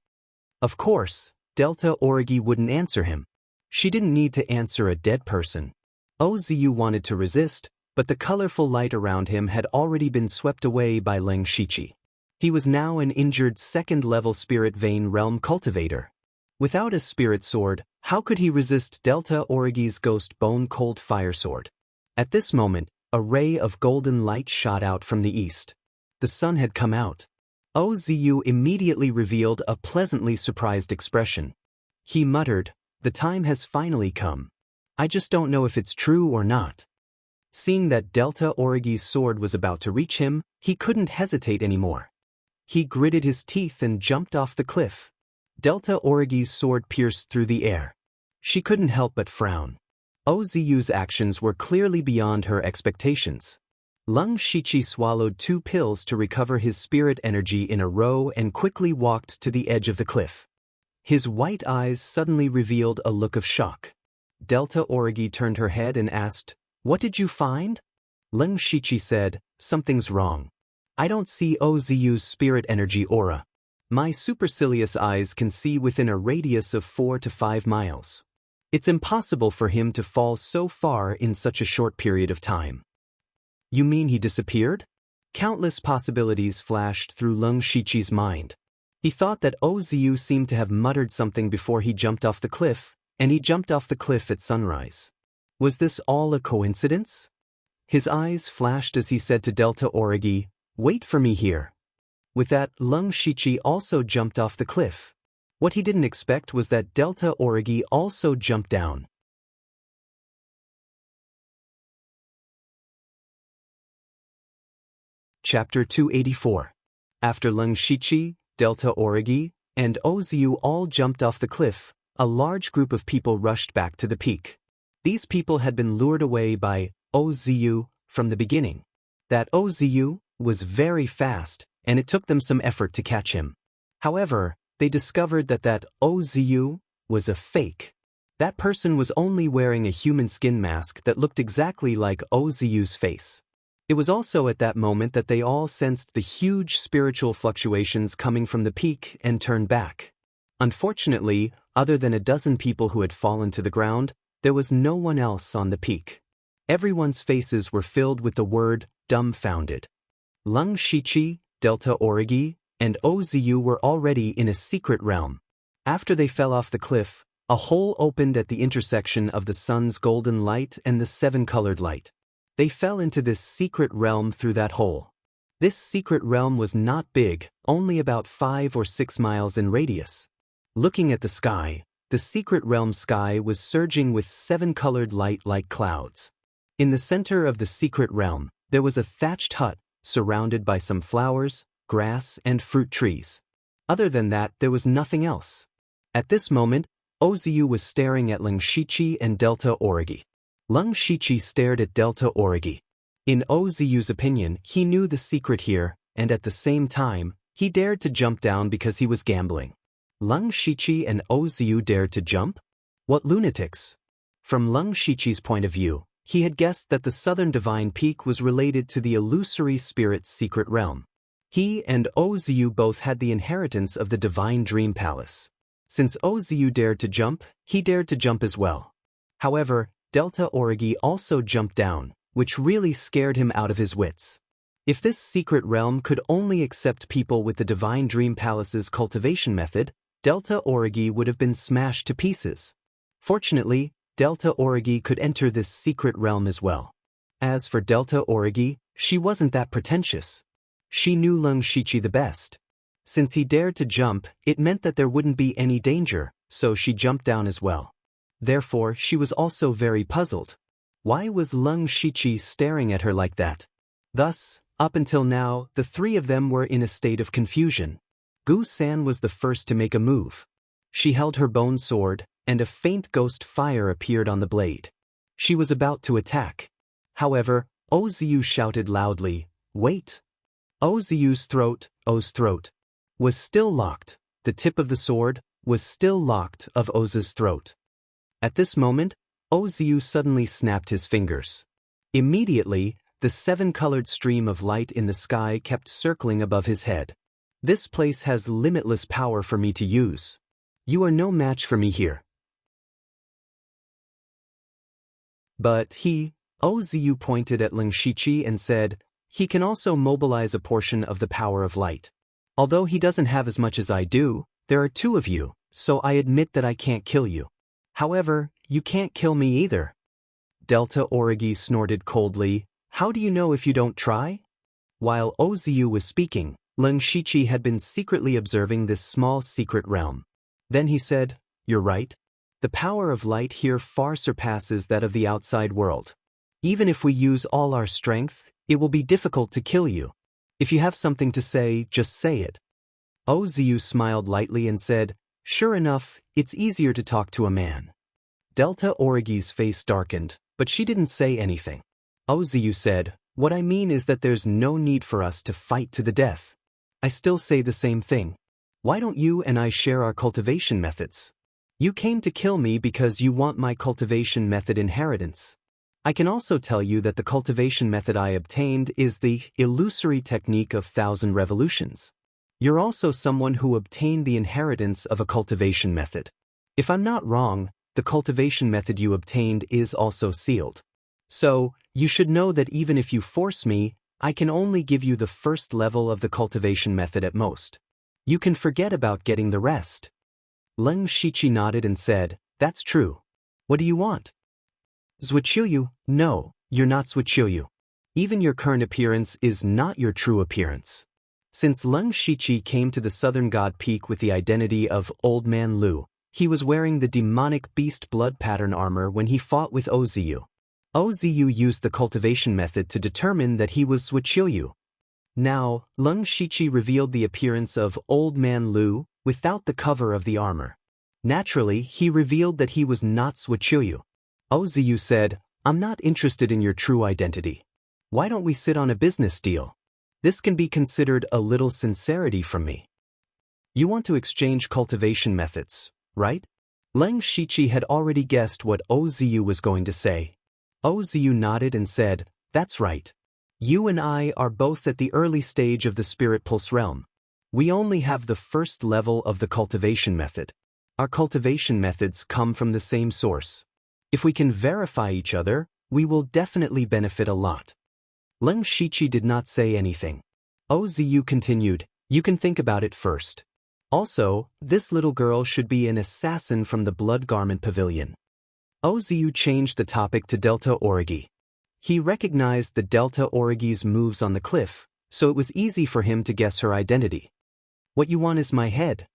Of course, Delta Origi wouldn't answer him. She didn't need to answer a dead person. Ozu wanted to resist, but the colorful light around him had already been swept away by Leng Shiqi. He was now an injured second-level spirit vein realm cultivator. Without a spirit sword, how could he resist Delta Origi's Ghost Bone Cold Fire Sword? At this moment, a ray of golden light shot out from the east. The sun had come out. Ozu immediately revealed a pleasantly surprised expression. He muttered, "The time has finally come. I just don't know if it's true or not." Seeing that Delta Origi's sword was about to reach him, he couldn't hesitate anymore. He gritted his teeth and jumped off the cliff. Delta Origi's sword pierced through the air. She couldn't help but frown. Ozu's actions were clearly beyond her expectations. Leng Shiqi swallowed 2 pills to recover his spirit energy in a row and quickly walked to the edge of the cliff. His white eyes suddenly revealed a look of shock. Delta Origi turned her head and asked, "What did you find?" Leng Shiqi said, "Something's wrong. I don't see Ozu's spirit energy aura. My supercilious eyes can see within a radius of 4 to 5 miles. It's impossible for him to fall so far in such a short period of time." "You mean he disappeared?" Countless possibilities flashed through Leng Shiqi's mind. He thought that Ozu seemed to have muttered something before he jumped off the cliff, and he jumped off the cliff at sunrise. Was this all a coincidence? His eyes flashed as he said to Delta Origi, "Wait for me here." With that, Leng Shiqi also jumped off the cliff. What he didn't expect was that Delta Origi also jumped down. Chapter 284. After Leng Shiqi, Delta Origi, and Ozu all jumped off the cliff, a large group of people rushed back to the peak. These people had been lured away by Ozu from the beginning. That Ozu was very fast, and it took them some effort to catch him. However, they discovered that Ozu was a fake. That person was only wearing a human skin mask that looked exactly like Ozu's face. It was also at that moment that they all sensed the huge spiritual fluctuations coming from the peak and turned back. Unfortunately, other than a dozen people who had fallen to the ground, there was no one else on the peak. Everyone's faces were filled with the word dumbfounded. Leng Shiqi, Delta Origi, and Ozu were already in a secret realm. After they fell off the cliff, a hole opened at the intersection of the sun's golden light and the 7-colored light. They fell into this secret realm through that hole. This secret realm was not big, only about 5 or 6 miles in radius. Looking at the sky, the secret realm sky was surging with 7-colored light like clouds. In the center of the secret realm, there was a thatched hut, surrounded by some flowers, grass, and fruit trees. Other than that, there was nothing else. At this moment, Oziu was staring at Lung Shichi and Delta Origi. Lung Shichi stared at Delta Origi. In Oziu's opinion, he knew the secret here, and at the same time, he dared to jump down because he was gambling. Lung Shichi and Oziu dared to jump? What lunatics! From Lung Shichi's point of view, he had guessed that the southern divine peak was related to the illusory spirit's secret realm. He and Oziu both had the inheritance of the divine dream palace. Since Oziu dared to jump, he dared to jump as well. However, Delta Origi also jumped down, which really scared him out of his wits. If this secret realm could only accept people with the divine dream palace's cultivation method, Delta Origi would have been smashed to pieces. Fortunately, Delta Origi could enter this secret realm as well. As for Delta Origi, she wasn't that pretentious. She knew Lung Shichi the best. Since he dared to jump, it meant that there wouldn't be any danger, so she jumped down as well. Therefore, she was also very puzzled. Why was Lung Shichi staring at her like that? Thus, up until now, the three of them were in a state of confusion. Gu-san was the first to make a move. She held her bone sword, and a faint ghost fire appeared on the blade. She was about to attack. However, Oziu shouted loudly, "Wait!" Oziu's throat, O's throat, was still locked. The tip of the sword was still locked of Oz's throat. At this moment, Oziu suddenly snapped his fingers. Immediately, the seven-colored stream of light in the sky kept circling above his head. This place has limitless power for me to use. You are no match for me here. But Oziu pointed at Lung Shichi and said, he can also mobilize a portion of the power of light. Although he doesn't have as much as I do, there are two of you, so I admit that I can't kill you. However, you can't kill me either. Delta Origi snorted coldly, how do you know if you don't try? While Oziu was speaking, Lung Shichi had been secretly observing this small secret realm. Then he said, you're right. The power of light here far surpasses that of the outside world. Even if we use all our strength, it will be difficult to kill you. If you have something to say, just say it. Oziu smiled lightly and said, sure enough, it's easier to talk to a man. Delta Origi's face darkened, but she didn't say anything. Oziu said, what I mean is that there's no need for us to fight to the death. I still say the same thing. Why don't you and I share our cultivation methods? You came to kill me because you want my cultivation method inheritance. I can also tell you that the cultivation method I obtained is the illusory technique of 1,000 revolutions. You're also someone who obtained the inheritance of a cultivation method. If I'm not wrong, the cultivation method you obtained is also sealed. So, you should know that even if you force me, I can only give you the first level of the cultivation method at most. You can forget about getting the rest. Lung Shichi nodded and said, that's true. What do you want? Zwichilyu? No, you're not Zwichilyu. Even your current appearance is not your true appearance. Since Lung Shichi came to the Southern God Peak with the identity of Old Man Lu, he was wearing the demonic beast blood pattern armor when he fought with Oziu. Oziu used the cultivation method to determine that he was Zwichilyu. Now, Lung Shichi revealed the appearance of Old Man Lu without the cover of the armor. Naturally, he revealed that he was not Zwichilyu. Oziu said, I'm not interested in your true identity. Why don't we sit on a business deal? This can be considered a little sincerity from me. You want to exchange cultivation methods, right? Lung Shichi had already guessed what Oziu was going to say. Oziu nodded and said, that's right. You and I are both at the early stage of the Spirit Pulse realm. We only have the first level of the cultivation method. Our cultivation methods come from the same source. If we can verify each other, we will definitely benefit a lot. Lung Shichi did not say anything. Oziu continued, you can think about it first. Also, this little girl should be an assassin from the Blood Garment Pavilion. Oziu changed the topic to Delta Origi. He recognized the Delta Origi's moves on the cliff, so it was easy for him to guess her identity. What you want is my head.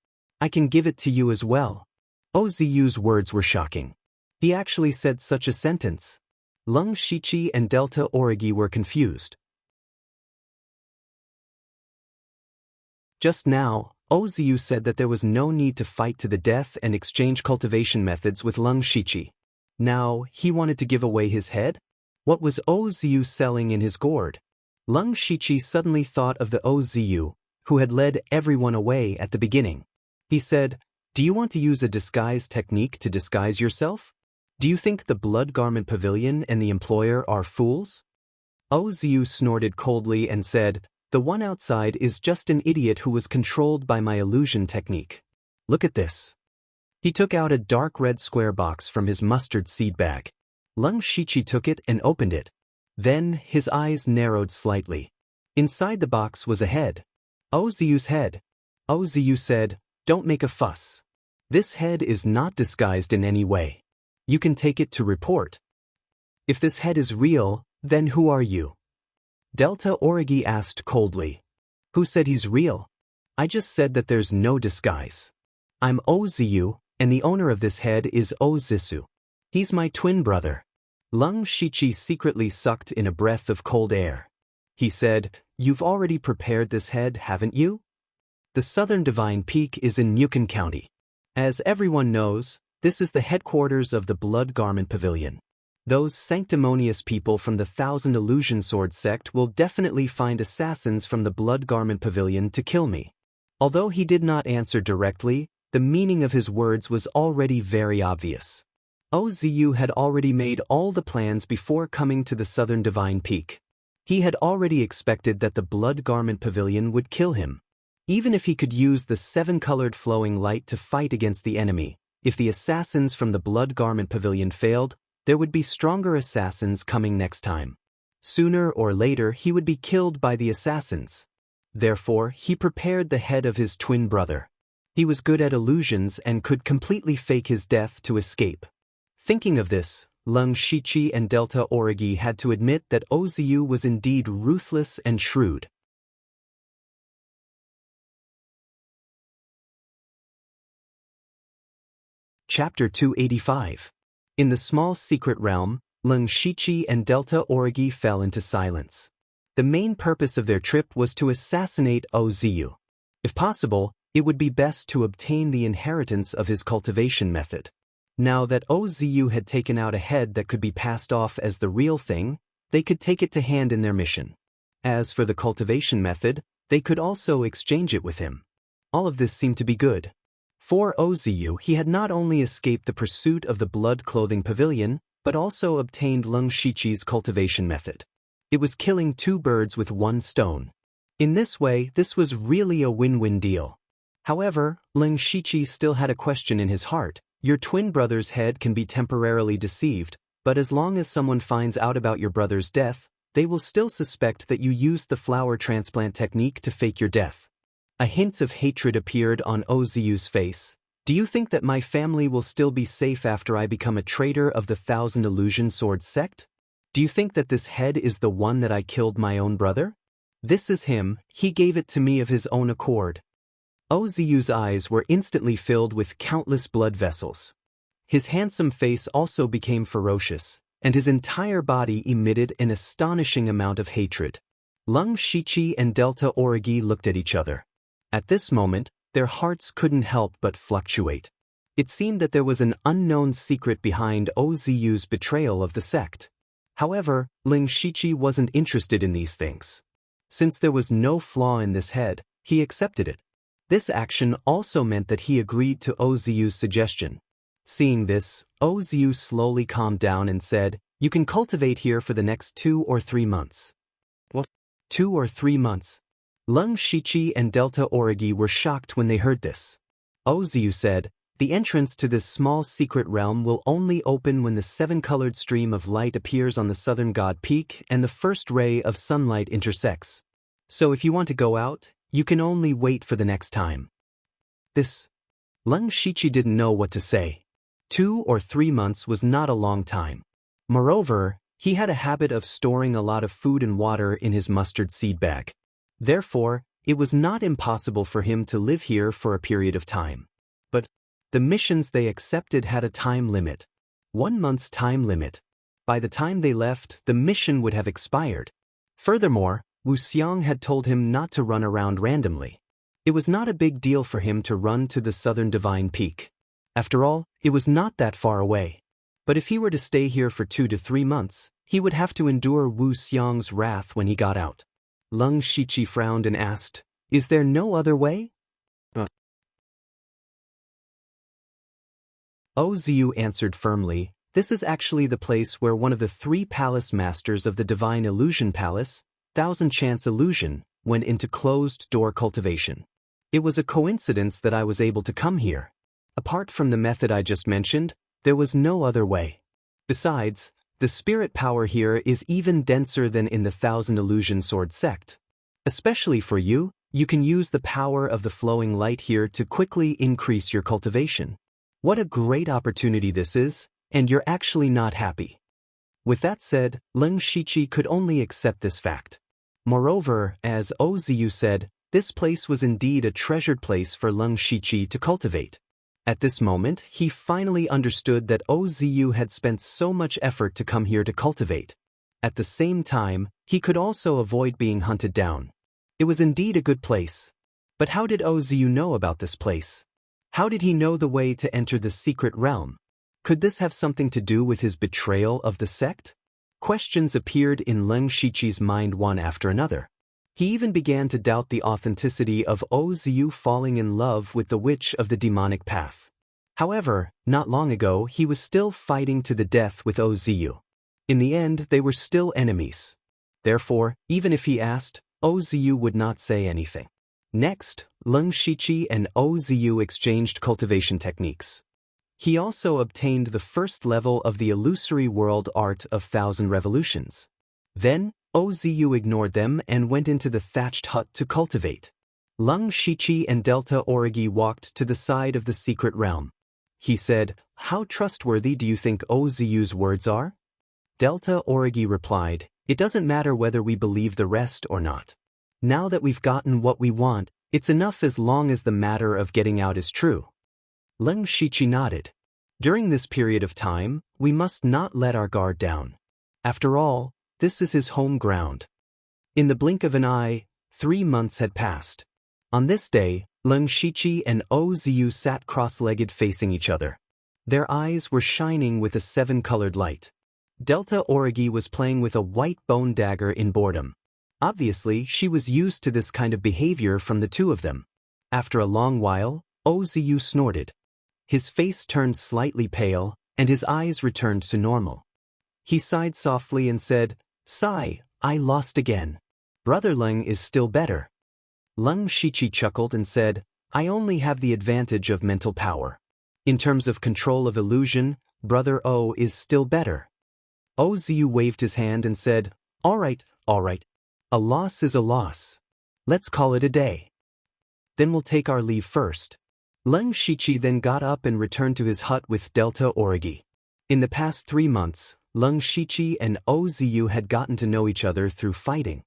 I can give it to you as well. Oziu's words were shocking. He actually said such a sentence. Lung Shichi and Delta Origi were confused. Just now, Oziu said that there was no need to fight to the death and exchange cultivation methods with Lung Shichi. Now, he wanted to give away his head? What was Oziu selling in his gourd? Lung Shichi suddenly thought of the Oziu, who had led everyone away at the beginning. He said, "Do you want to use a disguise technique to disguise yourself? Do you think the Blood Garment Pavilion and the employer are fools?" Oziu snorted coldly and said, "The one outside is just an idiot who was controlled by my illusion technique. Look at this." He took out a dark red square box from his mustard seed bag. Lung Shichi took it and opened it. Then his eyes narrowed slightly. Inside the box was a head. Oziu's head. Oziu said, "Don't make a fuss. This head is not disguised in any way. You can take it to report." "If this head is real, then who are you?" Delta Origi asked coldly. "Who said he's real? I just said that there's no disguise. I'm Oziu, and the owner of this head is Ozisu. He's my twin brother." Lung Shichi secretly sucked in a breath of cold air. He said, "You've already prepared this head, haven't you?" The Southern Divine Peak is in Mukin County. As everyone knows, this is the headquarters of the Blood Garment Pavilion. Those sanctimonious people from the Thousand Illusion Sword sect will definitely find assassins from the Blood Garment Pavilion to kill me. Although he did not answer directly, the meaning of his words was already very obvious. Oziu had already made all the plans before coming to the Southern Divine Peak. He had already expected that the Blood Garment Pavilion would kill him. Even if he could use the seven-colored flowing light to fight against the enemy, if the assassins from the Blood Garment Pavilion failed, there would be stronger assassins coming next time. Sooner or later he would be killed by the assassins. Therefore, he prepared the head of his twin brother. He was good at illusions and could completely fake his death to escape. Thinking of this, Lung Shichi and Delta Origi had to admit that Oziu was indeed ruthless and shrewd. Chapter 285. In the small secret realm, Lung Shichi and Delta Origi fell into silence. The main purpose of their trip was to assassinate Oziu. If possible, it would be best to obtain the inheritance of his cultivation method. Now that Oziu had taken out a head that could be passed off as the real thing, they could take it to hand in their mission. As for the cultivation method, they could also exchange it with him. All of this seemed to be good. For Oziu, he had not only escaped the pursuit of the Blood Clothing Pavilion, but also obtained Lung Shichi's cultivation method. It was killing two birds with one stone. In this way, this was really a win-win deal. However, Lung Shichi still had a question in his heart. Your twin brother's head can be temporarily deceived, but as long as someone finds out about your brother's death, they will still suspect that you used the flower transplant technique to fake your death. A hint of hatred appeared on Oziu's face. "Do you think that my family will still be safe after I become a traitor of the Thousand Illusion Sword sect? Do you think that this head is the one that I killed my own brother? This is him, he gave it to me of his own accord." Oziu's eyes were instantly filled with countless blood vessels. His handsome face also became ferocious, and his entire body emitted an astonishing amount of hatred. Lung Shichi and Delta Origi looked at each other. At this moment, their hearts couldn't help but fluctuate. It seemed that there was an unknown secret behind Oziu's betrayal of the sect. However, Lung Shichi wasn't interested in these things. Since there was no flaw in this head, he accepted it. This action also meant that he agreed to Oziu's suggestion. Seeing this, Oziu slowly calmed down and said, "You can cultivate here for the next 2 or 3 months." "What? 2 or 3 months?" Lung Shichi and Delta Origi were shocked when they heard this. Oziu said, "The entrance to this small secret realm will only open when the seven-colored stream of light appears on the southern god peak and the first ray of sunlight intersects. So if you want to go out, you can only wait for the next time." Lung Shichi didn't know what to say. 2 or 3 months was not a long time. Moreover, he had a habit of storing a lot of food and water in his mustard seed bag. Therefore, it was not impossible for him to live here for a period of time. But the missions they accepted had a time limit. 1 month's time limit. By the time they left, the mission would have expired. Furthermore, Wu Xiang had told him not to run around randomly. It was not a big deal for him to run to the southern divine peak. After all, it was not that far away. But if he were to stay here for 2 to 3 months, he would have to endure Wu Xiang's wrath when he got out. Leng Shiqi frowned and asked, "Is there no other way?" Oziu answered firmly, "This is actually the place where one of the 3 palace masters of the Divine Illusion Palace, Thousand Chance Illusion, went into closed-door cultivation. It was a coincidence that I was able to come here. Apart from the method I just mentioned, there was no other way. Besides, the spirit power here is even denser than in the Thousand Illusion Sword sect. Especially for you, you can use the power of the flowing light here to quickly increase your cultivation. What a great opportunity this is, and you're actually not happy." With that said, Leng Shiqi could only accept this fact. Moreover, as Oziu said, this place was indeed a treasured place for Leng Shiqi to cultivate. At this moment, he finally understood that Oziu had spent so much effort to come here to cultivate. At the same time, he could also avoid being hunted down. It was indeed a good place. But how did Oziu know about this place? How did he know the way to enter the secret realm? Could this have something to do with his betrayal of the sect? Questions appeared in Leng Shiqi's mind one after another. He even began to doubt the authenticity of Oziu falling in love with the witch of the demonic path. However, not long ago he was still fighting to the death with Oziu. In the end, they were still enemies. Therefore, even if he asked, Oziu would not say anything. Next, Leng Shiqi and Oziu exchanged cultivation techniques. He also obtained the first level of the illusory world art of 1,000 revolutions. Then, Oziu ignored them and went into the thatched hut to cultivate. Leng Shiqi and Delta Origi walked to the side of the secret realm. He said, "How trustworthy do you think Oziu's words are?" Delta Origi replied, "It doesn't matter whether we believe the rest or not. Now that we've gotten what we want, it's enough as long as the matter of getting out is true." Leng Shiqi nodded. "During this period of time, we must not let our guard down. After all, this is his home ground." In the blink of an eye, 3 months had passed. On this day, Leng Shiqi and Oziu sat cross-legged facing each other. Their eyes were shining with a 7-colored light. Delta Origi was playing with a white bone dagger in boredom. Obviously, she was used to this kind of behavior from the two of them. After a long while, Oziu snorted. His face turned slightly pale, and his eyes returned to normal. He sighed softly and said, "Sigh, I lost again. Brother Leng is still better." Leng Shiqi chuckled and said, "I only have the advantage of mental power. In terms of control of illusion, Brother O is still better." Oziu waved his hand and said, all right. A loss is a loss. Let's call it a day. Then we'll take our leave first." Leng Shiqi then got up and returned to his hut with Delta Origi. In the past 3 months, Leng Shiqi and Oziu had gotten to know each other through fighting.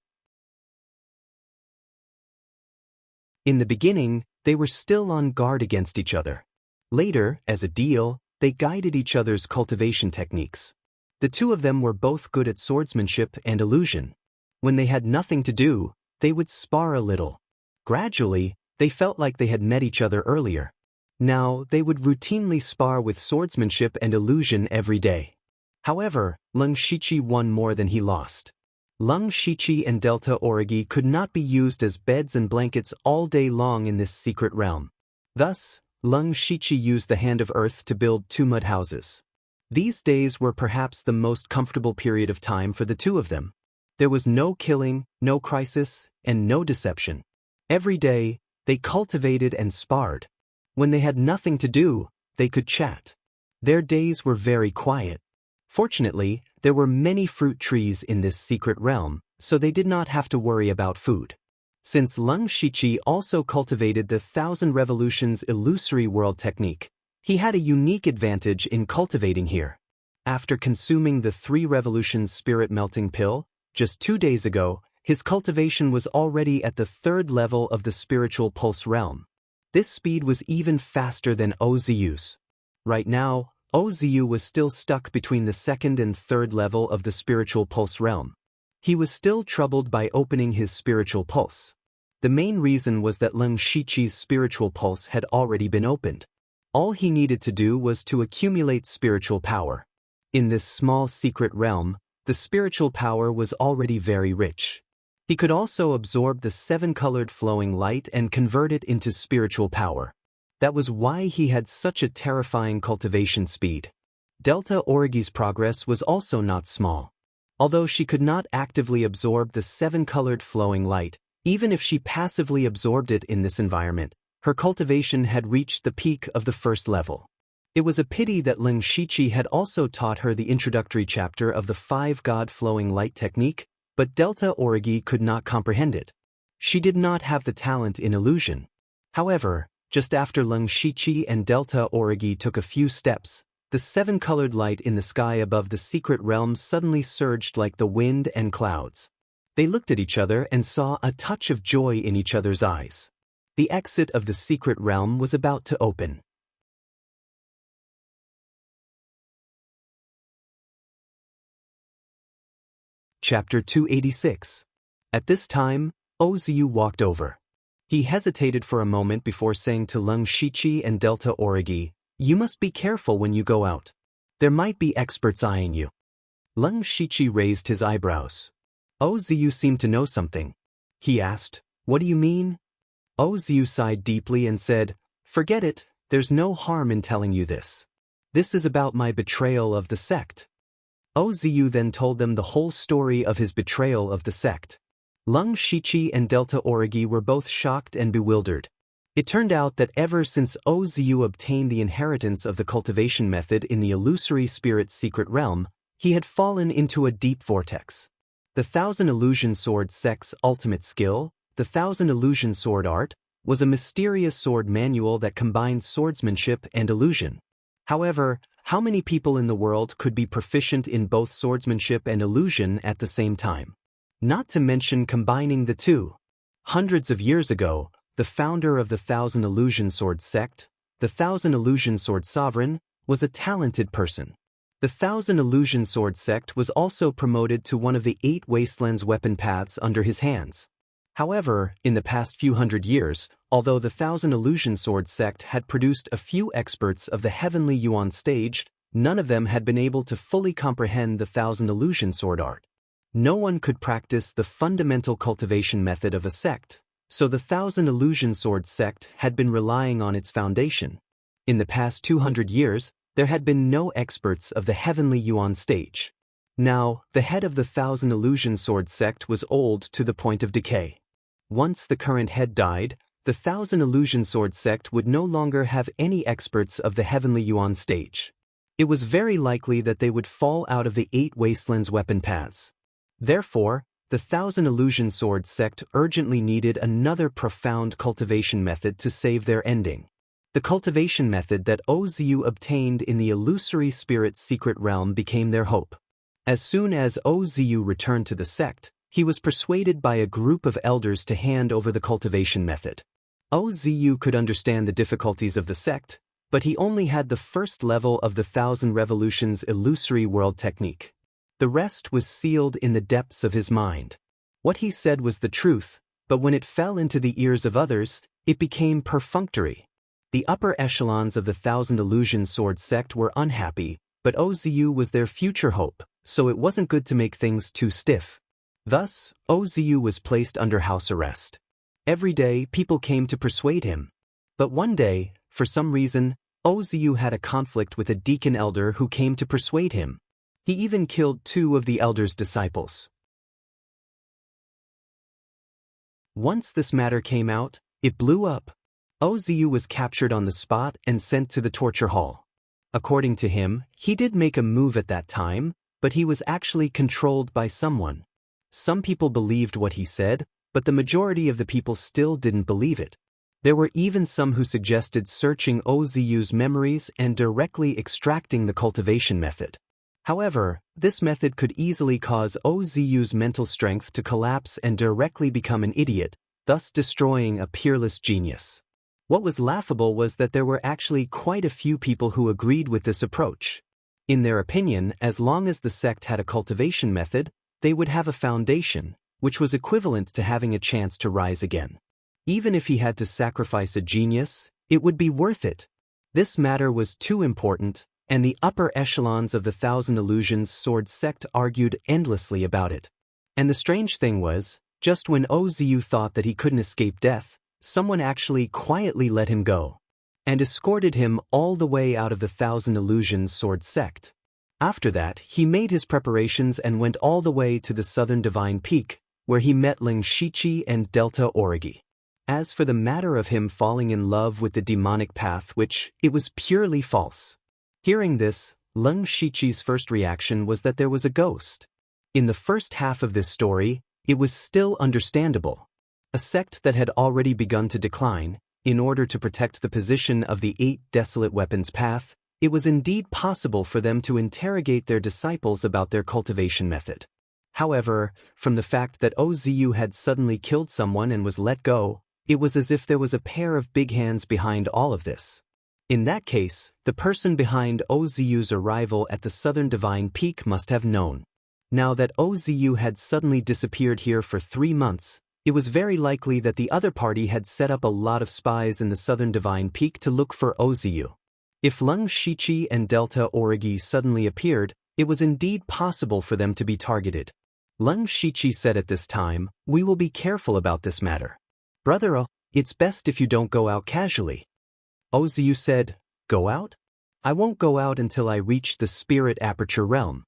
In the beginning, they were still on guard against each other. Later, as a deal, they guided each other's cultivation techniques. The two of them were both good at swordsmanship and illusion. When they had nothing to do, they would spar a little. Gradually, they felt like they had met each other earlier. Now, they would routinely spar with swordsmanship and illusion every day. However, Leng Shiqi won more than he lost. Leng Shiqi and Delta Origi could not be used as beds and blankets all day long in this secret realm. Thus, Leng Shiqi used the Hand of Earth to build 2 mud houses. These days were perhaps the most comfortable period of time for the two of them. There was no killing, no crisis, and no deception. Every day, they cultivated and sparred. When they had nothing to do, they could chat. Their days were very quiet. Fortunately, there were many fruit trees in this secret realm, so they did not have to worry about food. Since Leng Shiqi also cultivated the 1,000 revolutions illusory world technique, he had a unique advantage in cultivating here. After consuming the 3 revolutions spirit melting pill, just 2 days ago, his cultivation was already at the 3rd level of the spiritual pulse realm. This speed was even faster than Oziu's. Right now, Ozu was still stuck between the second and third level of the spiritual pulse realm. He was still troubled by opening his spiritual pulse. The main reason was that Leng Shiqi's spiritual pulse had already been opened. All he needed to do was to accumulate spiritual power. In this small secret realm, the spiritual power was already very rich. He could also absorb the seven-colored flowing light and convert it into spiritual power. That was why he had such a terrifying cultivation speed. Delta Origi's progress was also not small. Although she could not actively absorb the seven-colored flowing light, even if she passively absorbed it in this environment, her cultivation had reached the peak of the first level. It was a pity that Leng Shiqi had also taught her the introductory chapter of the 5-God flowing light technique, but Delta Origi could not comprehend it. She did not have the talent in illusion. However, just after Leng Shiqi and Delta Origi took a few steps, the seven-colored light in the sky above the secret realm suddenly surged like the wind and clouds. They looked at each other and saw a touch of joy in each other's eyes. The exit of the secret realm was about to open. Chapter 286. At this time, Ozu walked over. He hesitated for a moment before saying to Leng Shiqi and Delta Origi, "You must be careful when you go out. There might be experts eyeing you." Leng Shiqi raised his eyebrows. Ozu seemed to know something. He asked, "What do you mean?" Ozu sighed deeply and said, "Forget it, there's no harm in telling you this. This is about my betrayal of the sect." Ozu then told them the whole story of his betrayal of the sect. Leng Shiqi and Delta Origi were both shocked and bewildered. It turned out that ever since Ozu obtained the inheritance of the cultivation method in the illusory spirit's secret realm, he had fallen into a deep vortex. The Thousand Illusion Sword sect's ultimate skill, the Thousand Illusion Sword art, was a mysterious sword manual that combined swordsmanship and illusion. However, how many people in the world could be proficient in both swordsmanship and illusion at the same time? Not to mention combining the two. Hundreds of years ago, the founder of the Thousand Illusion Sword sect, the Thousand Illusion Sword Sovereign, was a talented person. The Thousand Illusion Sword sect was also promoted to one of the 8 Wastelands weapon paths under his hands. However, in the past few hundred years, although the Thousand Illusion Sword sect had produced a few experts of the Heavenly Yuan stage, none of them had been able to fully comprehend the Thousand Illusion Sword art. No one could practice the fundamental cultivation method of a sect, so the Thousand Illusion Sword sect had been relying on its foundation. In the past 200 years, there had been no experts of the Heavenly Yuan stage. Now, the head of the Thousand Illusion Sword sect was old to the point of decay. Once the current head died, the Thousand Illusion Sword sect would no longer have any experts of the Heavenly Yuan stage. It was very likely that they would fall out of the 8 Wastelands weapon paths. Therefore, the Thousand Illusion Sword sect urgently needed another profound cultivation method to save their ending. The cultivation method that Ozu obtained in the illusory spirit's secret realm became their hope. As soon as Ozu returned to the sect, he was persuaded by a group of elders to hand over the cultivation method. Ozu could understand the difficulties of the sect, but he only had the first level of the Thousand Revolutions illusory world technique. The rest was sealed in the depths of his mind. What he said was the truth, but when it fell into the ears of others, it became perfunctory. The upper echelons of the Thousand Illusion Sword sect were unhappy, but Ozu was their future hope, so it wasn't good to make things too stiff. Thus, Ozu was placed under house arrest. Every day, people came to persuade him. But one day, for some reason, Ozu had a conflict with a deacon elder who came to persuade him. He even killed 2 of the elder's disciples. Once this matter came out, it blew up. Ozu was captured on the spot and sent to the torture hall. According to him, he did make a move at that time, but he was actually controlled by someone. Some people believed what he said, but the majority of the people still didn't believe it. There were even some who suggested searching Ozu's memories and directly extracting the cultivation method. However, this method could easily cause Ozu's mental strength to collapse and directly become an idiot, thus destroying a peerless genius. What was laughable was that there were actually quite a few people who agreed with this approach. In their opinion, as long as the sect had a cultivation method, they would have a foundation, which was equivalent to having a chance to rise again. Even if he had to sacrifice a genius, it would be worth it. This matter was too important, and the upper echelons of the Thousand Illusions Sword sect argued endlessly about it. And the strange thing was, just when Ozu thought that he couldn't escape death, someone actually quietly let him go and escorted him all the way out of the Thousand Illusions Sword sect. After that, he made his preparations and went all the way to the Southern Divine Peak, where he met Ling Shichi and Delta Origi. As for the matter of him falling in love with the demonic path, it was purely false. Hearing this, Ling Shichi's first reaction was that there was a ghost. In the first half of this story, it was still understandable. A sect that had already begun to decline, in order to protect the position of the 8 desolate weapons path, it was indeed possible for them to interrogate their disciples about their cultivation method. However, from the fact that Ozu had suddenly killed someone and was let go, it was as if there was a pair of big hands behind all of this. In that case, the person behind Ozu's arrival at the Southern Divine Peak must have known. Now that Ozu had suddenly disappeared here for 3 months, it was very likely that the other party had set up a lot of spies in the Southern Divine Peak to look for Ozu. If Ling Shichi and Delta Origi suddenly appeared, it was indeed possible for them to be targeted. Ling Shichi said at this time, "We will be careful about this matter. Brother, it's best if you don't go out casually." Ozu said, "Go out? I won't go out until I reach the Spirit Aperture Realm."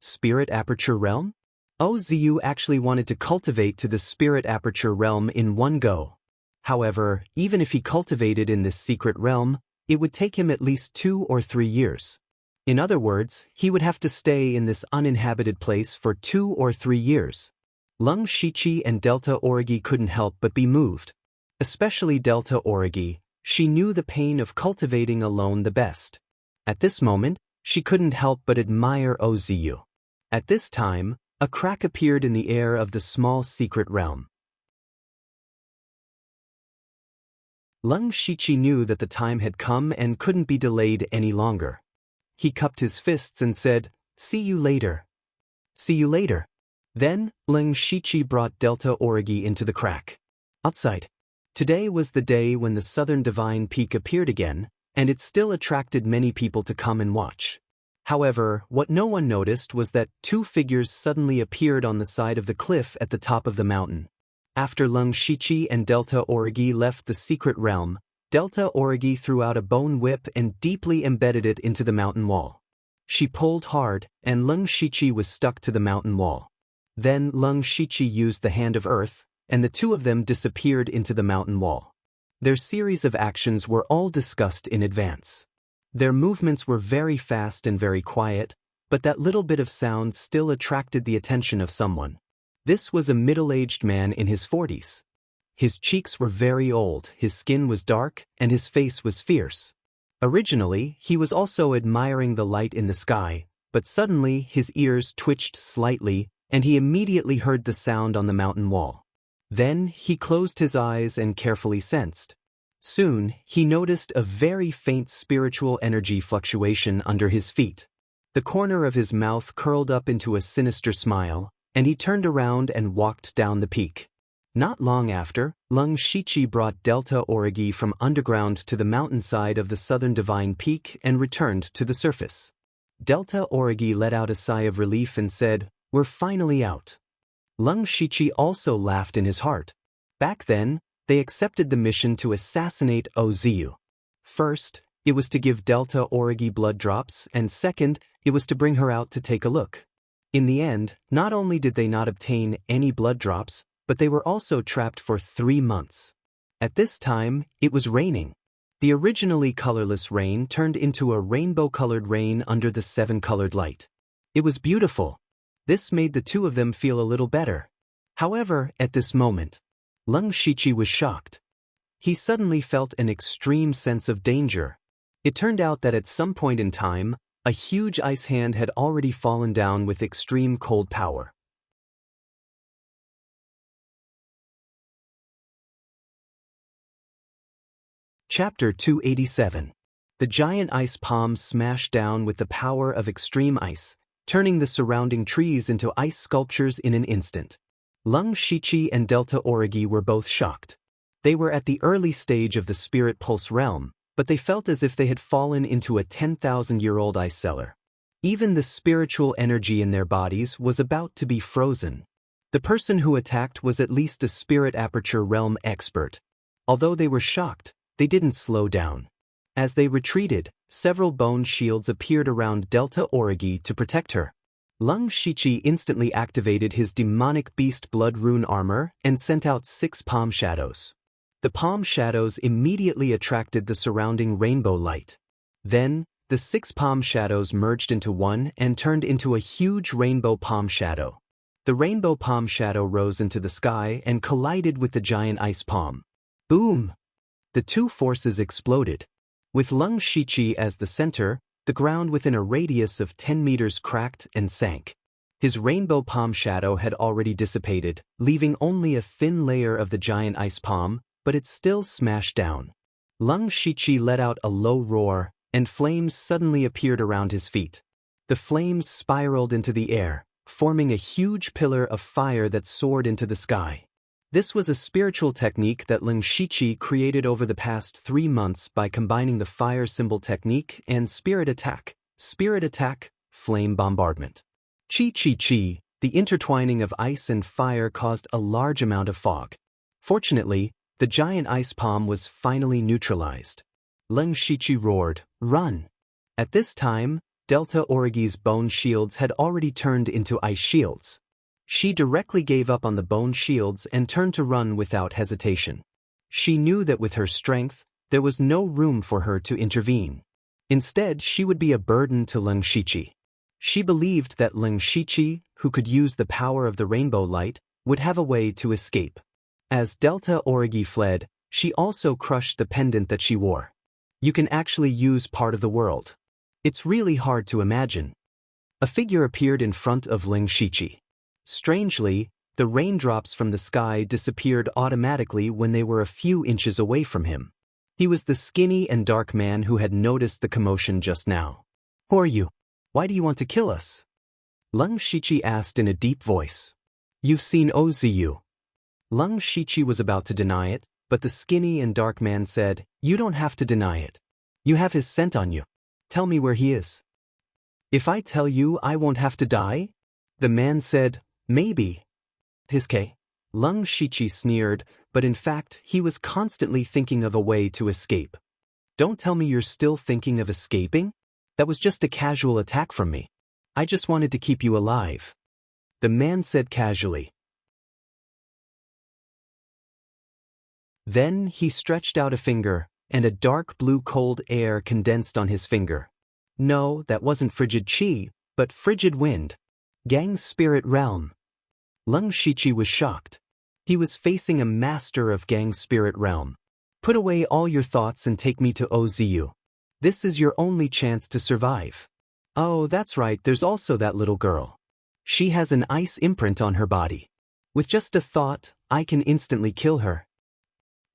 Spirit Aperture Realm? Ozu actually wanted to cultivate to the Spirit Aperture Realm in one go. However, even if he cultivated in this secret realm, it would take him at least 2 or 3 years. In other words, he would have to stay in this uninhabited place for 2 or 3 years. Ling Shichi and Delta Origi couldn't help but be moved. Especially Delta Origi, she knew the pain of cultivating alone the best. At this moment, she couldn't help but admire Ozu. At this time, a crack appeared in the air of the small secret realm. Ling Shichi knew that the time had come and couldn't be delayed any longer. He cupped his fists and said, "See you later." "See you later." Then, Ling Shichi brought Delta Origi into the crack. Outside. Today was the day when the Southern Divine Peak appeared again, and it still attracted many people to come and watch. However, what no one noticed was that 2 figures suddenly appeared on the side of the cliff at the top of the mountain. After Ling Shichi and Delta Origi left the secret realm, Delta Origi threw out a bone whip and deeply embedded it into the mountain wall. She pulled hard, and Ling Shichi was stuck to the mountain wall. Then Ling Shichi used the Hand of Earth, and the 2 of them disappeared into the mountain wall. Their series of actions were all discussed in advance. Their movements were very fast and very quiet, but that little bit of sound still attracted the attention of someone. This was a middle-aged man in his 40s. His cheeks were very old, his skin was dark, and his face was fierce. Originally, he was also admiring the light in the sky, but suddenly his ears twitched slightly, and he immediately heard the sound on the mountain wall. Then he closed his eyes and carefully sensed. Soon, he noticed a very faint spiritual energy fluctuation under his feet. The corner of his mouth curled up into a sinister smile, and he turned around and walked down the peak. Not long after, Ling Shichi brought Delta Origi from underground to the mountainside of the Southern Divine Peak and returned to the surface. Delta Origi let out a sigh of relief and said, "We're finally out." Ling Shichi also laughed in his heart. Back then, they accepted the mission to assassinate Ozu. First, it was to give Delta Origi blood drops, and second, it was to bring her out to take a look. In the end, not only did they not obtain any blood drops, but they were also trapped for 3 months. At this time, it was raining. The originally colorless rain turned into a rainbow-colored rain under the 7-colored light. It was beautiful. This made the 2 of them feel a little better. However, at this moment, Ling Shichi was shocked. He suddenly felt an extreme sense of danger. It turned out that at some point in time, a huge ice hand had already fallen down with extreme cold power. Chapter 287. The giant ice palm smashed down with the power of extreme ice, turning the surrounding trees into ice sculptures in an instant. Lung Shichi and Delta Origi were both shocked. They were at the early stage of the spirit pulse realm, but they felt as if they had fallen into a 10,000-year-old ice cellar. Even the spiritual energy in their bodies was about to be frozen. The person who attacked was at least a spirit aperture realm expert. Although they were shocked, they didn't slow down. As they retreated, several bone shields appeared around Delta Origi to protect her. Lung Shichi instantly activated his demonic beast blood rune armor and sent out 6 palm shadows. The palm shadows immediately attracted the surrounding rainbow light. Then, the 6 palm shadows merged into one and turned into a huge rainbow palm shadow. The rainbow palm shadow rose into the sky and collided with the giant ice palm. Boom! The two forces exploded. With Lung Shichi as the center, the ground within a radius of 10 meters cracked and sank. His rainbow palm shadow had already dissipated, leaving only a thin layer of the giant ice palm, but it still smashed down. Lung Shichi let out a low roar, and flames suddenly appeared around his feet. The flames spiraled into the air, forming a huge pillar of fire that soared into the sky. This was a spiritual technique that Lung Shichi created over the past 3 months by combining the fire symbol technique and spirit attack, flame bombardment. Chi, the intertwining of ice and fire caused a large amount of fog. Fortunately, the giant ice palm was finally neutralized. Lung Shichi roared, "Run!" At this time, Delta Origi's bone shields had already turned into ice shields. She directly gave up on the bone shields and turned to run without hesitation. She knew that with her strength, there was no room for her to intervene. Instead, she would be a burden to Lung Shichi. She believed that Lung Shichi, who could use the power of the rainbow light, would have a way to escape. As Delta Origi fled, she also crushed the pendant that she wore. You can actually use part of the world. It's really hard to imagine. A figure appeared in front of Lung Shichi. Strangely, the raindrops from the sky disappeared automatically when they were a few inches away from him. He was the skinny and dark man who had noticed the commotion just now. "Who are you? Why do you want to kill us?" Lung Shichi asked in a deep voice. "You've seen Ozu." Lung Shichi was about to deny it, but the skinny and dark man said, "You don't have to deny it. You have his scent on you. Tell me where he is." "If I tell you, I won't have to die?" The man said, "Maybe." "Hiske." Lung Shichi sneered, but in fact, he was constantly thinking of a way to escape. "Don't tell me you're still thinking of escaping? That was just a casual attack from me. I just wanted to keep you alive." The man said casually. Then he stretched out a finger, and a dark blue cold air condensed on his finger. No, that wasn't frigid chi, but frigid wind. Gang's spirit realm. Lung Shichi was shocked. He was facing a master of Gang's spirit realm. "Put away all your thoughts and take me to Ozu. This is your only chance to survive." "Oh, that's right, there's also that little girl. She has an ice imprint on her body. With just a thought, I can instantly kill her."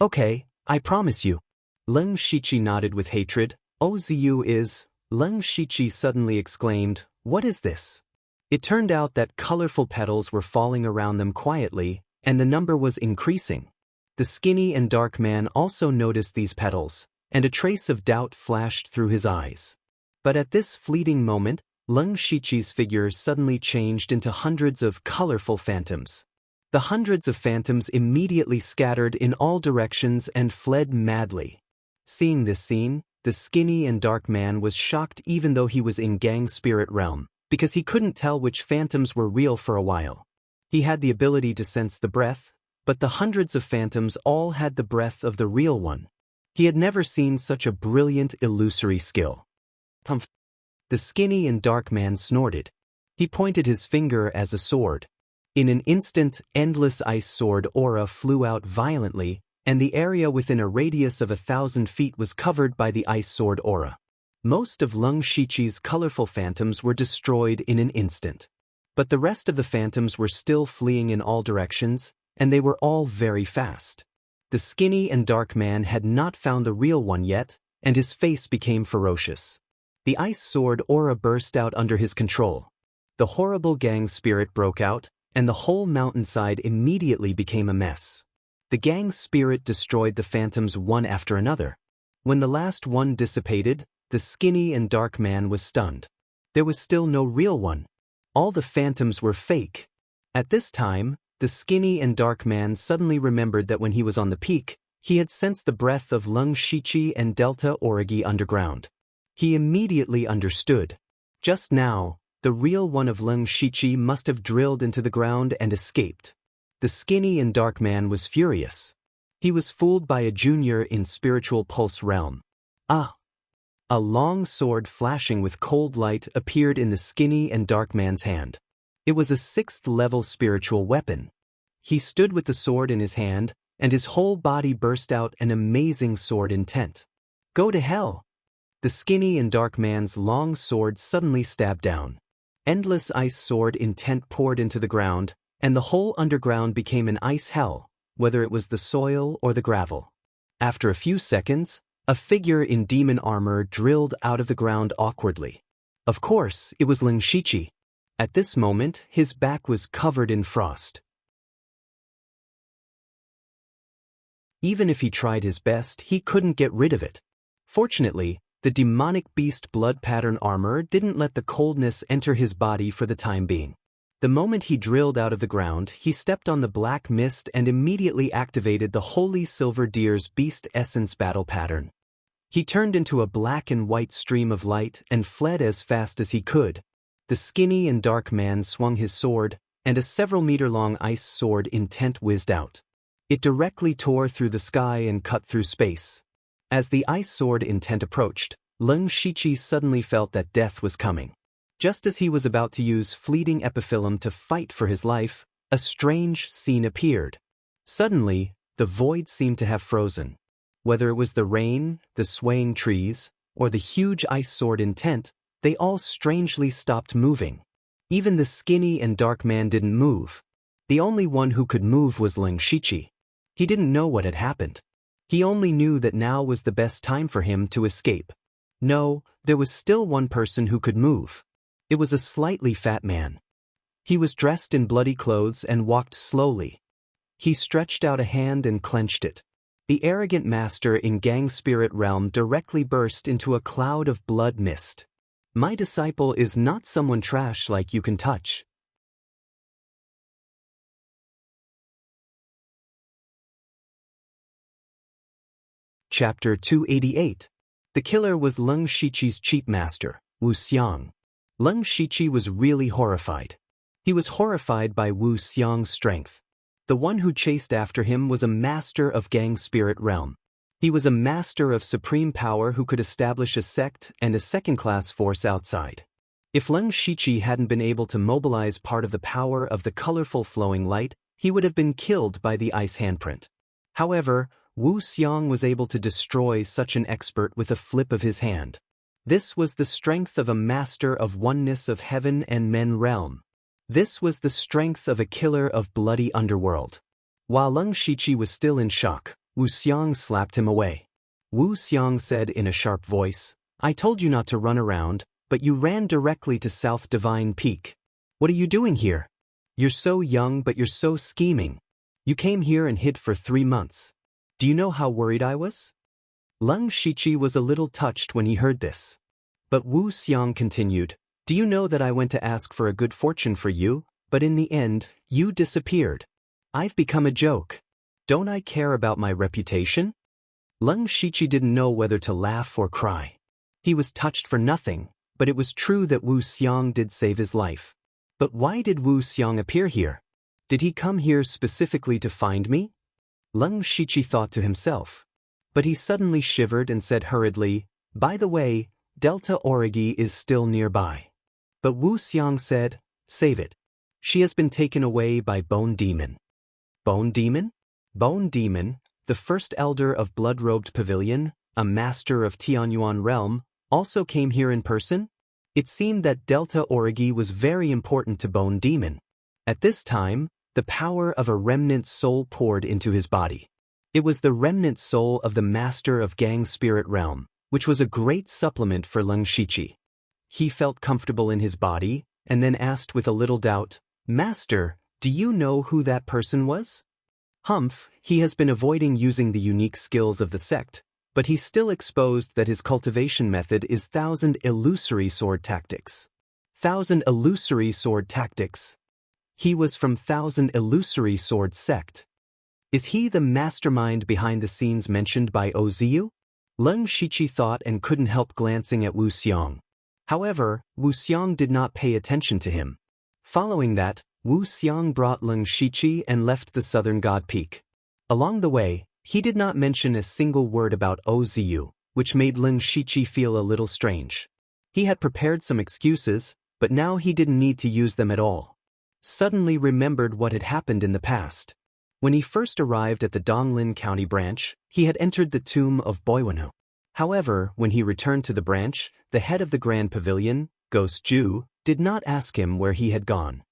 "Okay, I promise you." Lung Shichi nodded with hatred. "Ozu is..." Lung Shichi suddenly exclaimed, "What is this?" It turned out that colorful petals were falling around them quietly, and the number was increasing. The skinny and dark man also noticed these petals, and a trace of doubt flashed through his eyes. But at this fleeting moment, Lung Shichi's figure suddenly changed into hundreds of colorful phantoms. The hundreds of phantoms immediately scattered in all directions and fled madly. Seeing this scene, the skinny and dark man was shocked even though he was in Gang's spirit realm, because he couldn't tell which phantoms were real for a while. He had the ability to sense the breath, but the hundreds of phantoms all had the breath of the real one. He had never seen such a brilliant illusory skill. "Humph." The skinny and dark man snorted. He pointed his finger as a sword. In an instant, endless ice sword aura flew out violently, and the area within a radius of 1,000 feet was covered by the ice sword aura. Most of Lung Shichi's colorful phantoms were destroyed in an instant. But the rest of the phantoms were still fleeing in all directions, and they were all very fast. The skinny and dark man had not found the real one yet, and his face became ferocious. The ice sword aura burst out under his control. The horrible gang spirit broke out, and the whole mountainside immediately became a mess. The gang spirit destroyed the phantoms one after another. When the last one dissipated, the skinny and dark man was stunned. There was still no real one. All the phantoms were fake. At this time, the skinny and dark man suddenly remembered that when he was on the peak, he had sensed the breath of Lung Shichi and Delta Origi underground. He immediately understood. Just now, the real one of Lung Shichi must have drilled into the ground and escaped. The skinny and dark man was furious. He was fooled by a junior in spiritual pulse realm. Ah! A long sword flashing with cold light appeared in the skinny and dark man's hand. It was a 6th-level spiritual weapon. He stood with the sword in his hand, and his whole body burst out an amazing sword intent. Go to hell! The skinny and dark man's long sword suddenly stabbed down. Endless ice sword intent poured into the ground, and the whole underground became an ice hell, whether it was the soil or the gravel. After a few seconds, a figure in demon armor drilled out of the ground awkwardly. Of course, it was Lung Shichi. At this moment, his back was covered in frost. Even if he tried his best, he couldn't get rid of it. Fortunately, the demonic beast blood pattern armor didn't let the coldness enter his body for the time being. The moment he drilled out of the ground, he stepped on the black mist and immediately activated the Holy Silver Deer's beast essence battle pattern. He turned into a black and white stream of light and fled as fast as he could. The skinny and dark man swung his sword, and a several-meter-long ice sword intent whizzed out. It directly tore through the sky and cut through space. As the ice sword intent approached, Lung Shichi suddenly felt that death was coming. Just as he was about to use fleeting epiphyllum to fight for his life, a strange scene appeared. Suddenly, the void seemed to have frozen. Whether it was the rain, the swaying trees, or the huge ice sword intent, they all strangely stopped moving. Even the skinny and dark man didn't move. The only one who could move was Lung Shichi. He didn't know what had happened. He only knew that now was the best time for him to escape. No, there was still one person who could move. It was a slightly fat man. He was dressed in bloody clothes and walked slowly. He stretched out a hand and clenched it. The arrogant master in gang spirit realm directly burst into a cloud of blood mist. My disciple is not someone trash like you can touch. Chapter 288. The killer was Lung Shichi's cheap master, Wu Xiang. Lung Shichi was really horrified. He was horrified by Wu Xiang's strength. The one who chased after him was a master of gang spirit realm. He was a master of supreme power who could establish a sect and a second-class force outside. If Lung Shichi hadn't been able to mobilize part of the power of the colorful flowing light, he would have been killed by the ice handprint. However, Wu Xiang was able to destroy such an expert with a flip of his hand. This was the strength of a master of oneness of heaven and men realm. This was the strength of a killer of bloody underworld. While Lung Shichi was still in shock, Wu Xiang slapped him away. Wu Xiang said in a sharp voice, "I told you not to run around, but you ran directly to South Divine Peak. What are you doing here? You're so young but you're so scheming. You came here and hid for 3 months. Do you know how worried I was?" Lung Shichi was a little touched when he heard this. But Wu Xiang continued, "Do you know that I went to ask for a good fortune for you, but in the end, you disappeared. I've become a joke. Don't I care about my reputation?" Lung Shichi didn't know whether to laugh or cry. He was touched for nothing, but it was true that Wu Xiang did save his life. But why did Wu Xiang appear here? Did he come here specifically to find me? Lung Shichi thought to himself. But he suddenly shivered and said hurriedly, "By the way, Delta Origi is still nearby." But Wu Xiang said, "Save it. She has been taken away by Bone Demon." Bone Demon? Bone Demon, the first elder of Blood-Robed Pavilion, a master of Tianyuan realm, also came here in person? It seemed that Delta Origi was very important to Bone Demon. At this time, the power of a remnant soul poured into his body. It was the remnant soul of the master of Gang Spirit Realm, which was a great supplement for Leng Shiqi. He felt comfortable in his body, and then asked with a little doubt, "Master, do you know who that person was?" Humph, he has been avoiding using the unique skills of the sect, but he's still exposed that his cultivation method is 1,000 illusory sword tactics. 1,000 illusory sword tactics. He was from 1,000 illusory sword sect. Is he the mastermind behind the scenes mentioned by Oziu? Leng Shiqi thought and couldn't help glancing at Wu Xiang. However, Wu Xiang did not pay attention to him. Following that, Wu Xiang brought Leng Shiqi and left the southern god peak. Along the way, he did not mention a single word about Oziu, which made Leng Shiqi feel a little strange. He had prepared some excuses, but now he didn't need to use them at all. Suddenly remembered what had happened in the past. When he first arrived at the Donglin County branch, he had entered the tomb of Boiwanu. However, when he returned to the branch, the head of the Grand Pavilion, Ghost Ju, did not ask him where he had gone.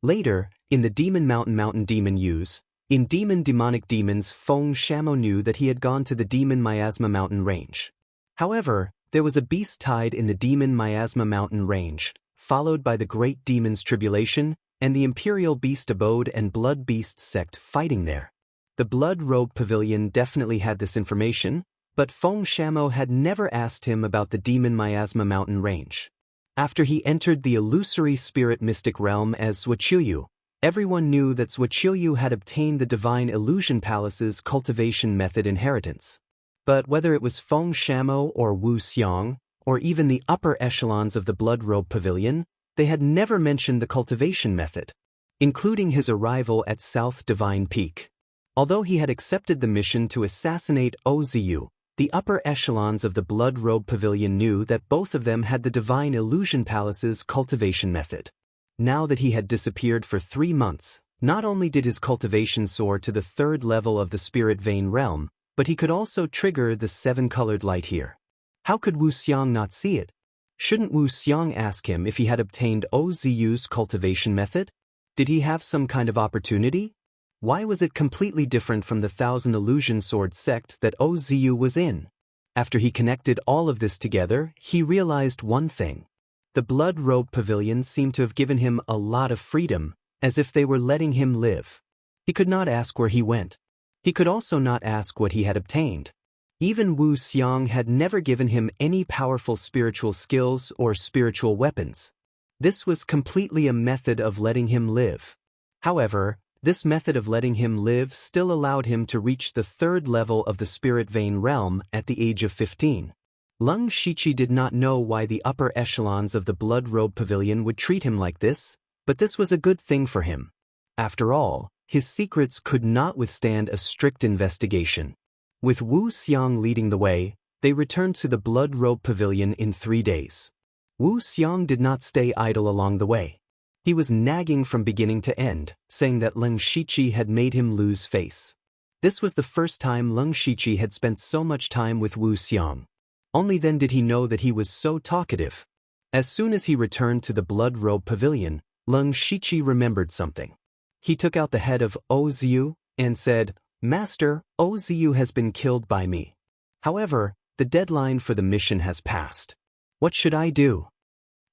Later, in the Demon Mountain Demon Use, in Demonic Demons, Feng Shamo knew that he had gone to the Demon Miasma Mountain Range. However, there was a beast tied in the Demon Miasma Mountain Range, followed by the Great Demon's Tribulation, and the Imperial Beast Abode and Blood Beast sect fighting there. The Blood Robe Pavilion definitely had this information, but Feng Shamo had never asked him about the Demon Miasma Mountain Range. After he entered the illusory spirit mystic realm as Zhuqiu, everyone knew that Zhuqiu had obtained the Divine Illusion Palace's cultivation method inheritance. But whether it was Feng Shamo or Wu Xiang, or even the upper echelons of the Blood Robe Pavilion, they had never mentioned the cultivation method, including his arrival at South Divine Peak. Although he had accepted the mission to assassinate Oziu, the upper echelons of the Blood Robe Pavilion knew that both of them had the Divine Illusion Palace's cultivation method. Now that he had disappeared for 3 months, not only did his cultivation soar to the 3rd level of the Spirit Vein realm, but he could also trigger the 7-colored light here. How could Wu Xiang not see it? Shouldn't Wu Xiang ask him if he had obtained Oziu's cultivation method? Did he have some kind of opportunity? Why was it completely different from the 1,000 Illusion Sword sect that Oziu was in? After he connected all of this together, he realized one thing. The Blood Robe Pavilion seemed to have given him a lot of freedom, as if they were letting him live. He could not ask where he went. He could also not ask what he had obtained. Even Wu Xiang had never given him any powerful spiritual skills or spiritual weapons. This was completely a method of letting him live. However, this method of letting him live still allowed him to reach the 3rd level of the Spirit Vein realm at the age of 15. Leng Shiqi did not know why the upper echelons of the Blood Robe Pavilion would treat him like this, but this was a good thing for him. After all, his secrets could not withstand a strict investigation. With Wu Xiang leading the way, they returned to the Blood Robe Pavilion in 3 days. Wu Xiang did not stay idle along the way. He was nagging from beginning to end, saying that Leng Shiqi had made him lose face. This was the first time Leng Shiqi had spent so much time with Wu Xiang. Only then did he know that he was so talkative. As soon as he returned to the Blood Robe Pavilion, Leng Shiqi remembered something. He took out the head of Oziu and said, "Master, Oziu has been killed by me. However, the deadline for the mission has passed. What should I do?"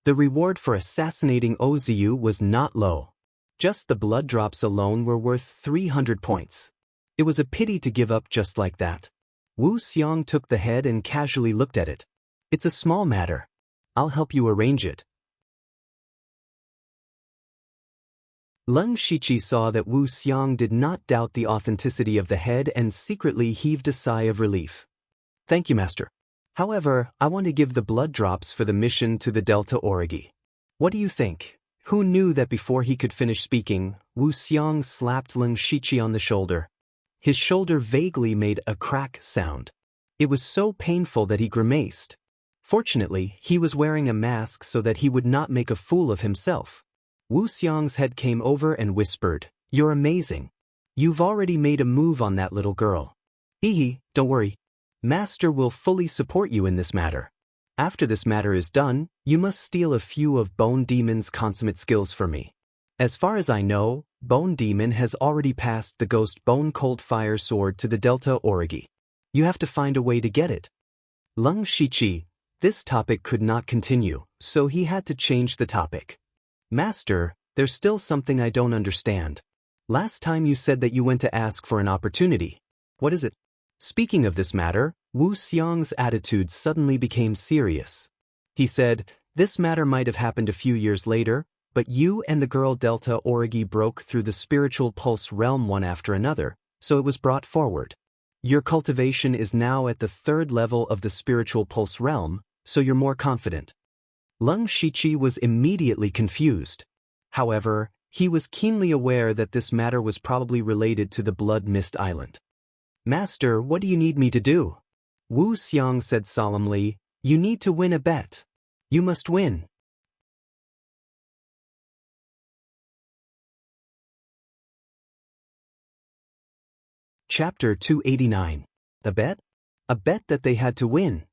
The reward for assassinating Oziu was not low. Just the blood drops alone were worth 300 points. It was a pity to give up just like that. Wu Xiang took the head and casually looked at it. "It's a small matter. I'll help you arrange it." Leng Shiqi saw that Wu Xiang did not doubt the authenticity of the head and secretly heaved a sigh of relief. "Thank you, Master. However, I want to give the blood drops for the mission to the Delta Origi. What do you think?" Who knew that before he could finish speaking, Wu Xiang slapped Leng Shiqi on the shoulder. His shoulder vaguely made a crack sound. It was so painful that he grimaced. Fortunately, he was wearing a mask so that he would not make a fool of himself. Wu Xiang's head came over and whispered, "You're amazing. You've already made a move on that little girl. Hehe, don't worry. Master will fully support you in this matter. After this matter is done, you must steal a few of Bone Demon's consummate skills for me. As far as I know, Bone Demon has already passed the Ghost Bone Cold Fire Sword to the Delta Origi. You have to find a way to get it. Lung Shichi, this topic could not continue, so he had to change the topic. Master, there's still something I don't understand. Last time you said that you went to ask for an opportunity. What is it? Speaking of this matter, Wu Xiang's attitude suddenly became serious. He said, this matter might have happened a few years later, but you and the girl Delta Origi broke through the spiritual pulse realm one after another, so it was brought forward. Your cultivation is now at the 3rd level of the spiritual pulse realm, so you're more confident. Lung Shichi was immediately confused. However, he was keenly aware that this matter was probably related to the Blood Mist Island. Master, what do you need me to do? Wu Xiang said solemnly, you need to win a bet. You must win. Chapter 289. A bet? A bet that they had to win.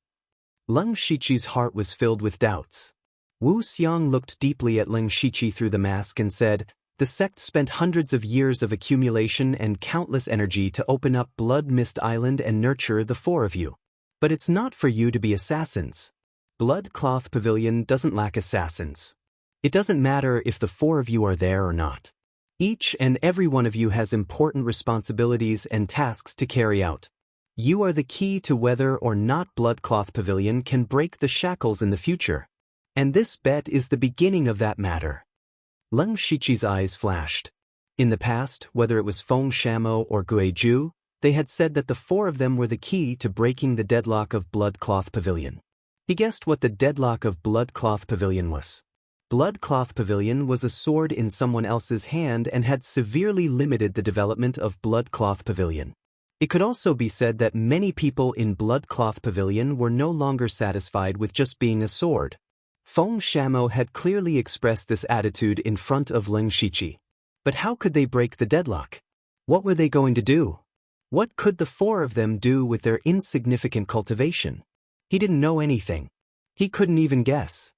Lung Shichi's heart was filled with doubts. Wu Xiang looked deeply at Lung Shichi through the mask and said, the sect spent hundreds of years of accumulation and countless energy to open up Blood Mist Island and nurture the 4 of you. But it's not for you to be assassins. Blood Cloth Pavilion doesn't lack assassins. It doesn't matter if the 4 of you are there or not. Each and every one of you has important responsibilities and tasks to carry out. You are the key to whether or not Blood Cloth Pavilion can break the shackles in the future. And this bet is the beginning of that matter. Lung Shichi's eyes flashed. In the past, whether it was Feng Shamo or Guizhu, they had said that the 4 of them were the key to breaking the deadlock of Blood Cloth Pavilion. He guessed what the deadlock of Blood Cloth Pavilion was. Blood Cloth Pavilion was a sword in someone else's hand and had severely limited the development of Blood Cloth Pavilion. It could also be said that many people in Blood Cloth Pavilion were no longer satisfied with just being a sword. Feng Shamo had clearly expressed this attitude in front of Lung Shichi. But how could they break the deadlock? What were they going to do? What could the 4 of them do with their insignificant cultivation? He didn't know anything. He couldn't even guess.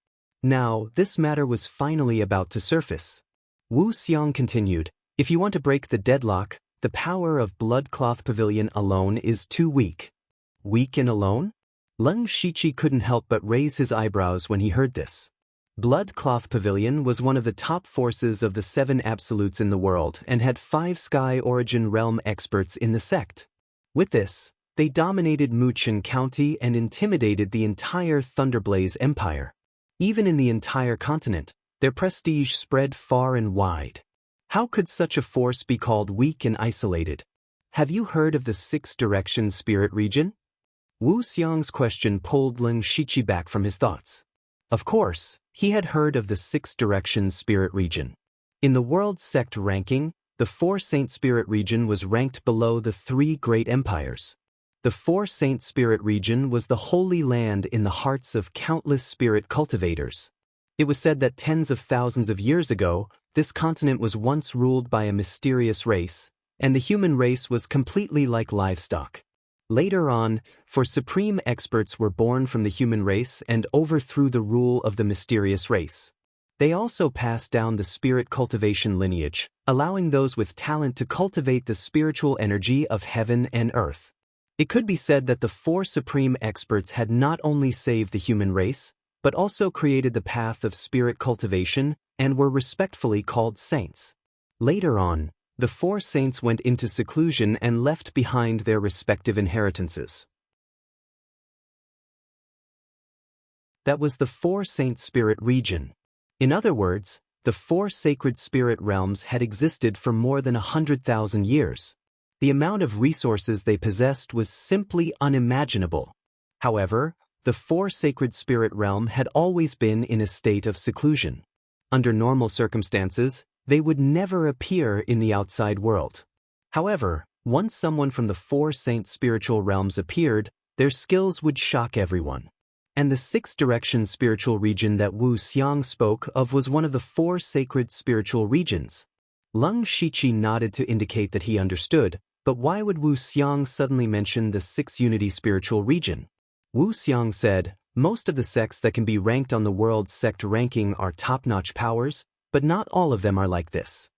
Now, this matter was finally about to surface. Wu Xiang continued, if you want to break the deadlock, the power of Blood Cloth Pavilion alone is too weak. Weak and alone? Lung Shichi couldn't help but raise his eyebrows when he heard this. Blood Cloth Pavilion was one of the top forces of the 7 absolutes in the world and had 5 Sky Origin Realm experts in the sect. With this, they dominated Muchen County and intimidated the entire Thunderblaze Empire. Even in the entire continent, their prestige spread far and wide. How could such a force be called weak and isolated? Have you heard of the 6 Direction Spirit Region? Wu Xiang's question pulled Lung Shichi back from his thoughts. Of course, he had heard of the 6 Direction Spirit Region. In the world sect ranking, the 4 Saint Spirit Region was ranked below the 3 Great Empires. The 4 Saint Spirit Region was the holy land in the hearts of countless spirit cultivators. It was said that tens of thousands of years ago, this continent was once ruled by a mysterious race, and the human race was completely like livestock. Later on, supreme experts were born from the human race and overthrew the rule of the mysterious race. They also passed down the spirit cultivation lineage, allowing those with talent to cultivate the spiritual energy of heaven and earth. It could be said that the 4 supreme experts had not only saved the human race, but also created the path of spirit cultivation and were respectfully called saints. Later on, the 4 saints went into seclusion and left behind their respective inheritances. That was the 4 Saint Spirit Region. In other words, the 4 sacred spirit realms had existed for more than 100,000 years. The amount of resources they possessed was simply unimaginable. However, the 4 sacred spirit realm had always been in a state of seclusion. Under normal circumstances, they would never appear in the outside world. However, once someone from the 4 saint spiritual realms appeared, their skills would shock everyone. And the 6 Direction Spiritual Region that Wu Xiang spoke of was one of the 4 sacred spiritual regions. Lung Shichi nodded to indicate that he understood, but why would Wu Xiang suddenly mention the 6 Unity Spiritual Region? Wu Xiang said, most of the sects that can be ranked on the world's sect ranking are top-notch powers, but not all of them are like this.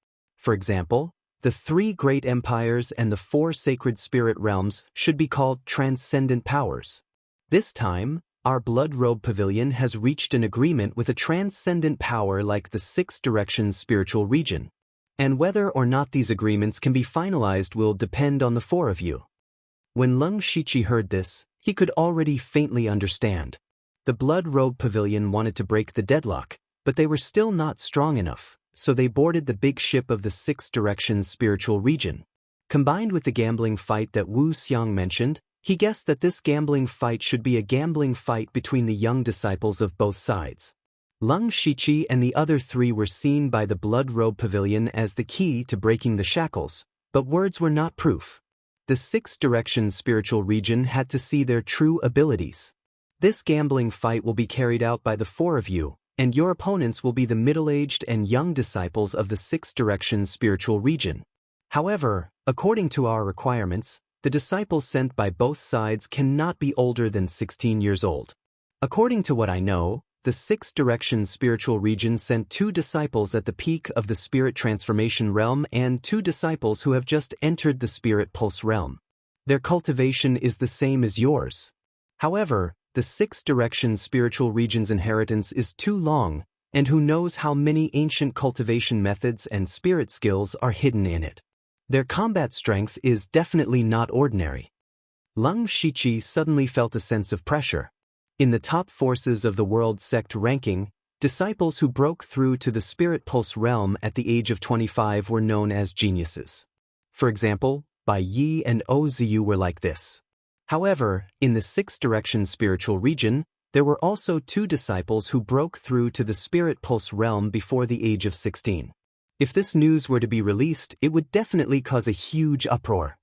For example, the 3 great empires and the 4 sacred spirit realms should be called transcendent powers. This time, our Blood Robe Pavilion has reached an agreement with a transcendent power like the 6 directions spiritual region. And whether or not these agreements can be finalized will depend on the 4 of you. When Leng Shiqi heard this, he could already faintly understand. The Blood Robe Pavilion wanted to break the deadlock, but they were still not strong enough, so they boarded the big ship of the 6 directions spiritual region. Combined with the gambling fight that Wu Xiang mentioned, he guessed that this gambling fight should be a gambling fight between the young disciples of both sides. Leng Shiqi and the other 3 were seen by the Blood Robe Pavilion as the key to breaking the shackles, but words were not proof. The 6 directions spiritual region had to see their true abilities. This gambling fight will be carried out by the 4 of you, and your opponents will be the middle-aged and young disciples of the 6 directions spiritual region. However, according to our requirements, the disciples sent by both sides cannot be older than 16 years old. According to what I know, the 6 directions spiritual region sent 2 disciples at the peak of the spirit transformation realm and 2 disciples who have just entered the spirit pulse realm. Their cultivation is the same as yours. However, the 6 directions spiritual region's inheritance is too long, and who knows how many ancient cultivation methods and spirit skills are hidden in it. Their combat strength is definitely not ordinary. Leng Shiqi suddenly felt a sense of pressure. In the top forces of the world sect ranking, disciples who broke through to the spirit pulse realm at the age of 25 were known as geniuses. For example, Bai Yi and Oziyu were like this. However, in the 6 directions spiritual region, there were also 2 disciples who broke through to the spirit pulse realm before the age of 16. If this news were to be released, it would definitely cause a huge uproar.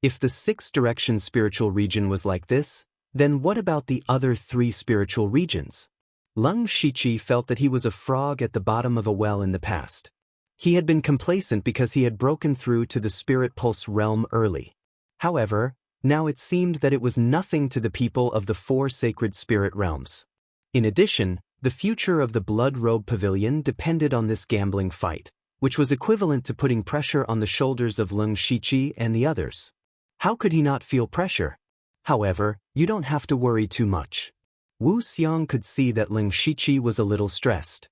If the 6 directions spiritual region was like this, then what about the other 3 spiritual regions? Leng Shiqi felt that he was a frog at the bottom of a well in the past. He had been complacent because he had broken through to the spirit pulse realm early. However, now it seemed that it was nothing to the people of the 4 sacred spirit realms. In addition, the future of the Blood Robe Pavilion depended on this gambling fight, which was equivalent to putting pressure on the shoulders of Leng Shiqi and the others. How could he not feel pressure? However, you don't have to worry too much. Wu Xiang could see that Leng Shiqi was a little stressed.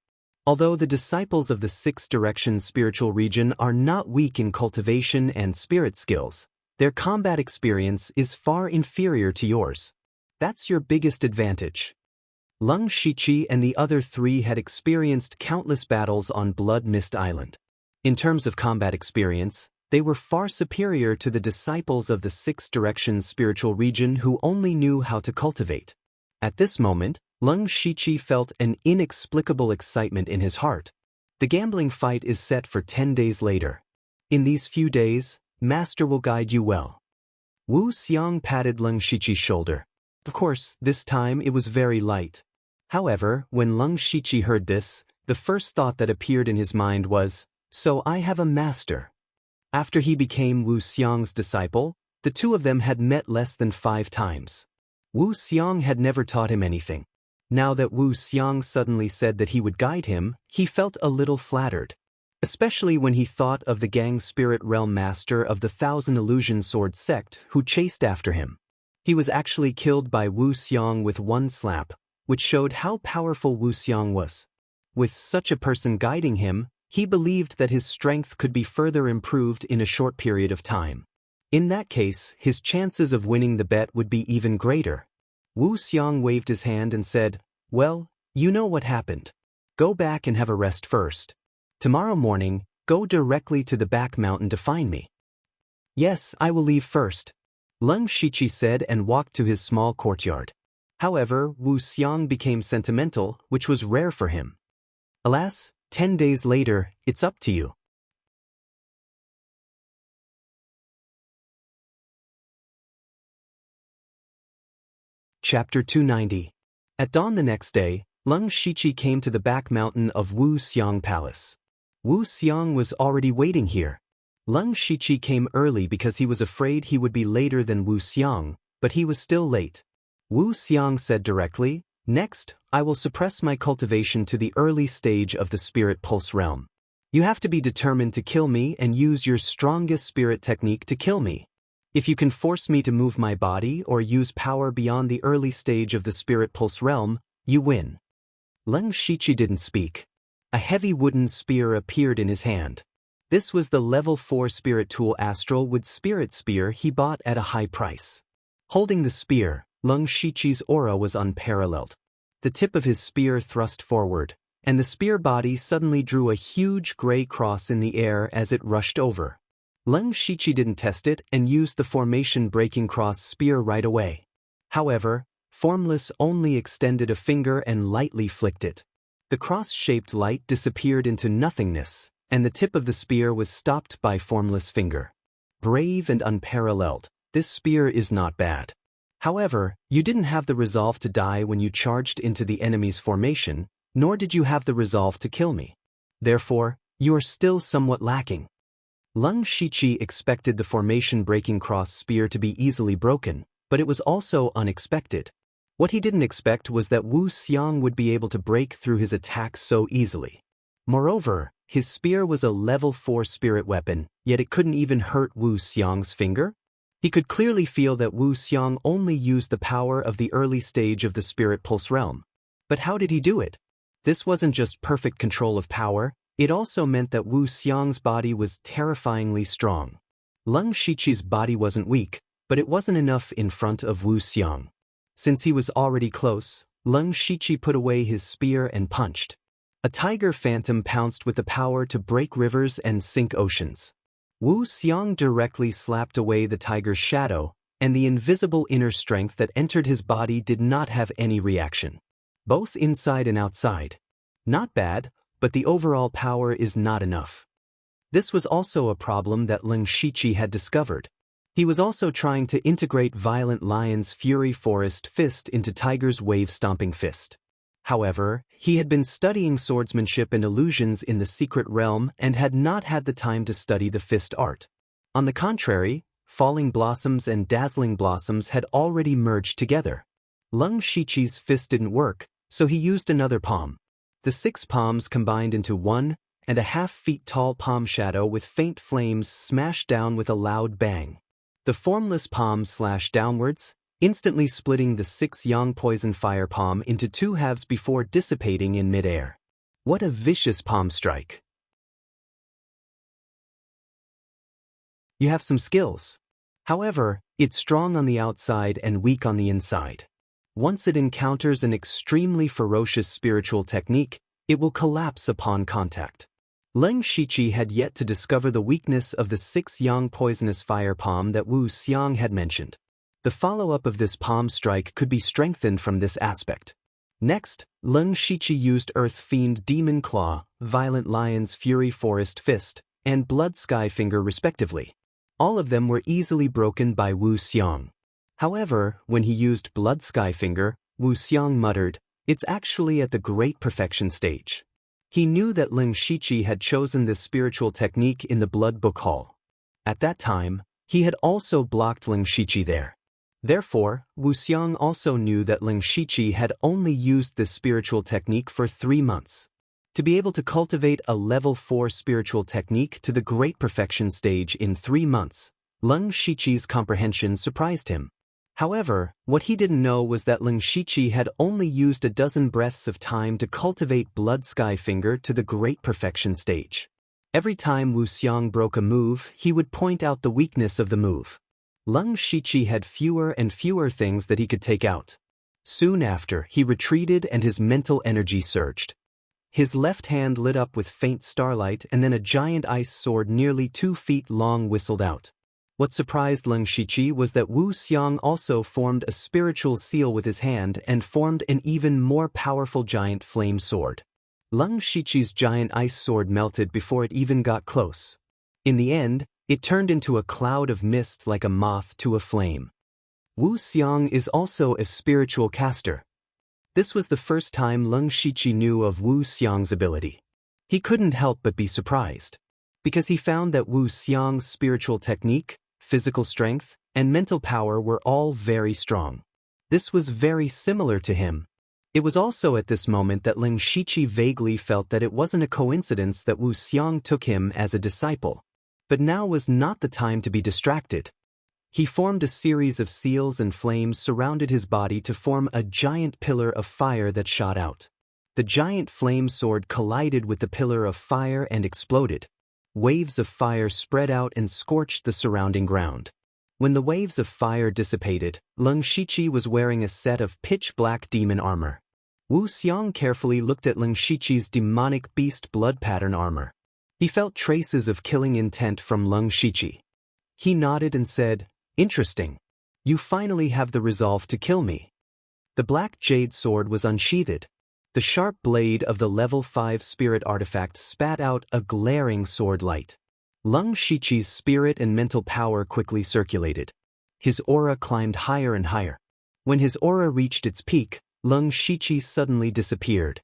Although the disciples of the 6 directions spiritual region are not weak in cultivation and spirit skills, their combat experience is far inferior to yours. That's your biggest advantage. Leng Shiqi and the other 3 had experienced countless battles on Blood Mist Island. In terms of combat experience, they were far superior to the disciples of the 6 directions spiritual region who only knew how to cultivate. At this moment, Leng Shiqi felt an inexplicable excitement in his heart. The gambling fight is set for 10 days later. In these few days, Master will guide you well. Wu Xiang patted Leng Shiqi's shoulder. Of course, this time it was very light. However, when Leng Shiqi heard this, the first thought that appeared in his mind was, "So I have a master." After he became Wu Xiang's disciple, the 2 of them had met less than 5 times. Wu Xiang had never taught him anything. Now that Wu Xiang suddenly said that he would guide him, he felt a little flattered. Especially when he thought of the Gang Spirit Realm Master of the Thousand Illusion Sword sect who chased after him. He was actually killed by Wu Xiang with 1 slap, which showed how powerful Wu Xiang was. With such a person guiding him, he believed that his strength could be further improved in a short period of time. In that case, his chances of winning the bet would be even greater. Wu Xiang waved his hand and said, "Well, you know what happened. Go back and have a rest first. Tomorrow morning, go directly to the back mountain to find me." "Yes, I will leave first," Leng Shiqi said and walked to his small courtyard. However, Wu Xiang became sentimental, which was rare for him. Alas, 10 days later, it's up to you. Chapter 290. At dawn the next day, Leng Shiqi came to the back mountain of Wu Xiang Palace. Wu Xiang was already waiting here. Leng Shiqi came early because he was afraid he would be later than Wu Xiang, but he was still late. Wu Xiang said directly, Next, I will suppress my cultivation to the early stage of the spirit pulse realm. You have to be determined to kill me and use your strongest spirit technique to kill me. If you can force me to move my body or use power beyond the early stage of the spirit pulse realm, you win. Leng Shiqi didn't speak. A heavy wooden spear appeared in his hand. This was the level 4 spirit tool astral with spirit spear he bought at a high price. Holding the spear, Leng Shiqi's aura was unparalleled. The tip of his spear thrust forward, and the spear body suddenly drew a huge gray cross in the air as it rushed over. Leng Shiqi didn't test it and used the formation-breaking cross spear right away. However, Formless only extended a finger and lightly flicked it. The cross-shaped light disappeared into nothingness, and the tip of the spear was stopped by Formless' finger. Brave and unparalleled, this spear is not bad. However, you didn't have the resolve to die when you charged into the enemy's formation, nor did you have the resolve to kill me. Therefore, you are still somewhat lacking. Leng Shiqi expected the formation-breaking cross spear to be easily broken, but it was also unexpected. What he didn't expect was that Wu Xiang would be able to break through his attacks so easily. Moreover, his spear was a level 4 spirit weapon, yet it couldn't even hurt Wu Xiang's finger? He could clearly feel that Wu Xiang only used the power of the early stage of the spirit pulse realm. But how did he do it? This wasn't just perfect control of power, it also meant that Wu Xiang's body was terrifyingly strong. Leng Shiqi's body wasn't weak, but it wasn't enough in front of Wu Xiang. Since he was already close, Leng Shiqi put away his spear and punched. A tiger phantom pounced with the power to break rivers and sink oceans. Wu Xiang directly slapped away the tiger's shadow, and the invisible inner strength that entered his body did not have any reaction. Both inside and outside. Not bad, but the overall power is not enough. This was also a problem that Leng Shiqi had discovered. He was also trying to integrate Violent Lion's Fury Forest Fist into Tiger's Wave-Stomping Fist. However, he had been studying swordsmanship and illusions in the secret realm and had not had the time to study the fist art. On the contrary, Falling Blossoms and Dazzling Blossoms had already merged together. Leng Shiqi's fist didn't work, so he used another palm. The 6 palms combined into 1.5 feet tall palm shadow with faint flames smashed down with a loud bang. The formless palm slashed downwards, instantly splitting the 6 yang poison fire palm into 2 halves before dissipating in midair. What a vicious palm strike! You have some skills. However, it's strong on the outside and weak on the inside. Once it encounters an extremely ferocious spiritual technique, it will collapse upon contact. Leng Shiqi had yet to discover the weakness of the 6 yang poisonous fire palm that Wu Xiang had mentioned. The follow-up of this palm strike could be strengthened from this aspect. Next, Leng Shiqi used Earth Fiend Demon Claw, Violent Lion's Fury Forest Fist, and Blood Sky Finger respectively. All of them were easily broken by Wu Xiang. However, when he used Blood Sky Finger, Wu Xiang muttered, "It's actually at the great perfection stage." He knew that Leng Shiqi had chosen this spiritual technique in the Blood Book Hall. At that time, he had also blocked Leng Shiqi there. Therefore, Wu Xiang also knew that Leng Shiqi had only used this spiritual technique for 3 months. To be able to cultivate a level 4 spiritual technique to the great perfection stage in 3 months, Leng Shiqi's comprehension surprised him. However, what he didn't know was that Leng Shiqi had only used a dozen breaths of time to cultivate Blood Sky Finger to the great perfection stage. Every time Wu Xiang broke a move, he would point out the weakness of the move. Leng Shiqi had fewer and fewer things that he could take out. Soon after, he retreated and his mental energy surged. His left hand lit up with faint starlight and then a giant ice sword nearly 2 feet long whistled out. What surprised Leng Shiqi was that Wu Xiang also formed a spiritual seal with his hand and formed an even more powerful giant flame sword. Leng Shiqi's giant ice sword melted before it even got close. In the end, it turned into a cloud of mist like a moth to a flame. Wu Xiang is also a spiritual caster. This was the first time Leng Shiqi knew of Wu Xiang's ability. He couldn't help but be surprised, because he found that Wu Xiang's spiritual technique, physical strength, and mental power were all very strong. This was very similar to him. It was also at this moment that Ling Shiqi vaguely felt that it wasn't a coincidence that Wu Xiang took him as a disciple. But now was not the time to be distracted. He formed a series of seals and flames surrounded his body to form a giant pillar of fire that shot out. The giant flame sword collided with the pillar of fire and exploded. Waves of fire spread out and scorched the surrounding ground. When the waves of fire dissipated, Ling Shiqi was wearing a set of pitch-black demon armor. Wu Xiang carefully looked at Ling Shiqi's demonic beast blood pattern armor. He felt traces of killing intent from Ling Shiqi. He nodded and said, "Interesting. You finally have the resolve to kill me." The black jade sword was unsheathed. The sharp blade of the level 5 spirit artifact spat out a glaring sword light. Ling Shiqi's spirit and mental power quickly circulated. His aura climbed higher and higher. When his aura reached its peak, Ling Shiqi suddenly disappeared.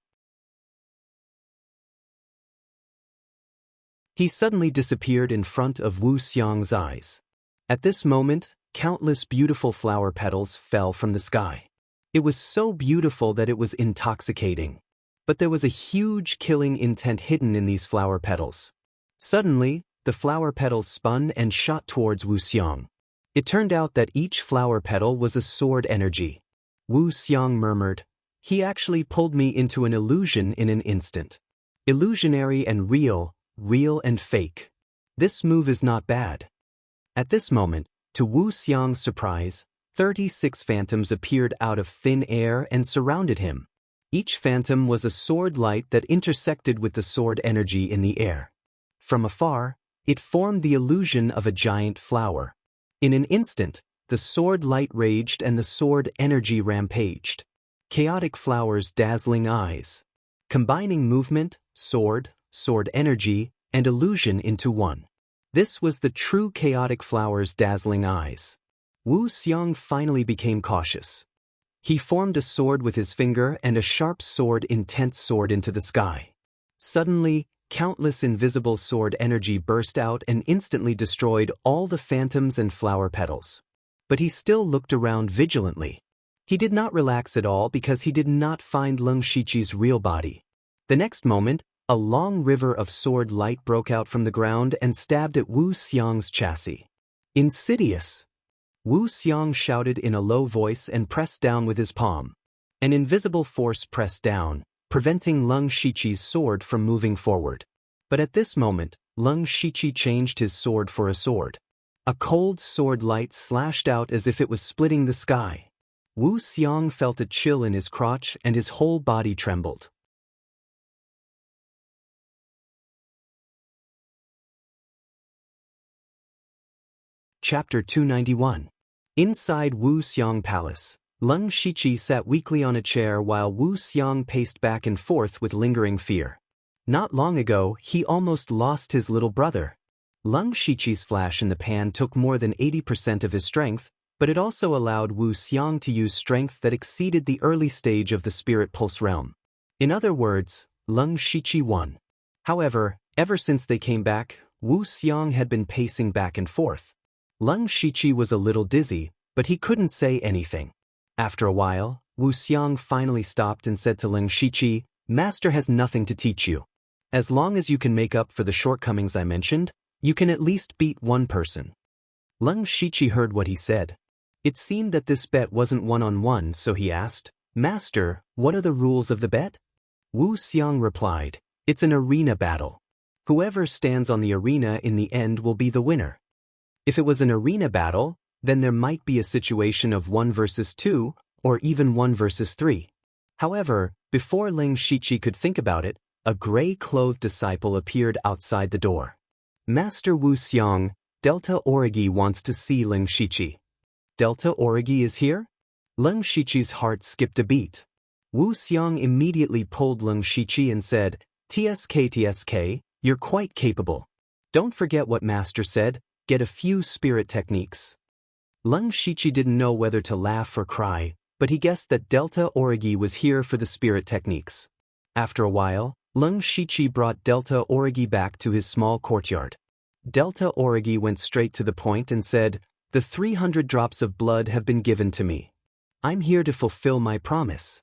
He suddenly disappeared in front of Wu Xiang's eyes. At this moment, countless beautiful flower petals fell from the sky. It was so beautiful that it was intoxicating. But there was a huge killing intent hidden in these flower petals. Suddenly, the flower petals spun and shot towards Wu Xiang. It turned out that each flower petal was a sword energy. Wu Xiang murmured, "He actually pulled me into an illusion in an instant. Illusionary and real, real and fake. This move is not bad." At this moment, to Wu Xiang's surprise, 36 phantoms appeared out of thin air and surrounded him. Each phantom was a sword light that intersected with the sword energy in the air. From afar, it formed the illusion of a giant flower. In an instant, the sword light raged and the sword energy rampaged. Chaotic flowers' dazzling eyes. Combining movement, sword energy, and illusion into one. This was the true chaotic flower's dazzling eyes. Wu Xiang finally became cautious. He formed a sword with his finger and a sharp sword intense sword into the sky. Suddenly, countless invisible sword energy burst out and instantly destroyed all the phantoms and flower petals. But he still looked around vigilantly. He did not relax at all because he did not find Ling Shiqi's real body. The next moment, a long river of sword light broke out from the ground and stabbed at Wu Xiang's chassis. "Insidious!" Wu Xiang shouted in a low voice and pressed down with his palm. An invisible force pressed down, preventing Ling Shiqi's sword from moving forward. But at this moment, Ling Shiqi changed his sword for a sword. A cold sword light slashed out as if it was splitting the sky. Wu Xiang felt a chill in his crotch and his whole body trembled. Chapter 291. Inside Wu Xiang Palace, Ling Shiqi sat weakly on a chair while Wu Xiang paced back and forth with lingering fear. Not long ago, he almost lost his little brother. Ling Shiqi's flash in the pan took more than 80% of his strength, but it also allowed Wu Xiang to use strength that exceeded the early stage of the Spirit Pulse realm. In other words, Ling Shiqi won. However, ever since they came back, Wu Xiang had been pacing back and forth. Ling Shiqi was a little dizzy, but he couldn't say anything. After a while, Wu Xiang finally stopped and said to Ling Shiqi, "Master has nothing to teach you. As long as you can make up for the shortcomings I mentioned, you can at least beat one person." Ling Shiqi heard what he said. It seemed that this bet wasn't one-on-one, so he asked, "Master, what are the rules of the bet?" Wu Xiang replied, "It's an arena battle. Whoever stands on the arena in the end will be the winner. If it was an arena battle, then there might be a situation of 1 versus 2, or even 1 versus 3. However, before Ling Shiqi could think about it, a gray-clothed disciple appeared outside the door. "Master Wu Xiang, Delta Origi wants to see Ling Shiqi." "Delta Origi is here?" Ling Shiqi's heart skipped a beat. Wu Xiang immediately pulled Ling Shiqi and said, TSK, you're quite capable. Don't forget what Master said. Get a few spirit techniques." Ling Shiqi didn't know whether to laugh or cry, but he guessed that Delta Origi was here for the spirit techniques. After a while, Ling Shiqi brought Delta Origi back to his small courtyard. Delta Origi went straight to the point and said, "The 300 drops of blood have been given to me. I'm here to fulfill my promise."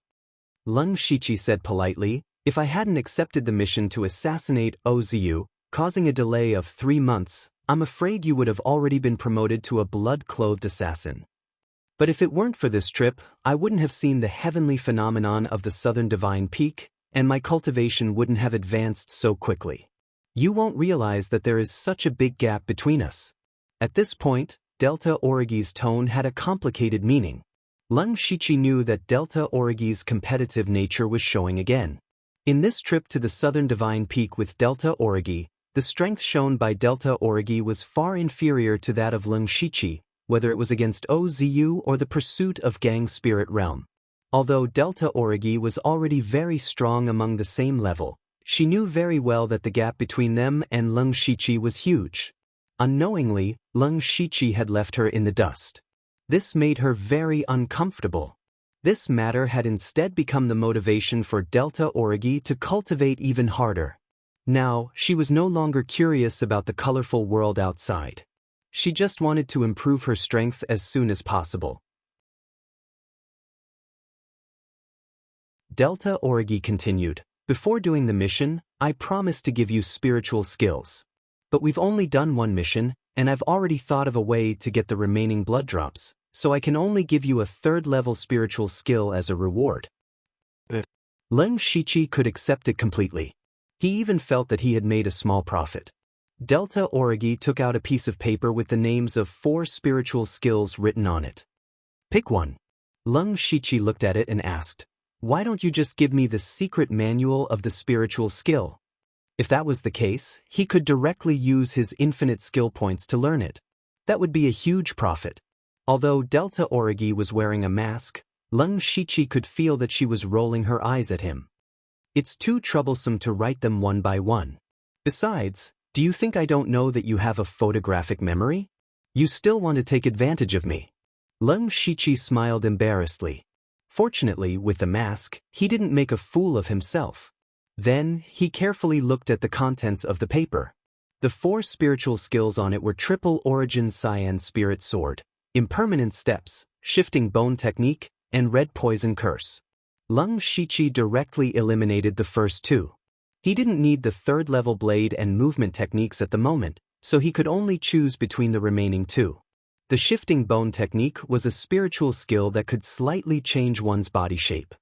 Lung Shichi said politely, if I hadn't accepted the mission to assassinate Ozu, causing a delay of 3 months, I'm afraid you would have already been promoted to a blood-clothed assassin. But if it weren't for this trip, I wouldn't have seen the heavenly phenomenon of the Southern Divine Peak, and my cultivation wouldn't have advanced so quickly. You won't realize that there is such a big gap between us. At this point, Delta Origi's tone had a complicated meaning. Lung Shichi knew that Delta Origi's competitive nature was showing again. In this trip to the Southern Divine Peak with Delta Origi, the strength shown by Delta Origi was far inferior to that of Lung Shichi, whether it was against Ozu or the pursuit of Gang Spirit Realm. Although Delta Origi was already very strong among the same level, she knew very well that the gap between them and Lung Shichi was huge. Unknowingly, Lung Shichi had left her in the dust. This made her very uncomfortable. This matter had instead become the motivation for Delta Origi to cultivate even harder. Now, she was no longer curious about the colorful world outside. She just wanted to improve her strength as soon as possible. Delta Origi continued, before doing the mission, I promised to give you spiritual skills. But we've only done one mission, and I've already thought of a way to get the remaining blood drops, so I can only give you a 3rd-level spiritual skill as a reward. Lung Shichi could accept it completely. He even felt that he had made a small profit. Delta Origi took out a piece of paper with the names of 4 spiritual skills written on it. Pick one. Lung Shichi looked at it and asked, why don't you just give me the secret manual of the spiritual skill? If that was the case, he could directly use his infinite skill points to learn it. That would be a huge profit. Although Delta Origi was wearing a mask, Lung Shichi could feel that she was rolling her eyes at him. It's too troublesome to write them one by one. Besides, do you think I don't know that you have a photographic memory? You still want to take advantage of me. Lung Shichi smiled embarrassedly. Fortunately, with the mask, he didn't make a fool of himself. Then, he carefully looked at the contents of the paper. The 4 spiritual skills on it were Triple Origin Cyan Spirit Sword, Impermanent Steps, Shifting Bone Technique, and Red Poison Curse. Lung Shichi directly eliminated the first 2. He didn't need the 3rd-level blade and movement techniques at the moment, so he could only choose between the remaining 2. The Shifting Bone Technique was a spiritual skill that could slightly change one's body shape.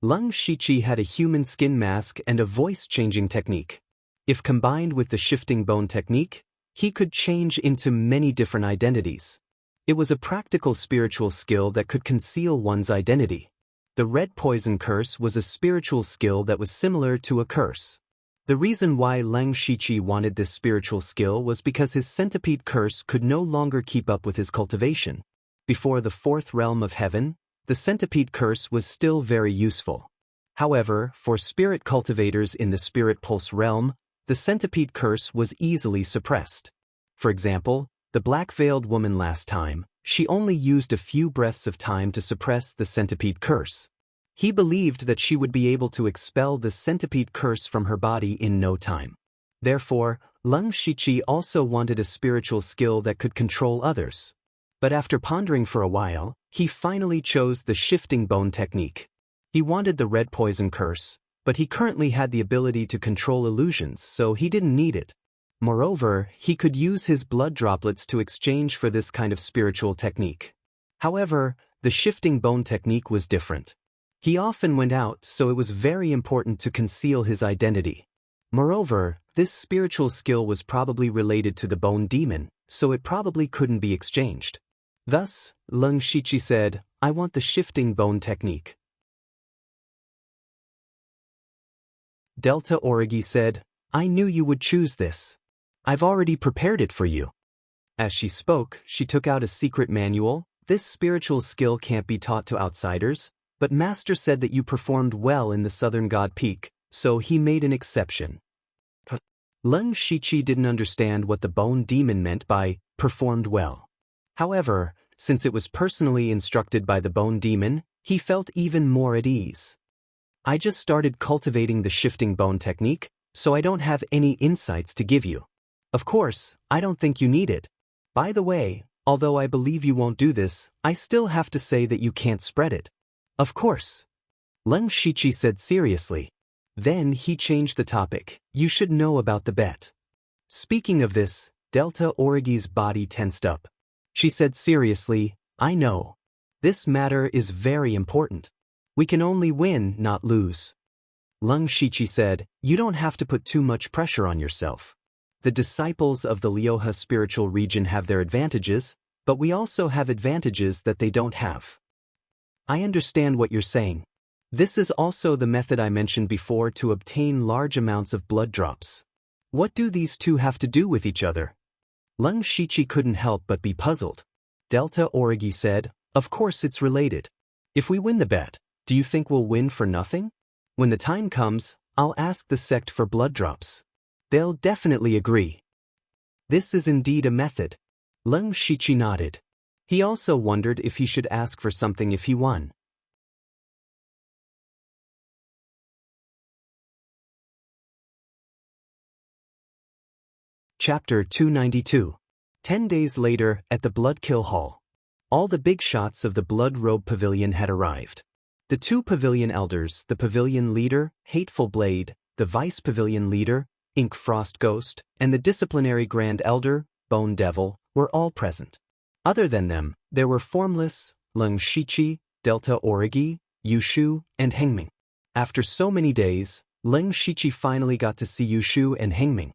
Lung Shichi had a human skin mask and a voice-changing technique. If combined with the Shifting Bone Technique, he could change into many different identities. It was a practical spiritual skill that could conceal one's identity. The Red Poison Curse was a spiritual skill that was similar to a curse. The reason why Lung Shichi wanted this spiritual skill was because his centipede curse could no longer keep up with his cultivation. Before the 4th realm of heaven, the centipede curse was still very useful. However, for spirit cultivators in the spirit pulse realm, the centipede curse was easily suppressed. For example, the black-veiled woman last time, she only used a few breaths of time to suppress the centipede curse. He believed that she would be able to expel the centipede curse from her body in no time. Therefore, Lung Shichi also wanted a spiritual skill that could control others. But after pondering for a while, he finally chose the Shifting Bone Technique. He wanted the Red Poison Curse, but he currently had the ability to control illusions, so he didn't need it. Moreover, he could use his blood droplets to exchange for this kind of spiritual technique. However, the Shifting Bone Technique was different. He often went out, so it was very important to conceal his identity. Moreover, this spiritual skill was probably related to the Bone Demon, so it probably couldn't be exchanged. Thus, Lung Shichi said, I want the Shifting Bone Technique. Delta Origi said, I knew you would choose this. I've already prepared it for you. As she spoke, she took out a secret manual. This spiritual skill can't be taught to outsiders, but Master said that you performed well in the Southern God Peak, so he made an exception. Lung Shichi didn't understand what the Bone Demon meant by performed well. However, since it was personally instructed by the Bone Demon, he felt even more at ease. I just started cultivating the Shifting Bone Technique, so I don't have any insights to give you. Of course, I don't think you need it. By the way, although I believe you won't do this, I still have to say that you can't spread it. Of course. Leng Shichi said seriously. Then he changed the topic. You should know about the bet. Speaking of this, Delta Origi's body tensed up. She said seriously, I know. This matter is very important. We can only win, not lose. Leng Shichi said, you don't have to put too much pressure on yourself. The disciples of the Lioha spiritual region have their advantages, but we also have advantages that they don't have. I understand what you're saying. This is also the method I mentioned before to obtain large amounts of blood drops. What do these two have to do with each other? Leng Shichi couldn't help but be puzzled. Delta Origi said, of course it's related. If we win the bet, do you think we'll win for nothing? When the time comes, I'll ask the sect for blood drops. They'll definitely agree. This is indeed a method. Leng Shichi nodded. He also wondered if he should ask for something if he won. Chapter 292. 10 days later, at the Bloodkill Hall. All the big shots of the Blood Robe Pavilion had arrived. The two pavilion elders, the pavilion leader, Hateful Blade, the vice pavilion leader, Ink Frost Ghost, and the disciplinary Grand Elder, Bone Devil, were all present. Other than them, there were Formless, Leng Shichi, Delta Origi, Yushu, and Hengming. After so many days, Leng Shichi finally got to see Yushu and Hengming.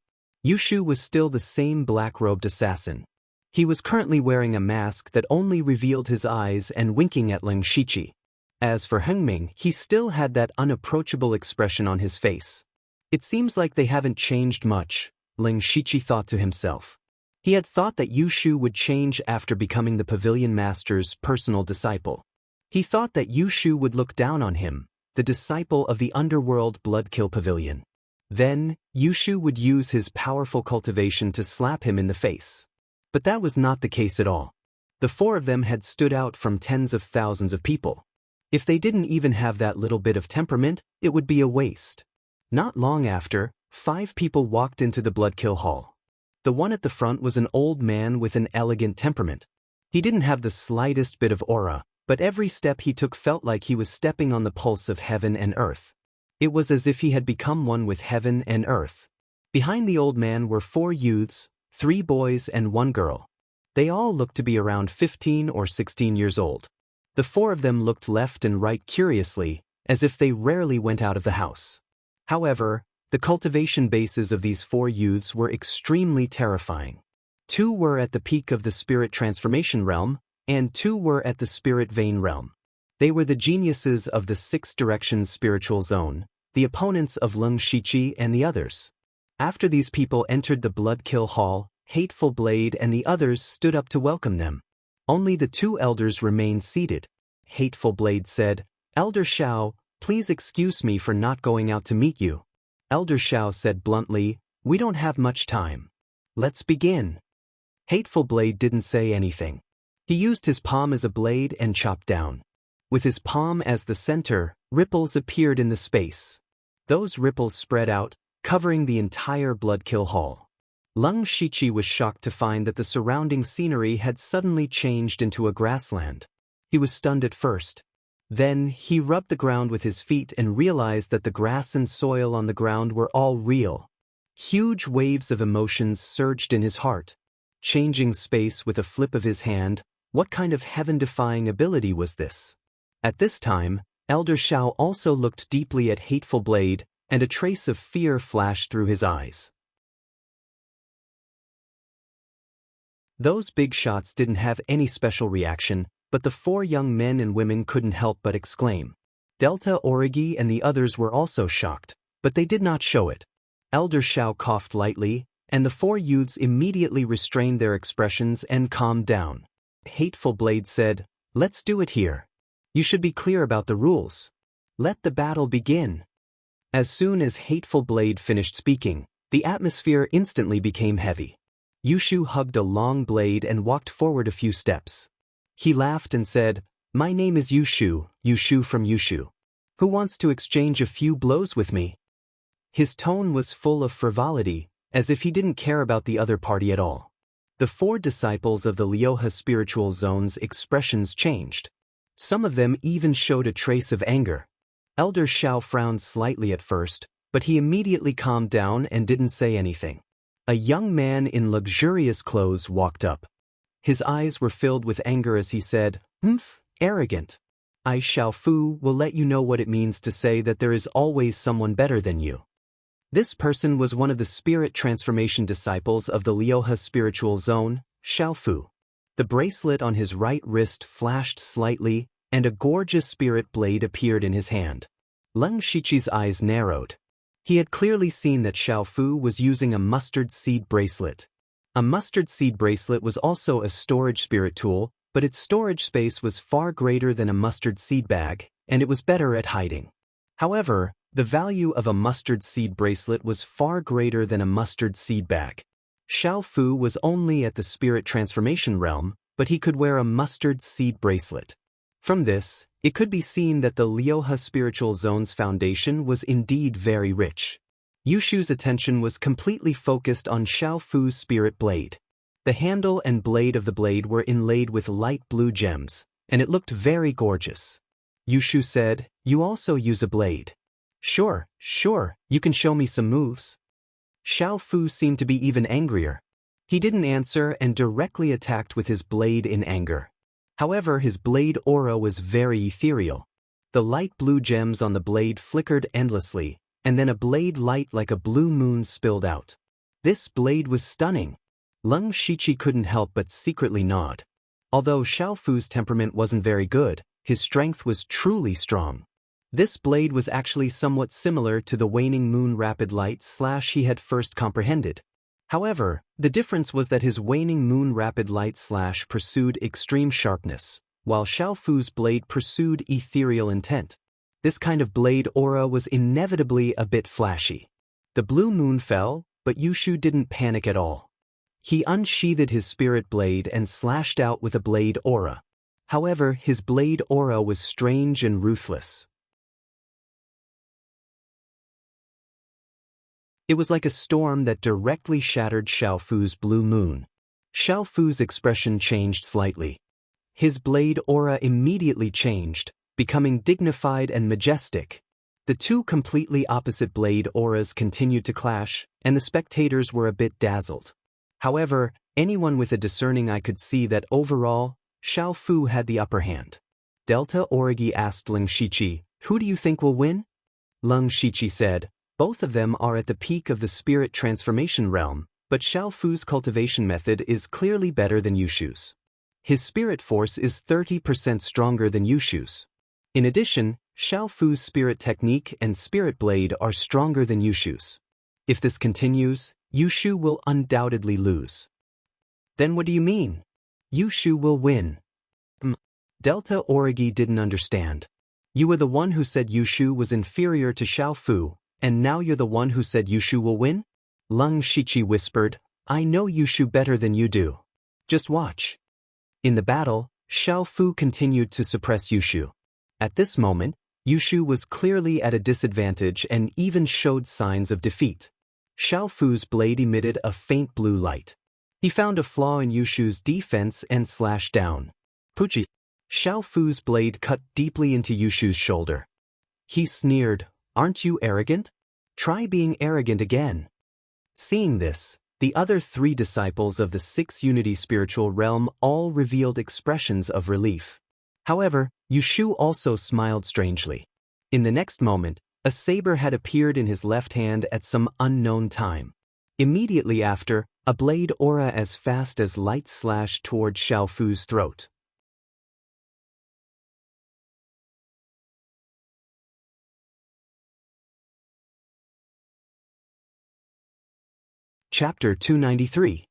Yushu was still the same black-robed assassin. He was currently wearing a mask that only revealed his eyes and winking at Leng Shichi. As for Hengming, he still had that unapproachable expression on his face. It seems like they haven't changed much, Leng Shichi thought to himself. He had thought that Yushu would change after becoming the pavilion master's personal disciple. He thought that Yushu would look down on him, the disciple of the underworld Bloodkill Pavilion. Then, Yushu would use his powerful cultivation to slap him in the face. But that was not the case at all. The four of them had stood out from tens of thousands of people. If they didn't even have that little bit of temperament, it would be a waste. Not long after, 5 people walked into the Bloodkill Hall. The one at the front was an old man with an elegant temperament. He didn't have the slightest bit of aura, but every step he took felt like he was stepping on the pulse of heaven and earth. It was as if he had become one with heaven and earth. Behind the old man were 4 youths, 3 boys and 1 girl. They all looked to be around 15 or 16 years old. The 4 of them looked left and right curiously, as if they rarely went out of the house. However, the cultivation bases of these 4 youths were extremely terrifying. 2 were at the peak of the spirit transformation realm, and 2 were at the spirit vein realm. They were the geniuses of the 6 directions spiritual zone, the opponents of Leng Shichi and the others. After these people entered the Bloodkill Hall, Hateful Blade and the others stood up to welcome them. Only the 2 elders remained seated. Hateful Blade said, Elder Shao, please excuse me for not going out to meet you. Elder Shao said bluntly, we don't have much time. Let's begin. Hateful Blade didn't say anything. He used his palm as a blade and chopped down. With his palm as the center, ripples appeared in the space. Those ripples spread out, covering the entire Bloodkill Hall. Leng Shichi was shocked to find that the surrounding scenery had suddenly changed into a grassland. He was stunned at first. Then, he rubbed the ground with his feet and realized that the grass and soil on the ground were all real. Huge waves of emotions surged in his heart. Changing space with a flip of his hand, what kind of heaven-defying ability was this? At this time, Elder Shao also looked deeply at Hateful Blade, and a trace of fear flashed through his eyes. Those big shots didn't have any special reaction, but the 4 young men and women couldn't help but exclaim. Delta Origi and the others were also shocked, but they did not show it. Elder Shao coughed lightly, and the 4 youths immediately restrained their expressions and calmed down. Hateful Blade said, let's do it here. You should be clear about the rules. Let the battle begin. As soon as Hateful Blade finished speaking, the atmosphere instantly became heavy. Yushu hugged a long blade and walked forward a few steps. He laughed and said, my name is Yushu, Yushu from Yushu. Who wants to exchange a few blows with me? His tone was full of frivolity, as if he didn't care about the other party at all. The 4 disciples of the Lioha spiritual zone's expressions changed. Some of them even showed a trace of anger. Elder Xiao frowned slightly at first, but he immediately calmed down and didn't say anything. A young man in luxurious clothes walked up. His eyes were filled with anger as he said, arrogant. I, Xiao Fu, will let you know what it means to say that there is always someone better than you. This person was one of the spirit transformation disciples of the Liuhe spiritual zone, Xiao Fu. The bracelet on his right wrist flashed slightly, and a gorgeous spirit blade appeared in his hand. Leng Shiqi's eyes narrowed. He had clearly seen that Xiao Fu was using a mustard seed bracelet. A mustard seed bracelet was also a storage spirit tool, but its storage space was far greater than a mustard seed bag, and it was better at hiding. However, the value of a mustard seed bracelet was far greater than a mustard seed bag. Xiao Fu was only at the spirit transformation realm, but he could wear a mustard seed bracelet. From this, it could be seen that the Liuhe spiritual zone's foundation was indeed very rich. Yushu's attention was completely focused on Xiao Fu's spirit blade. The handle and blade of the blade were inlaid with light blue gems, and it looked very gorgeous. Yushu said, "You also use a blade." Sure, you can show me some moves." Xiao Fu seemed to be even angrier. He didn't answer and directly attacked with his blade in anger. However, his blade aura was very ethereal. The light blue gems on the blade flickered endlessly, and then a blade light like a blue moon spilled out. This blade was stunning. Leng Shiqi couldn't help but secretly nod. Although Xiao Fu's temperament wasn't very good, his strength was truly strong. This blade was actually somewhat similar to the waning moon rapid light / he had first comprehended. However, the difference was that his waning moon rapid light / pursued extreme sharpness, while Xiao Fu's blade pursued ethereal intent. This kind of blade aura was inevitably a bit flashy. The blue moon fell, but Yushu didn't panic at all. He unsheathed his spirit blade and slashed out with a blade aura. However, his blade aura was strange and ruthless. It was like a storm that directly shattered Xiao Fu's blue moon. Xiao Fu's expression changed slightly. His blade aura immediately changed, becoming dignified and majestic. The two completely opposite blade auras continued to clash, and the spectators were a bit dazzled. However, anyone with a discerning eye could see that overall, Xiao Fu had the upper hand. Delta Origi asked Leng Shiqi, "Who do you think will win?" Leng Shiqi said, "Both of them are at the peak of the spirit transformation realm, but Xiao Fu's cultivation method is clearly better than Yushu's. His spirit force is 30% stronger than Yushu's. In addition, Xiao Fu's spirit technique and spirit blade are stronger than Yushu's. If this continues, Yushu will undoubtedly lose." "Then what do you mean?" "Yushu will win." Delta Origi didn't understand. "You were the one who said Yushu was inferior to Xiao Fu, and now you're the one who said Yushu will win?" Leng Shiqi whispered, "I know Yushu better than you do. Just watch." In the battle, Xiao Fu continued to suppress Yushu. At this moment, Yushu was clearly at a disadvantage and even showed signs of defeat. Xiao Fu's blade emitted a faint blue light. He found a flaw in Yushu's defense and slashed down. Puchi. Xiao Fu's blade cut deeply into Yushu's shoulder. He sneered, "Aren't you arrogant? Try being arrogant again." Seeing this, the other three disciples of the Six Unity spiritual realm all revealed expressions of relief. However, Yushu also smiled strangely. In the next moment, a saber had appeared in his left hand at some unknown time. Immediately after, a blade aura as fast as light slashed toward Xiao Fu's throat. Chapter 293.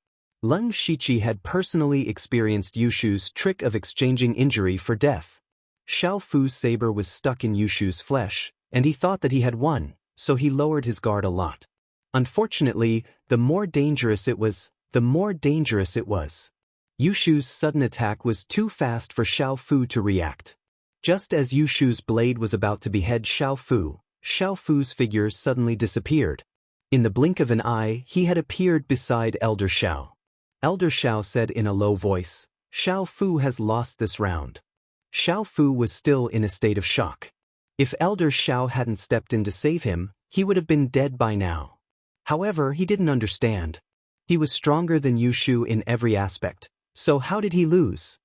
Leng Shiqi had personally experienced Yushu's trick of exchanging injury for death. Xiao Fu's saber was stuck in Yushu's flesh, and he thought that he had won, so he lowered his guard a lot. Unfortunately, the more dangerous it was. Yushu's sudden attack was too fast for Xiao Fu to react. Just as Yushu's blade was about to behead Xiao Fu's figure suddenly disappeared. In the blink of an eye, he had appeared beside Elder Xiao. Elder Xiao said in a low voice, "Xiao Fu has lost this round." Xiao Fu was still in a state of shock. If Elder Xiao hadn't stepped in to save him, he would have been dead by now. However, he didn't understand. He was stronger than Yushu in every aspect, so how did he lose?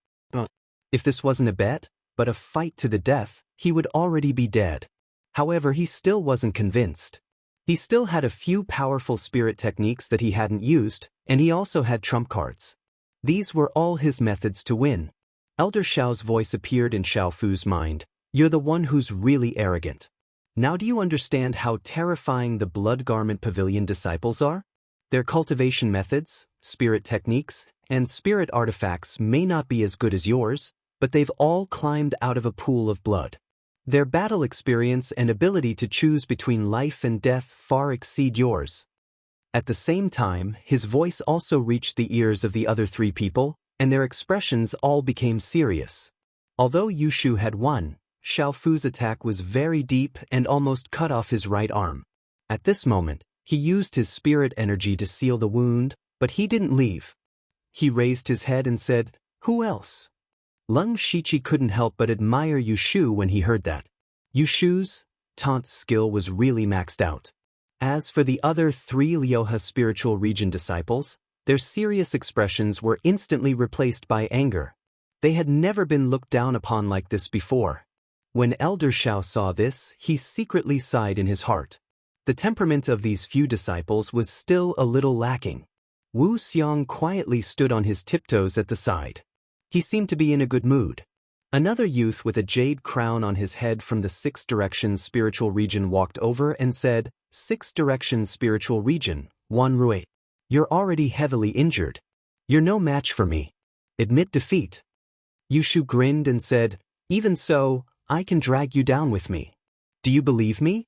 If this wasn't a bet, but a fight to the death, he would already be dead. However, he still wasn't convinced. He still had a few powerful spirit techniques that he hadn't used, and he also had trump cards. These were all his methods to win. Elder Xiao's voice appeared in Xiao Fu's mind. You're the one who's really arrogant. Now do you understand how terrifying the Blood Garment Pavilion disciples are? Their cultivation methods, spirit techniques, and spirit artifacts may not be as good as yours, but they've all climbed out of a pool of blood. Their battle experience and ability to choose between life and death far exceed yours. At the same time, his voice also reached the ears of the other three people, and their expressions all became serious. Although Yushu had won, Xiao Fu's attack was very deep and almost cut off his right arm. At this moment, he used his spirit energy to seal the wound, but he didn't leave. He raised his head and said, "Who else?" Leng Shiqi couldn't help but admire Yushu when he heard that. Yushu's taunt skill was really maxed out. As for the other three Lioha spiritual region disciples, their serious expressions were instantly replaced by anger. They had never been looked down upon like this before. When Elder Xiao saw this, he secretly sighed in his heart. The temperament of these few disciples was still a little lacking. Wu Xiang quietly stood on his tiptoes at the side. He seemed to be in a good mood. Another youth with a jade crown on his head from the Six Directions spiritual region walked over and said, "Six Directions spiritual region, Wan Rui. You're already heavily injured. You're no match for me. Admit defeat." Yushu grinned and said, "Even so, I can drag you down with me. Do you believe me?"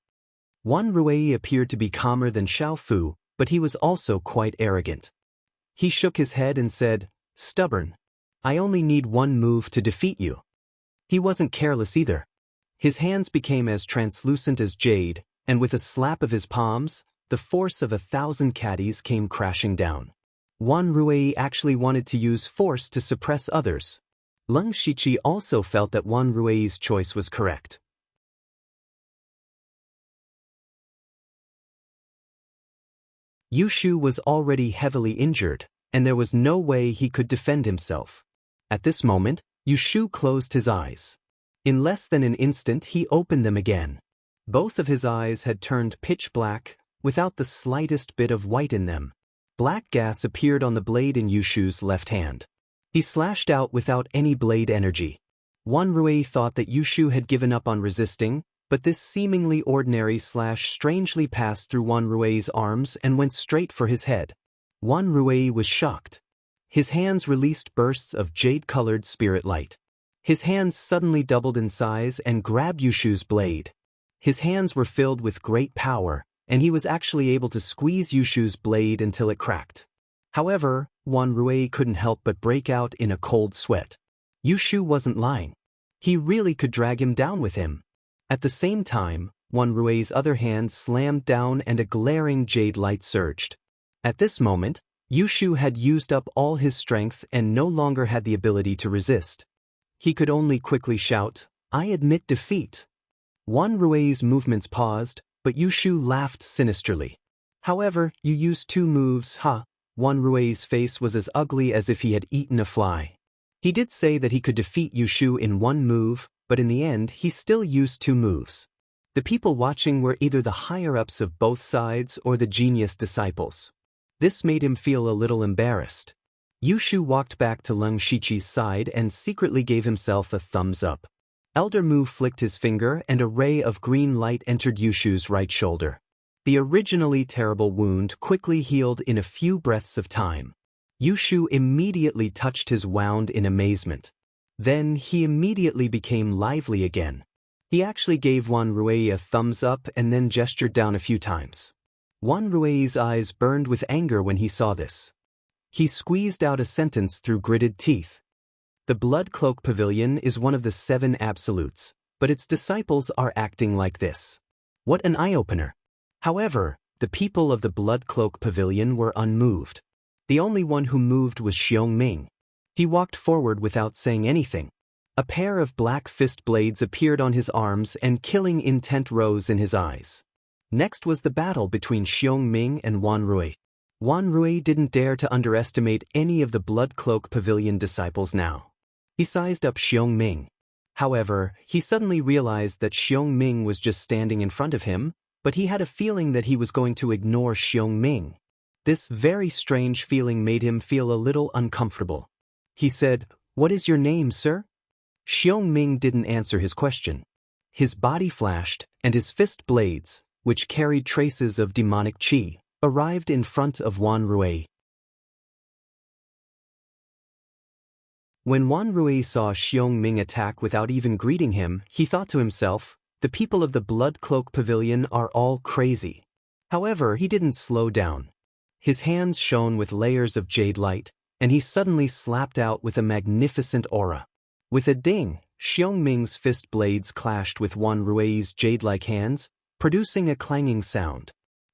Wan Rui appeared to be calmer than Xiao Fu, but he was also quite arrogant. He shook his head and said, "Stubborn. I only need one move to defeat you." He wasn't careless either. His hands became as translucent as jade, and with a slap of his palms, the force of 1,000 caddies came crashing down. Wan Rui actually wanted to use force to suppress others. Leng Shiqi also felt that Wan Rui's choice was correct. Yushu was already heavily injured, and there was no way he could defend himself. At this moment, Yushu closed his eyes. In less than an instant he opened them again. Both of his eyes had turned pitch black, without the slightest bit of white in them. Black gas appeared on the blade in Yushu's left hand. He slashed out without any blade energy. Wan Rui thought that Yushu had given up on resisting, but this seemingly ordinary slash strangely passed through Wan Rui's arms and went straight for his head. Wan Rui was shocked. His hands released bursts of jade-colored spirit light. His hands suddenly doubled in size and grabbed Yushu's blade. His hands were filled with great power, and he was actually able to squeeze Yushu's blade until it cracked. However, Wan Rui couldn't help but break out in a cold sweat. Yushu wasn't lying. He really could drag him down with him. At the same time, Wan Rui's other hand slammed down and a glaring jade light surged. At this moment, Yushu had used up all his strength and no longer had the ability to resist. He could only quickly shout, "I admit defeat." Wan Rui's movements paused, but Yushu laughed sinisterly. "However, you used two moves, huh?" Wan Rui's face was as ugly as if he had eaten a fly. He did say that he could defeat Yushu in one move, but in the end he still used two moves. The people watching were either the higher-ups of both sides or the genius disciples. This made him feel a little embarrassed. Yushu walked back to Leng Shiqi's side and secretly gave himself a thumbs up. Elder Mu flicked his finger and a ray of green light entered Yushu's right shoulder. The originally terrible wound quickly healed in a few breaths of time. Yushu immediately touched his wound in amazement. Then he immediately became lively again. He actually gave Wan Rui a thumbs up and then gestured down a few times. Wan Rui's eyes burned with anger when he saw this. He squeezed out a sentence through gritted teeth. The Blood Cloak Pavilion is one of the 7 absolutes, but its disciples are acting like this. What an eye-opener. However, the people of the Blood Cloak Pavilion were unmoved. The only one who moved was Xiongming. He walked forward without saying anything. A pair of black fist blades appeared on his arms and killing intent rose in his eyes. Next was the battle between Xiong Ming and Wan Rui. Wan Rui didn't dare to underestimate any of the Blood Cloak Pavilion disciples now. He sized up Xiong Ming. However, he suddenly realized that Xiong Ming was just standing in front of him, but he had a feeling that he was going to ignore Xiong Ming. This very strange feeling made him feel a little uncomfortable. He said, "What is your name, sir?" Xiong Ming didn't answer his question. His body flashed, and his fist blades, which carried traces of demonic qi, arrived in front of Wan Rui. When Wan Rui saw Xiong Ming attack without even greeting him, he thought to himself, "The people of the Blood Cloak Pavilion are all crazy." However, he didn't slow down. His hands shone with layers of jade light, and he suddenly slapped out with a magnificent aura. With a ding, Xiong Ming's fist blades clashed with Wan Rui's jade-like hands, producing a clanging sound.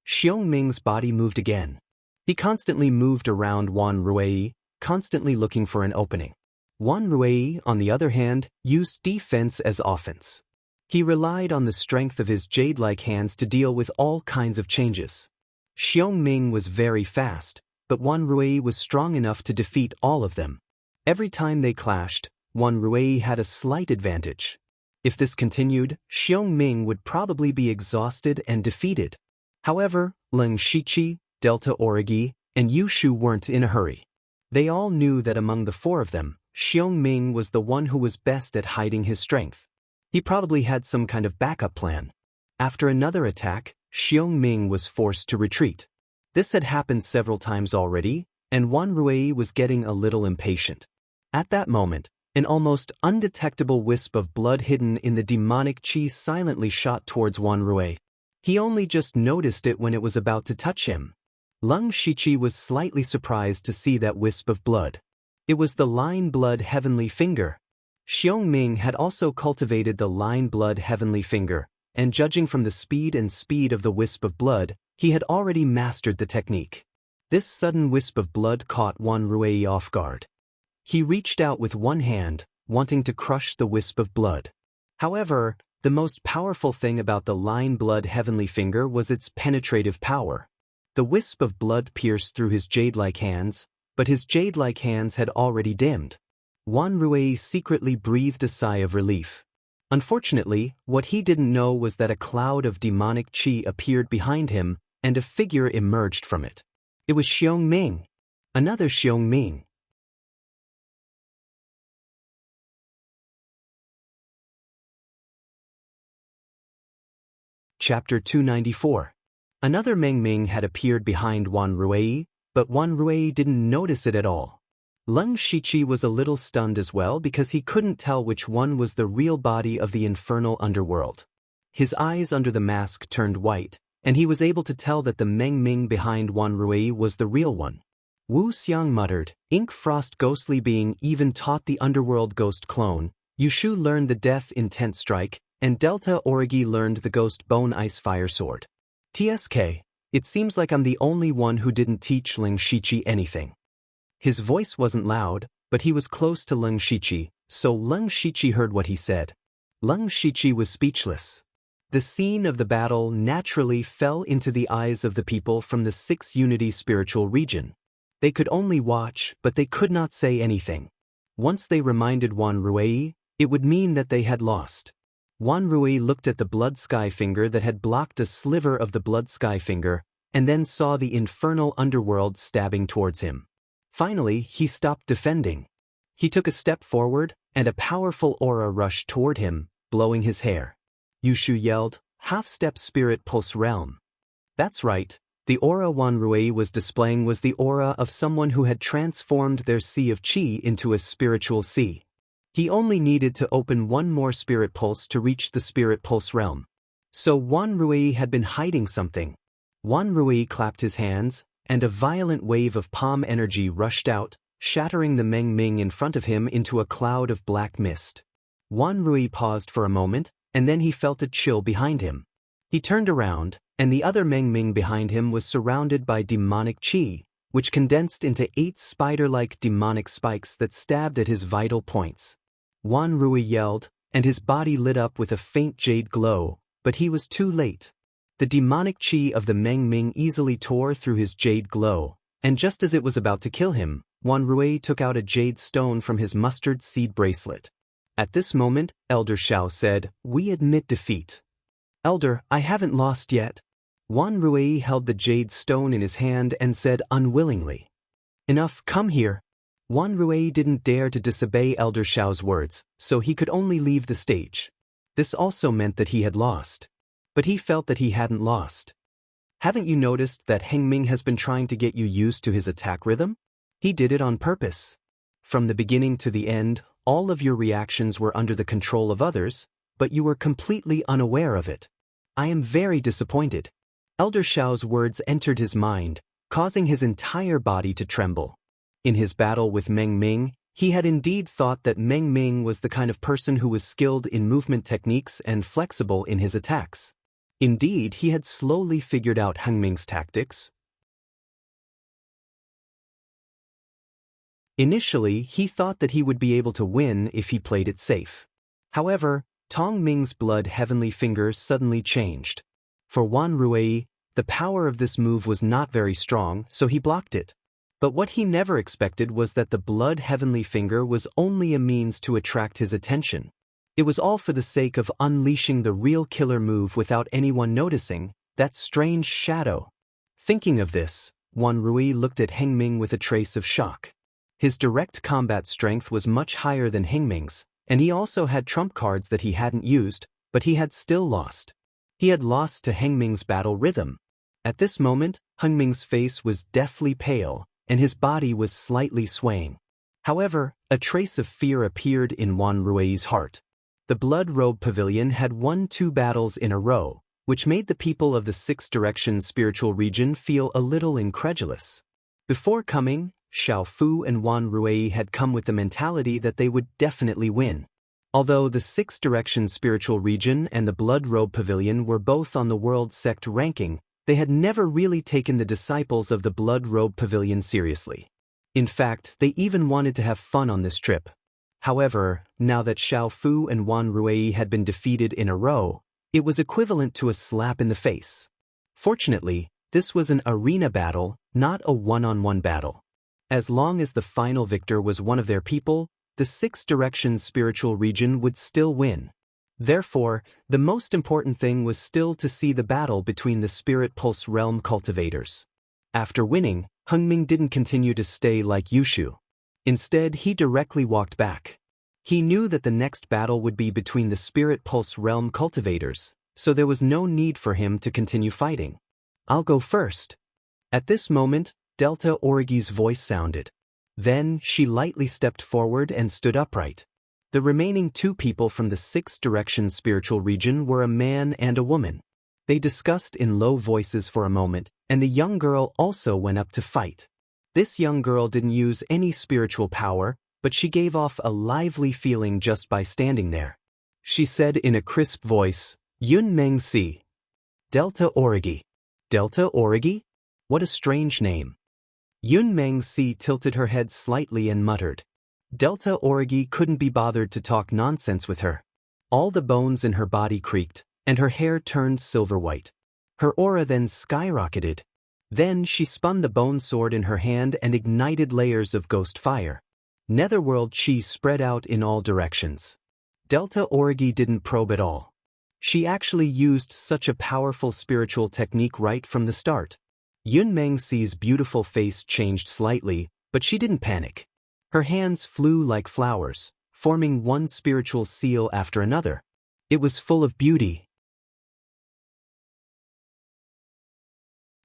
Xiong Ming's body moved again. He constantly moved around Wan Rui, constantly looking for an opening. Wan Rui, on the other hand, used defense as offense. He relied on the strength of his jade-like hands to deal with all kinds of changes. Xiong Ming was very fast, but Wan Rui was strong enough to defeat all of them. Every time they clashed, Wan Rui had a slight advantage. If this continued, Xiong Ming would probably be exhausted and defeated. However, Leng Shiqi, Delta Origi, and Yu Shu weren't in a hurry. They all knew that among the four of them, Xiong Ming was the one who was best at hiding his strength. He probably had some kind of backup plan. After another attack, Xiong Ming was forced to retreat. This had happened several times already, and Wan Rui was getting a little impatient. At that moment, an almost undetectable wisp of blood hidden in the demonic qi silently shot towards Wan Rui. He only just noticed it when it was about to touch him. Leng Shiqi was slightly surprised to see that wisp of blood. It was the Line Blood Heavenly Finger. Xiong Ming had also cultivated the Line Blood Heavenly Finger, and judging from the speed of the wisp of blood, he had already mastered the technique. This sudden wisp of blood caught Wan Rui off guard. He reached out with one hand, wanting to crush the wisp of blood. However, the most powerful thing about the Line Blood Heavenly Finger was its penetrative power. The wisp of blood pierced through his jade-like hands, but his jade-like hands had already dimmed. Wan Rui secretly breathed a sigh of relief. Unfortunately, what he didn't know was that a cloud of demonic qi appeared behind him, and a figure emerged from it. It was Xiong Ming. Another Xiong Ming. Chapter 294. Another Meng Ming had appeared behind Wan Rui, but Wan Rui didn't notice it at all. Leng Shiqi was a little stunned as well because he couldn't tell which one was the real body of the infernal underworld. His eyes under the mask turned white, and he was able to tell that the Meng Ming behind Wan Rui was the real one. Wu Xiang muttered, "Ink Frost ghostly being even taught the underworld ghost clone, Yushu learned the death intent strike, and Delta Origi learned the ghost bone ice fire sword. TSK, it seems like I'm the only one who didn't teach Leng Shiqi anything." His voice wasn't loud, but he was close to Leng Shiqi, so Leng Shiqi heard what he said. Leng Shiqi was speechless. The scene of the battle naturally fell into the eyes of the people from the 6 Unity spiritual region. They could only watch, but they could not say anything. Once they reminded Wan Rui, it would mean that they had lost. Wan Rui looked at the Blood Sky Finger that had blocked a sliver of the Blood Sky Finger, and then saw the infernal underworld stabbing towards him. Finally, he stopped defending. He took a step forward, and a powerful aura rushed toward him, blowing his hair. Yushu yelled, "Half-step spirit pulse realm." That's right, the aura Wan Rui was displaying was the aura of someone who had transformed their sea of qi into a spiritual sea. He only needed to open one more spirit pulse to reach the spirit pulse realm. So Wan Rui had been hiding something. Wan Rui clapped his hands, and a violent wave of palm energy rushed out, shattering the Meng Ming in front of him into a cloud of black mist. Wan Rui paused for a moment, and then he felt a chill behind him. He turned around, and the other Meng Ming behind him was surrounded by demonic qi, which condensed into 8 spider-like demonic spikes that stabbed at his vital points. Wan Rui yelled, and his body lit up with a faint jade glow, but he was too late. The demonic chi of the Meng Ming easily tore through his jade glow, and just as it was about to kill him, Wan Rui took out a jade stone from his mustard seed bracelet. At this moment, Elder Xiao said, "We admit defeat." "Elder, I haven't lost yet." Wan Rui held the jade stone in his hand and said unwillingly. "Enough, come here." Wan Rui didn't dare to disobey Elder Xiao's words, so he could only leave the stage. This also meant that he had lost. But he felt that he hadn't lost. "Haven't you noticed that Heng Ming has been trying to get you used to his attack rhythm? He did it on purpose. From the beginning to the end, all of your reactions were under the control of others, but you were completely unaware of it. I am very disappointed." Elder Xiao's words entered his mind, causing his entire body to tremble. In his battle with Meng Ming, he had indeed thought that Meng Ming was the kind of person who was skilled in movement techniques and flexible in his attacks. Indeed, he had slowly figured out Heng Ming's tactics. Initially, he thought that he would be able to win if he played it safe. However, Tong Ming's blood heavenly fingers suddenly changed. For Wan Rui, the power of this move was not very strong, so he blocked it. But what he never expected was that the blood heavenly finger was only a means to attract his attention. It was all for the sake of unleashing the real killer move without anyone noticing, that strange shadow. Thinking of this, Wan Rui looked at Heng Ming with a trace of shock. His direct combat strength was much higher than Heng Ming's, and he also had trump cards that he hadn't used, but he had still lost. He had lost to Heng Ming's battle rhythm. At this moment, Heng Ming's face was deathly pale, and his body was slightly swaying. However, a trace of fear appeared in Wan Rui's heart. The Blood Robe Pavilion had won 2 battles in a row, which made the people of the Six Directions spiritual region feel a little incredulous. Before coming, Xiao Fu and Wan Rui had come with the mentality that they would definitely win. Although the Six Directions spiritual region and the Blood Robe Pavilion were both on the world sect ranking, they had never really taken the disciples of the Blood Robe Pavilion seriously. In fact, they even wanted to have fun on this trip. However, now that Xiao Fu and Wan Rui had been defeated in a row, it was equivalent to a slap in the face. Fortunately, this was an arena battle, not a one-on-one battle. As long as the final victor was one of their people, the Six Directions spiritual region would still win. Therefore, the most important thing was still to see the battle between the Spirit Pulse Realm cultivators. After winning, Heng Ming didn't continue to stay like Yushu. Instead, he directly walked back. He knew that the next battle would be between the Spirit Pulse Realm cultivators, so there was no need for him to continue fighting. "I'll go first." At this moment, Delta Origi's voice sounded. Then, she lightly stepped forward and stood upright. The remaining 2 people from the Six Directions spiritual region were a man and a woman. They discussed in low voices for a moment, and the young girl also went up to fight. This young girl didn't use any spiritual power, but she gave off a lively feeling just by standing there. She said in a crisp voice, "Yun Meng Si." Delta Origi. Delta Origi? What a strange name. Yun Meng Si tilted her head slightly and muttered. Delta Origi couldn't be bothered to talk nonsense with her. All the bones in her body creaked, and her hair turned silver white. Her aura then skyrocketed. Then she spun the bone sword in her hand and ignited layers of ghost fire. Netherworld chi spread out in all directions. Delta Origi didn't probe at all. She actually used such a powerful spiritual technique right from the start. Yun Meng Si's beautiful face changed slightly, but she didn't panic. Her hands flew like flowers, forming one spiritual seal after another. It was full of beauty.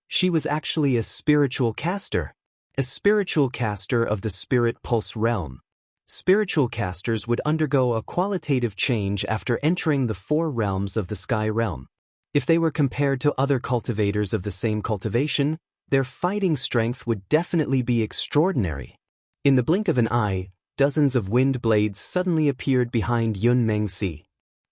She was actually a spiritual caster of the Spirit Pulse realm. Spiritual casters would undergo a qualitative change after entering the 4 realms of the Sky Realm. If they were compared to other cultivators of the same cultivation, their fighting strength would definitely be extraordinary. In the blink of an eye, dozens of wind blades suddenly appeared behind Yun Meng Si.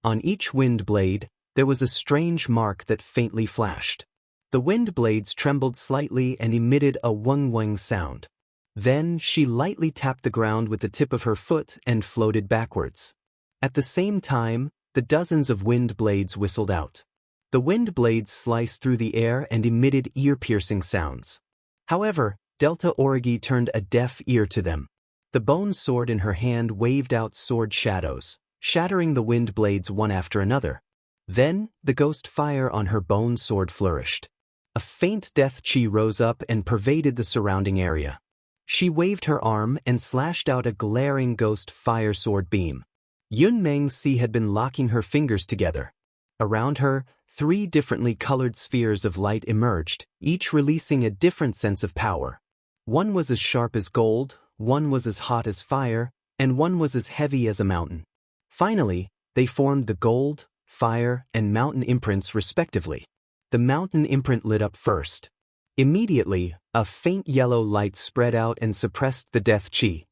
On each wind blade, there was a strange mark that faintly flashed. The wind blades trembled slightly and emitted a wung-wung sound. Then she lightly tapped the ground with the tip of her foot and floated backwards. At the same time, the dozens of wind blades whistled out. The wind blades sliced through the air and emitted ear-piercing sounds. However, Delta Origi turned a deaf ear to them. The bone sword in her hand waved out sword shadows, shattering the wind blades one after another. Then, the ghost fire on her bone sword flourished. A faint death chi rose up and pervaded the surrounding area. She waved her arm and slashed out a glaring ghost fire sword beam. Yun Meng-si had been locking her fingers together. Around her, 3 differently colored spheres of light emerged, each releasing a different sense of power. One was as sharp as gold, one was as hot as fire, and one was as heavy as a mountain. Finally, they formed the gold, fire, and mountain imprints respectively. The mountain imprint lit up first. Immediately, a faint yellow light spread out and suppressed the death chi.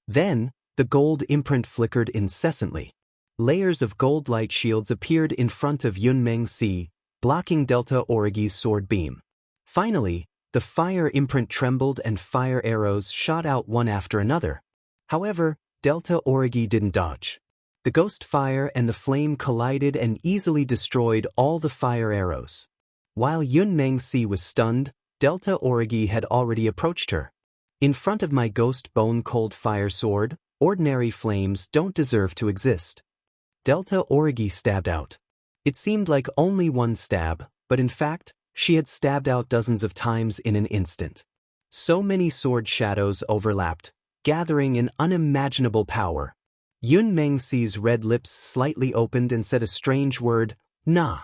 Then, the gold imprint flickered incessantly. Layers of gold light shields appeared in front of Yun Meng-si, blocking Delta Origi's sword beam. Finally, the fire imprint trembled and fire arrows shot out one after another. However, Delta Origi didn't dodge. The ghost fire and the flame collided and easily destroyed all the fire arrows. While Yun Meng-si was stunned, Delta Origi had already approached her. In front of my ghost bone cold fire sword, ordinary flames don't deserve to exist. Delta Origi stabbed out. It seemed like only one stab, but in fact, she had stabbed out dozens of times in an instant. So many sword shadows overlapped, gathering in unimaginable power. Yun Meng-si's red lips slightly opened and said a strange word, "Nah."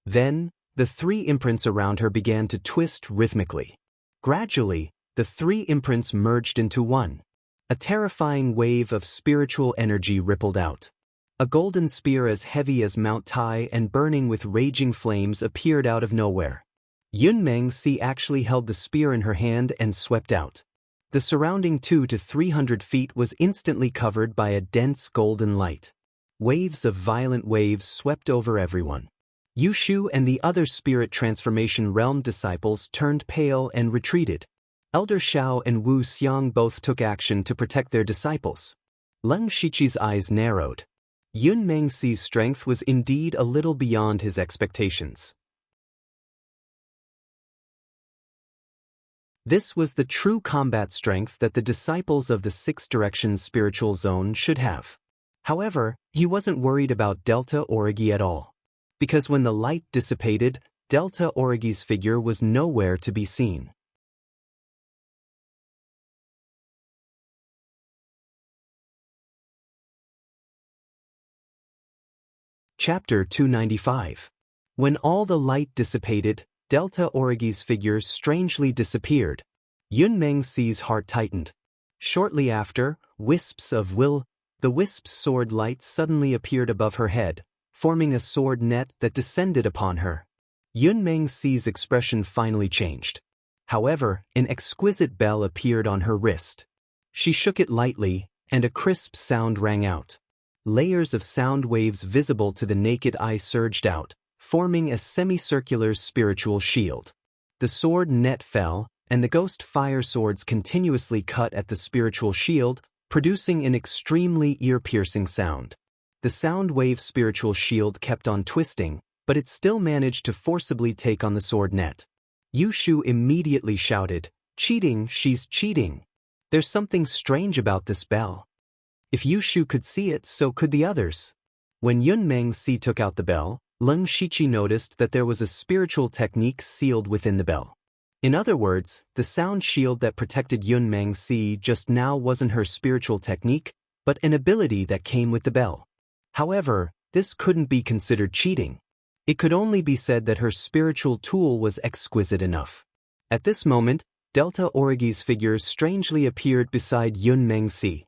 Then, the 3 imprints around her began to twist rhythmically. Gradually, the 3 imprints merged into one. A terrifying wave of spiritual energy rippled out. A golden spear as heavy as Mount Tai and burning with raging flames appeared out of nowhere. Yun Meng-si actually held the spear in her hand and swept out. The surrounding 200 to 300 feet was instantly covered by a dense golden light. Waves of violent waves swept over everyone. Yushu and the other spirit transformation realm disciples turned pale and retreated. Elder Xiao and Wu Xiang both took action to protect their disciples. Leng Shiqi's eyes narrowed. Yun Meng-si's strength was indeed a little beyond his expectations. This was the true combat strength that the disciples of the 6 Directions spiritual zone should have. However, he wasn't worried about Delta Origi at all. Because when the light dissipated, Delta Origi's figure was nowhere to be seen. Chapter 295. When all the light dissipated, Delta Origi's figure strangely disappeared. Yun Meng-si's heart tightened. Shortly after, the wisp's sword light suddenly appeared above her head, forming a sword net that descended upon her. Yun Meng-si's expression finally changed. However, an exquisite bell appeared on her wrist. She shook it lightly, and a crisp sound rang out. Layers of sound waves visible to the naked eye surged out, forming a semicircular spiritual shield. The sword net fell, and the ghost fire swords continuously cut at the spiritual shield, producing an extremely ear-piercing sound. The sound wave spiritual shield kept on twisting, but it still managed to forcibly take on the sword net. Yushu immediately shouted, "Cheating, she's cheating. There's something strange about this bell." If Yushu could see it, so could the others. When Yun Meng-si took out the bell, Leng Shiqi noticed that there was a spiritual technique sealed within the bell. In other words, the sound shield that protected Yun Meng-si just now wasn't her spiritual technique, but an ability that came with the bell. However, this couldn't be considered cheating. It could only be said that her spiritual tool was exquisite enough. At this moment, Delta Origi's figure strangely appeared beside Yun Meng-si.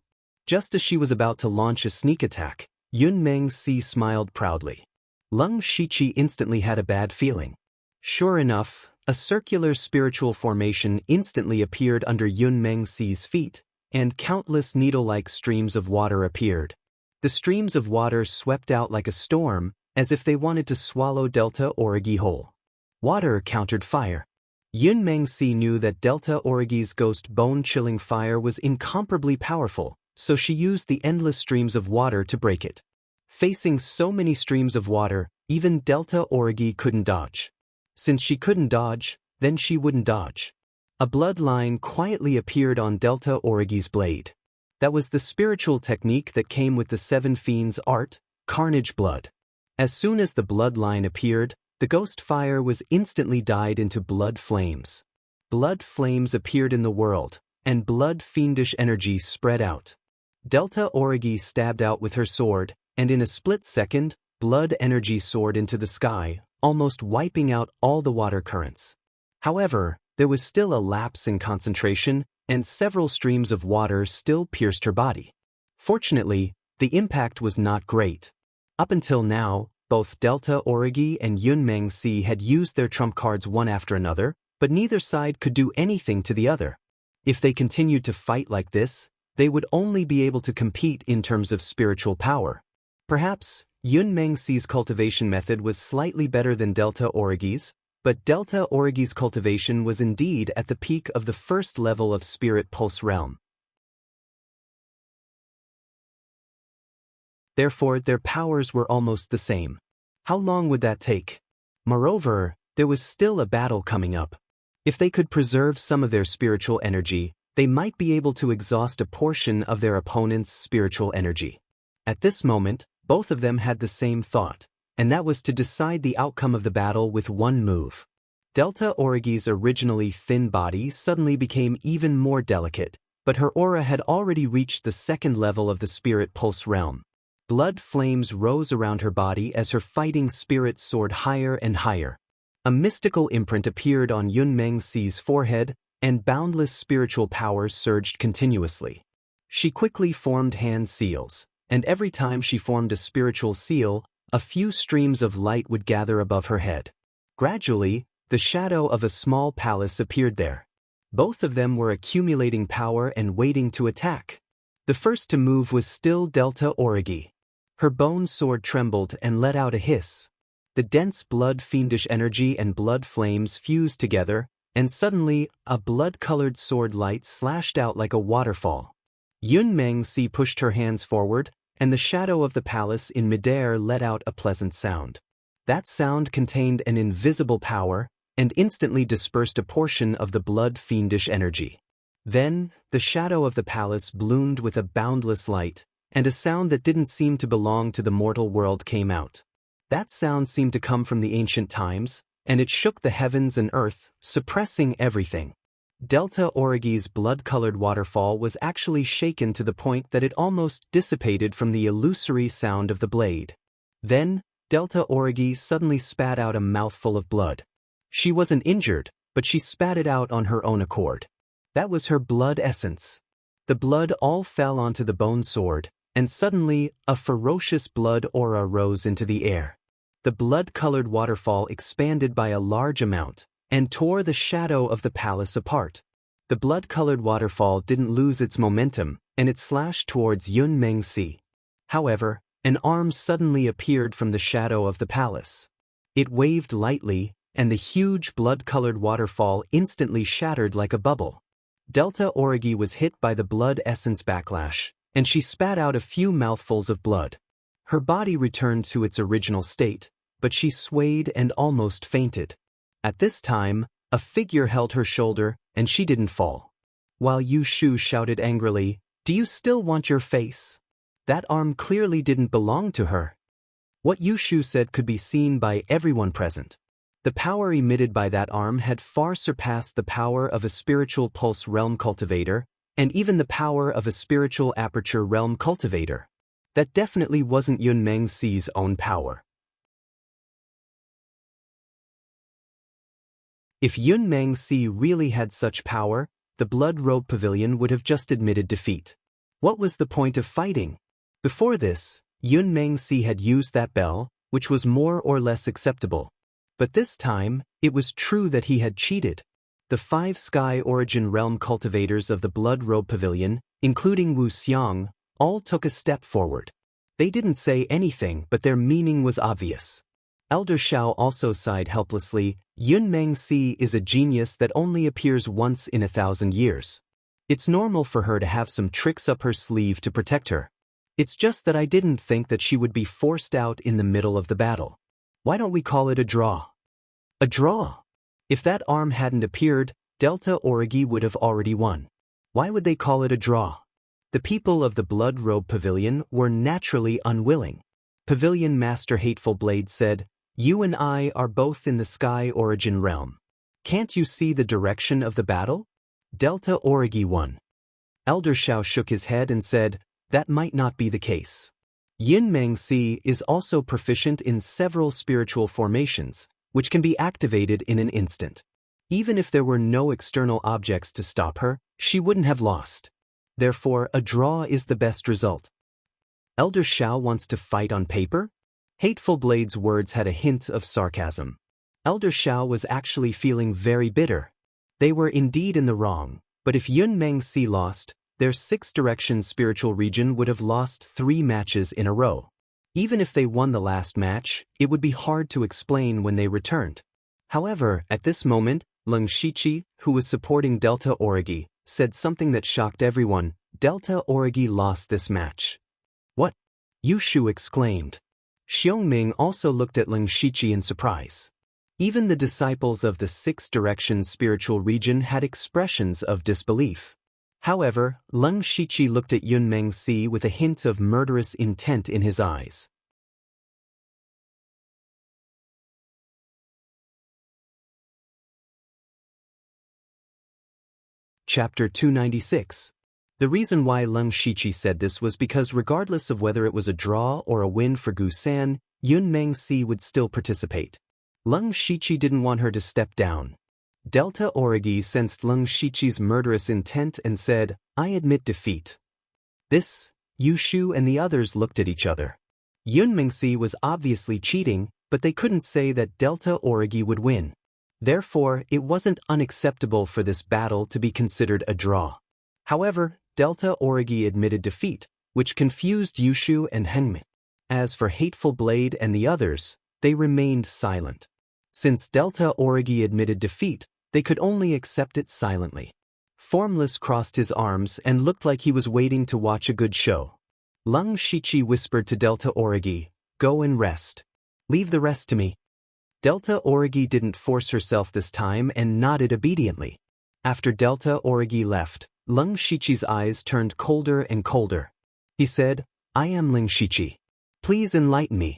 Just as she was about to launch a sneak attack, Yun Meng-si smiled proudly. Leng Shiqi instantly had a bad feeling. Sure enough, a circular spiritual formation instantly appeared under Yun Meng-si's feet, and countless needle-like streams of water appeared. The streams of water swept out like a storm, as if they wanted to swallow Delta Origi whole. Water countered fire. Yun Meng-si knew that Delta Origi's ghost bone-chilling fire was incomparably powerful, so she used the endless streams of water to break it. Facing so many streams of water, even Delta Origi couldn't dodge. Since she couldn't dodge, then she wouldn't dodge. A bloodline quietly appeared on Delta Origi's blade. That was the spiritual technique that came with the Seven Fiends art, Carnage Blood. As soon as the bloodline appeared, the ghost fire was instantly dyed into blood flames. Blood flames appeared in the world, and blood fiendish energy spread out. Delta Origi stabbed out with her sword, and in a split second, blood energy soared into the sky, almost wiping out all the water currents. However, there was still a lapse in concentration, and several streams of water still pierced her body. Fortunately, the impact was not great. Up until now, both Delta Origi and Yunmeng Si had used their trump cards one after another, but neither side could do anything to the other. If they continued to fight like this, they would only be able to compete in terms of spiritual power. Perhaps, Yunmeng Si's cultivation method was slightly better than Delta Origi's, but Delta Origi's cultivation was indeed at the peak of the first level of Spirit Pulse Realm. Therefore, their powers were almost the same. How long would that take? Moreover, there was still a battle coming up. If they could preserve some of their spiritual energy, they might be able to exhaust a portion of their opponent's spiritual energy. At this moment, both of them had the same thought, and that was to decide the outcome of the battle with one move. Delta Origi's originally thin body suddenly became even more delicate, but her aura had already reached the second level of the Spirit Pulse Realm. Blood flames rose around her body as her fighting spirit soared higher and higher. A mystical imprint appeared on Yunmeng Si's forehead, and boundless spiritual power surged continuously. She quickly formed hand seals, and every time she formed a spiritual seal, a few streams of light would gather above her head. Gradually, the shadow of a small palace appeared there. Both of them were accumulating power and waiting to attack. The first to move was still Delta Origi. Her bone sword trembled and let out a hiss. The dense blood fiendish energy and blood flames fused together, and suddenly, a blood-colored sword light slashed out like a waterfall. Yunmeng Si pushed her hands forward, and the shadow of the palace in midair let out a pleasant sound. That sound contained an invisible power, and instantly dispersed a portion of the blood fiendish energy. Then, the shadow of the palace bloomed with a boundless light, and a sound that didn't seem to belong to the mortal world came out. That sound seemed to come from the ancient times, and it shook the heavens and earth, suppressing everything. Delta Origi's blood-colored waterfall was actually shaken to the point that it almost dissipated from the illusory sound of the blade. Then, Delta Origi suddenly spat out a mouthful of blood. She wasn't injured, but she spat it out on her own accord. That was her blood essence. The blood all fell onto the bone sword, and suddenly, a ferocious blood aura rose into the air. The blood-colored waterfall expanded by a large amount, and tore the shadow of the palace apart. The blood-colored waterfall didn't lose its momentum, and it slashed towards Yunmeng Si. However, an arm suddenly appeared from the shadow of the palace. It waved lightly, and the huge blood-colored waterfall instantly shattered like a bubble. Delta Origi was hit by the blood essence backlash, and she spat out a few mouthfuls of blood. Her body returned to its original state, but she swayed and almost fainted. At this time, a figure held her shoulder, and she didn't fall. While Yu Shu shouted angrily, "Do you still want your face?" That arm clearly didn't belong to her. What Yu Shu said could be seen by everyone present. The power emitted by that arm had far surpassed the power of a spiritual pulse realm cultivator, and even the power of a spiritual aperture realm cultivator. That definitely wasn't Yunmeng Si's own power. If Yunmeng Si really had such power, the Blood Robe Pavilion would have just admitted defeat. What was the point of fighting? Before this, Yunmeng Si had used that bell, which was more or less acceptable. But this time, it was true that he had cheated. The 5 Sky Origin Realm cultivators of the Blood Robe Pavilion, including Wu Xiang, all took a step forward. They didn't say anything, but their meaning was obvious. Elder Shao also sighed helplessly. Yunmeng Si is a genius that only appears once in 1,000 years. It's normal for her to have some tricks up her sleeve to protect her. It's just that I didn't think that she would be forced out in the middle of the battle. Why don't we call it a draw? A draw? If that arm hadn't appeared, Delta Origi would have already won. Why would they call it a draw? The people of the Blood Robe Pavilion were naturally unwilling. Pavilion Master Hateful Blade said, "You and I are both in the Sky Origin realm. Can't you see the direction of the battle?" Delta Origi won. Elder Shao shook his head and said, "That might not be the case. Yin Meng Si is also proficient in several spiritual formations, which can be activated in an instant. Even if there were no external objects to stop her, she wouldn't have lost. Therefore, a draw is the best result." Elder Shao wants to fight on paper? Hateful Blade's words had a hint of sarcasm. Elder Shao was actually feeling very bitter. They were indeed in the wrong, but if Yun Meng Si lost, their six-direction spiritual region would have lost 3 matches in a row. Even if they won the last match, it would be hard to explain when they returned. However, at this moment, Leng Shiqi, who was supporting Delta Origi, said something that shocked everyone. Delta Origi lost this match. "What?" Yushu exclaimed. Xiongming also looked at Leng Shiqi in surprise. Even the disciples of the six-direction spiritual region had expressions of disbelief. However, Leng Shiqi looked at Yun Meng Si with a hint of murderous intent in his eyes. Chapter 296. The reason why Leng Shiqi said this was because regardless of whether it was a draw or a win for Gu San, Yun Meng Si would still participate. Leng Shiqi didn't want her to step down. Delta Origi sensed Leng Shiqi's murderous intent and said, "I admit defeat." This, Yushu and the others looked at each other. Yun Meng Si was obviously cheating, but they couldn't say that Delta Origi would win. Therefore, it wasn't unacceptable for this battle to be considered a draw. However, Delta Origi admitted defeat, which confused Yushu and Hengmin. As for Hateful Blade and the others, they remained silent. Since Delta Origi admitted defeat, they could only accept it silently. Formless crossed his arms and looked like he was waiting to watch a good show. Leng Shiqi whispered to Delta Origi, "Go and rest. Leave the rest to me." Delta Origi didn't force herself this time and nodded obediently. After Delta Origi left, Leng Shiqi's eyes turned colder and colder. He said, "I am Leng Shiqi. Please enlighten me."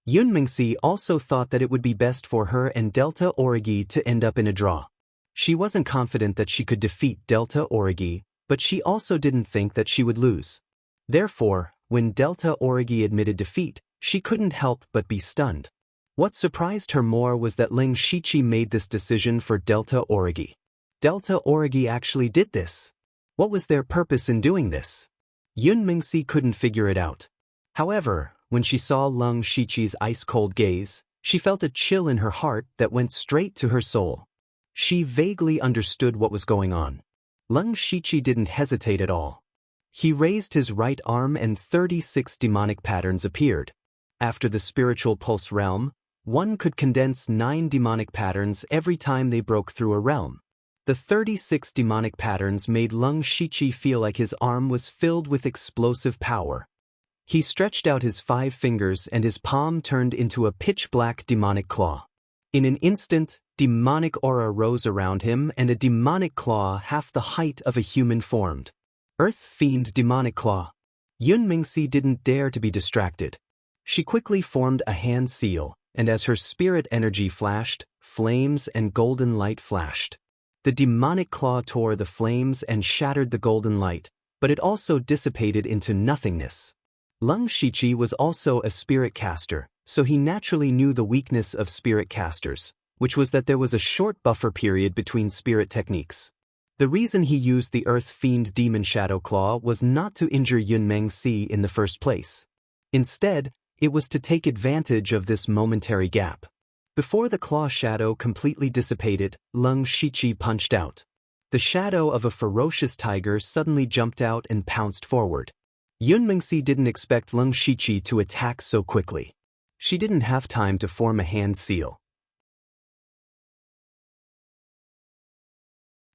Yun Meng Si also thought that it would be best for her and Delta Origi to end up in a draw. She wasn't confident that she could defeat Delta Origi, but she also didn't think that she would lose. Therefore, when Delta Origi admitted defeat, she couldn't help but be stunned. What surprised her more was that Leng Shiqi made this decision for Delta Origi. Delta Origi actually did this. What was their purpose in doing this? Yun Meng Si couldn't figure it out. However, when she saw Leng Shiqi's ice-cold gaze, she felt a chill in her heart that went straight to her soul. She vaguely understood what was going on. Leng Shiqi didn't hesitate at all. He raised his right arm and 36 demonic patterns appeared. After the spiritual pulse realm, one could condense 9 demonic patterns every time they broke through a realm. The 36 demonic patterns made Leng Shiqi feel like his arm was filled with explosive power. He stretched out his 5 fingers and his palm turned into a pitch-black demonic claw. In an instant, demonic aura rose around him and a demonic claw half the height of a human formed. Earth Fiend Demonic Claw. Yun Meng Si didn't dare to be distracted. She quickly formed a hand seal, and as her spirit energy flashed, flames and golden light flashed. The demonic claw tore the flames and shattered the golden light, but it also dissipated into nothingness. Leng Shiqi was also a spirit caster, so he naturally knew the weakness of spirit casters, which was that there was a short buffer period between spirit techniques. The reason he used the Earth Fiend Demon Shadow Claw was not to injure Yun Meng Si in the first place. Instead, it was to take advantage of this momentary gap. Before the claw shadow completely dissipated, Leng Shiqi punched out. The shadow of a ferocious tiger suddenly jumped out and pounced forward. Yun Meng Si didn't expect Leng Shiqi to attack so quickly. She didn't have time to form a hand seal.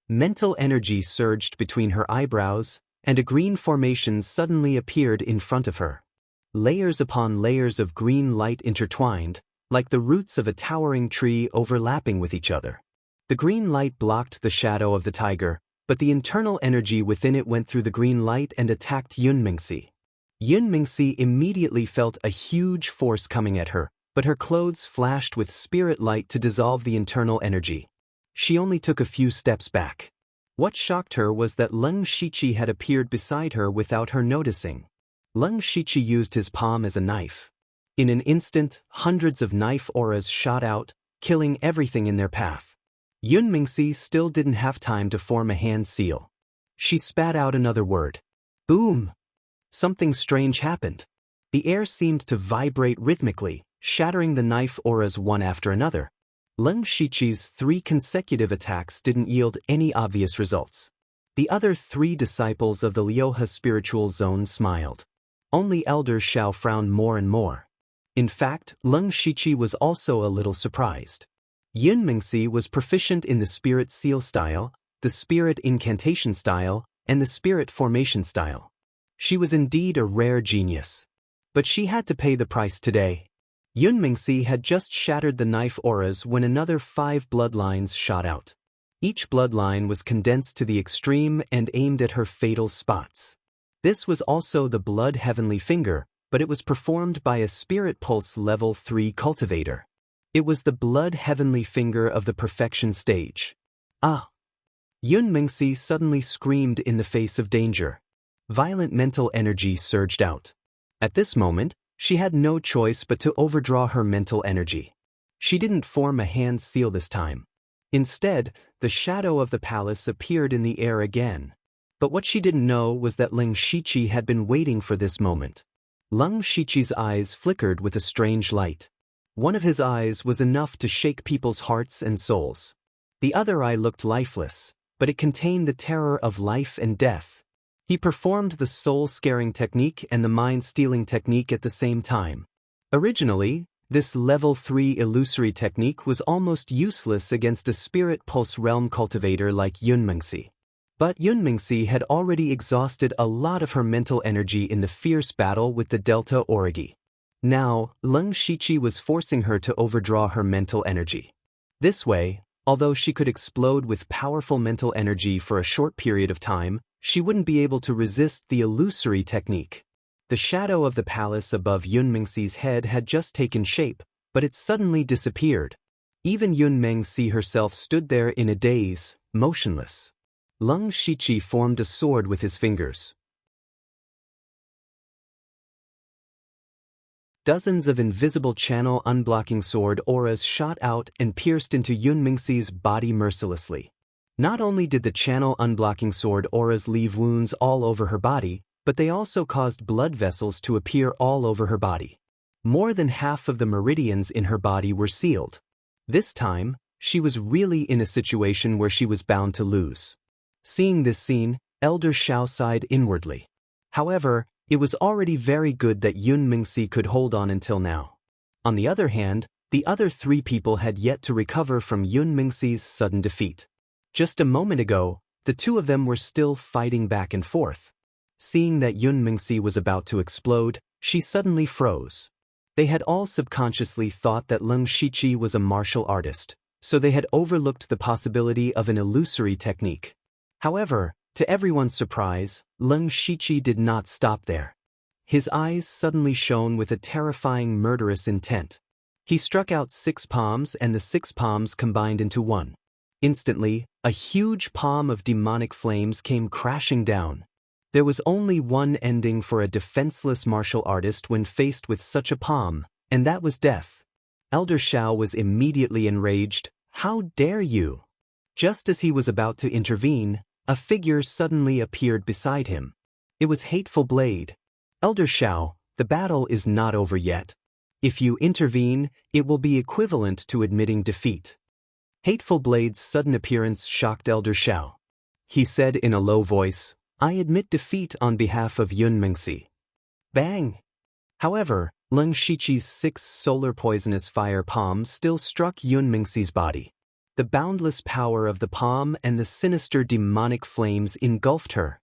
Mental energy surged between her eyebrows, and a green formation suddenly appeared in front of her. Layers upon layers of green light intertwined, like the roots of a towering tree overlapping with each other. The green light blocked the shadow of the tiger, but the internal energy within it went through the green light and attacked Yunmingsi. Yunmingsi immediately felt a huge force coming at her, but her clothes flashed with spirit light to dissolve the internal energy. She only took a few steps back. What shocked her was that Leng Shiqi had appeared beside her without her noticing. Leng Shiqi used his palm as a knife. In an instant, hundreds of knife auras shot out, killing everything in their path. Yunmingsi still didn't have time to form a hand seal. She spat out another word. Boom! Something strange happened. The air seemed to vibrate rhythmically, shattering the knife auras one after another. Leng Shiqi's 3 consecutive attacks didn't yield any obvious results. The other 3 disciples of the Lioha spiritual zone smiled. Only Elder Shao frowned more and more. In fact, Leng Shiqi was also a little surprised. Yunmingsi was proficient in the spirit seal style, the spirit incantation style, and the spirit formation style. She was indeed a rare genius. But she had to pay the price today. Yunmingsi had just shattered the knife auras when another 5 bloodlines shot out. Each bloodline was condensed to the extreme and aimed at her fatal spots. This was also the blood heavenly finger, but it was performed by a spirit pulse level 3 cultivator. It was the blood heavenly finger of the perfection stage. Ah! Yunmingsi suddenly screamed in the face of danger. Violent mental energy surged out. At this moment, she had no choice but to overdraw her mental energy. She didn't form a hand seal this time. Instead, the shadow of the palace appeared in the air again. But what she didn't know was that Leng Shiqi had been waiting for this moment. Leng Shiqi's eyes flickered with a strange light. One of his eyes was enough to shake people's hearts and souls. The other eye looked lifeless, but it contained the terror of life and death. He performed the soul-scaring technique and the mind-stealing technique at the same time. Originally, this level 3 illusory technique was almost useless against a spirit pulse realm cultivator like Yunmingsi. But Yunmingsi had already exhausted a lot of her mental energy in the fierce battle with the Delta Origi. Now, Leng Shiqi was forcing her to overdraw her mental energy. This way, although she could explode with powerful mental energy for a short period of time, she wouldn't be able to resist the illusory technique. The shadow of the palace above Yunmingsi's head had just taken shape, but it suddenly disappeared. Even Yunmingsi herself stood there in a daze, motionless. Leng Shiqi formed a sword with his fingers. Dozens of invisible channel unblocking sword auras shot out and pierced into Yunmingsi's body mercilessly. Not only did the channel unblocking sword auras leave wounds all over her body, but they also caused blood vessels to appear all over her body. More than half of the meridians in her body were sealed. This time, she was really in a situation where she was bound to lose. Seeing this scene, Elder Shao sighed inwardly. However, it was already very good that Yunmingsi could hold on until now. On the other hand, the other 3 people had yet to recover from Yunmingsi's sudden defeat. Just a moment ago, the 2 of them were still fighting back and forth. Seeing that Yunmingsi was about to explode, she suddenly froze. They had all subconsciously thought that Leng Shiqi was a martial artist, so they had overlooked the possibility of an illusory technique. However, to everyone's surprise, Leng Shiqi did not stop there. His eyes suddenly shone with a terrifying murderous intent. He struck out 6 palms and the 6 palms combined into one. Instantly, a huge palm of demonic flames came crashing down. There was only one ending for a defenseless martial artist when faced with such a palm, and that was death. Elder Shao was immediately enraged. How dare you? Just as he was about to intervene, a figure suddenly appeared beside him. It was Hateful Blade. Elder Shao, the battle is not over yet. If you intervene, it will be equivalent to admitting defeat. Hateful Blade's sudden appearance shocked Elder Shao. He said in a low voice, I admit defeat on behalf of Yunmingsi. Bang! However, Leng Shiqi's 6 solar poisonous fire palms still struck Yunmingsi's body. The boundless power of the palm and the sinister demonic flames engulfed her.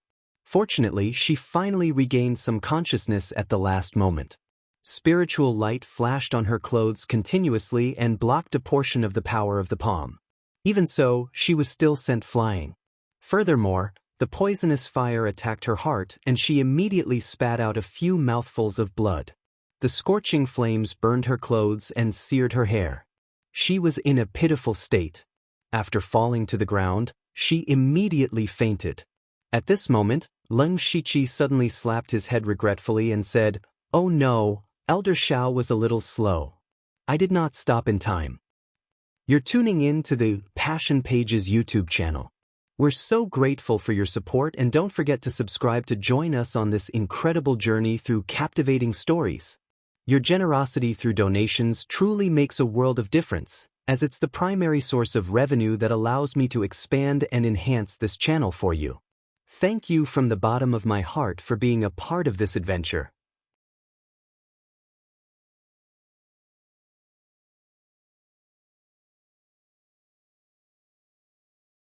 Fortunately, she finally regained some consciousness at the last moment. Spiritual light flashed on her clothes continuously and blocked a portion of the power of the palm. Even so, she was still sent flying. Furthermore, the poisonous fire attacked her heart and she immediately spat out a few mouthfuls of blood. The scorching flames burned her clothes and seared her hair. She was in a pitiful state. After falling to the ground, she immediately fainted. At this moment, Leng Shiqi suddenly slapped his head regretfully and said, "Oh no, Elder Shao was a little slow. I did not stop in time." You're tuning in to the Passion Pages YouTube channel. We're so grateful for your support and don't forget to subscribe to join us on this incredible journey through captivating stories. Your generosity through donations truly makes a world of difference, as it's the primary source of revenue that allows me to expand and enhance this channel for you. Thank you from the bottom of my heart for being a part of this adventure.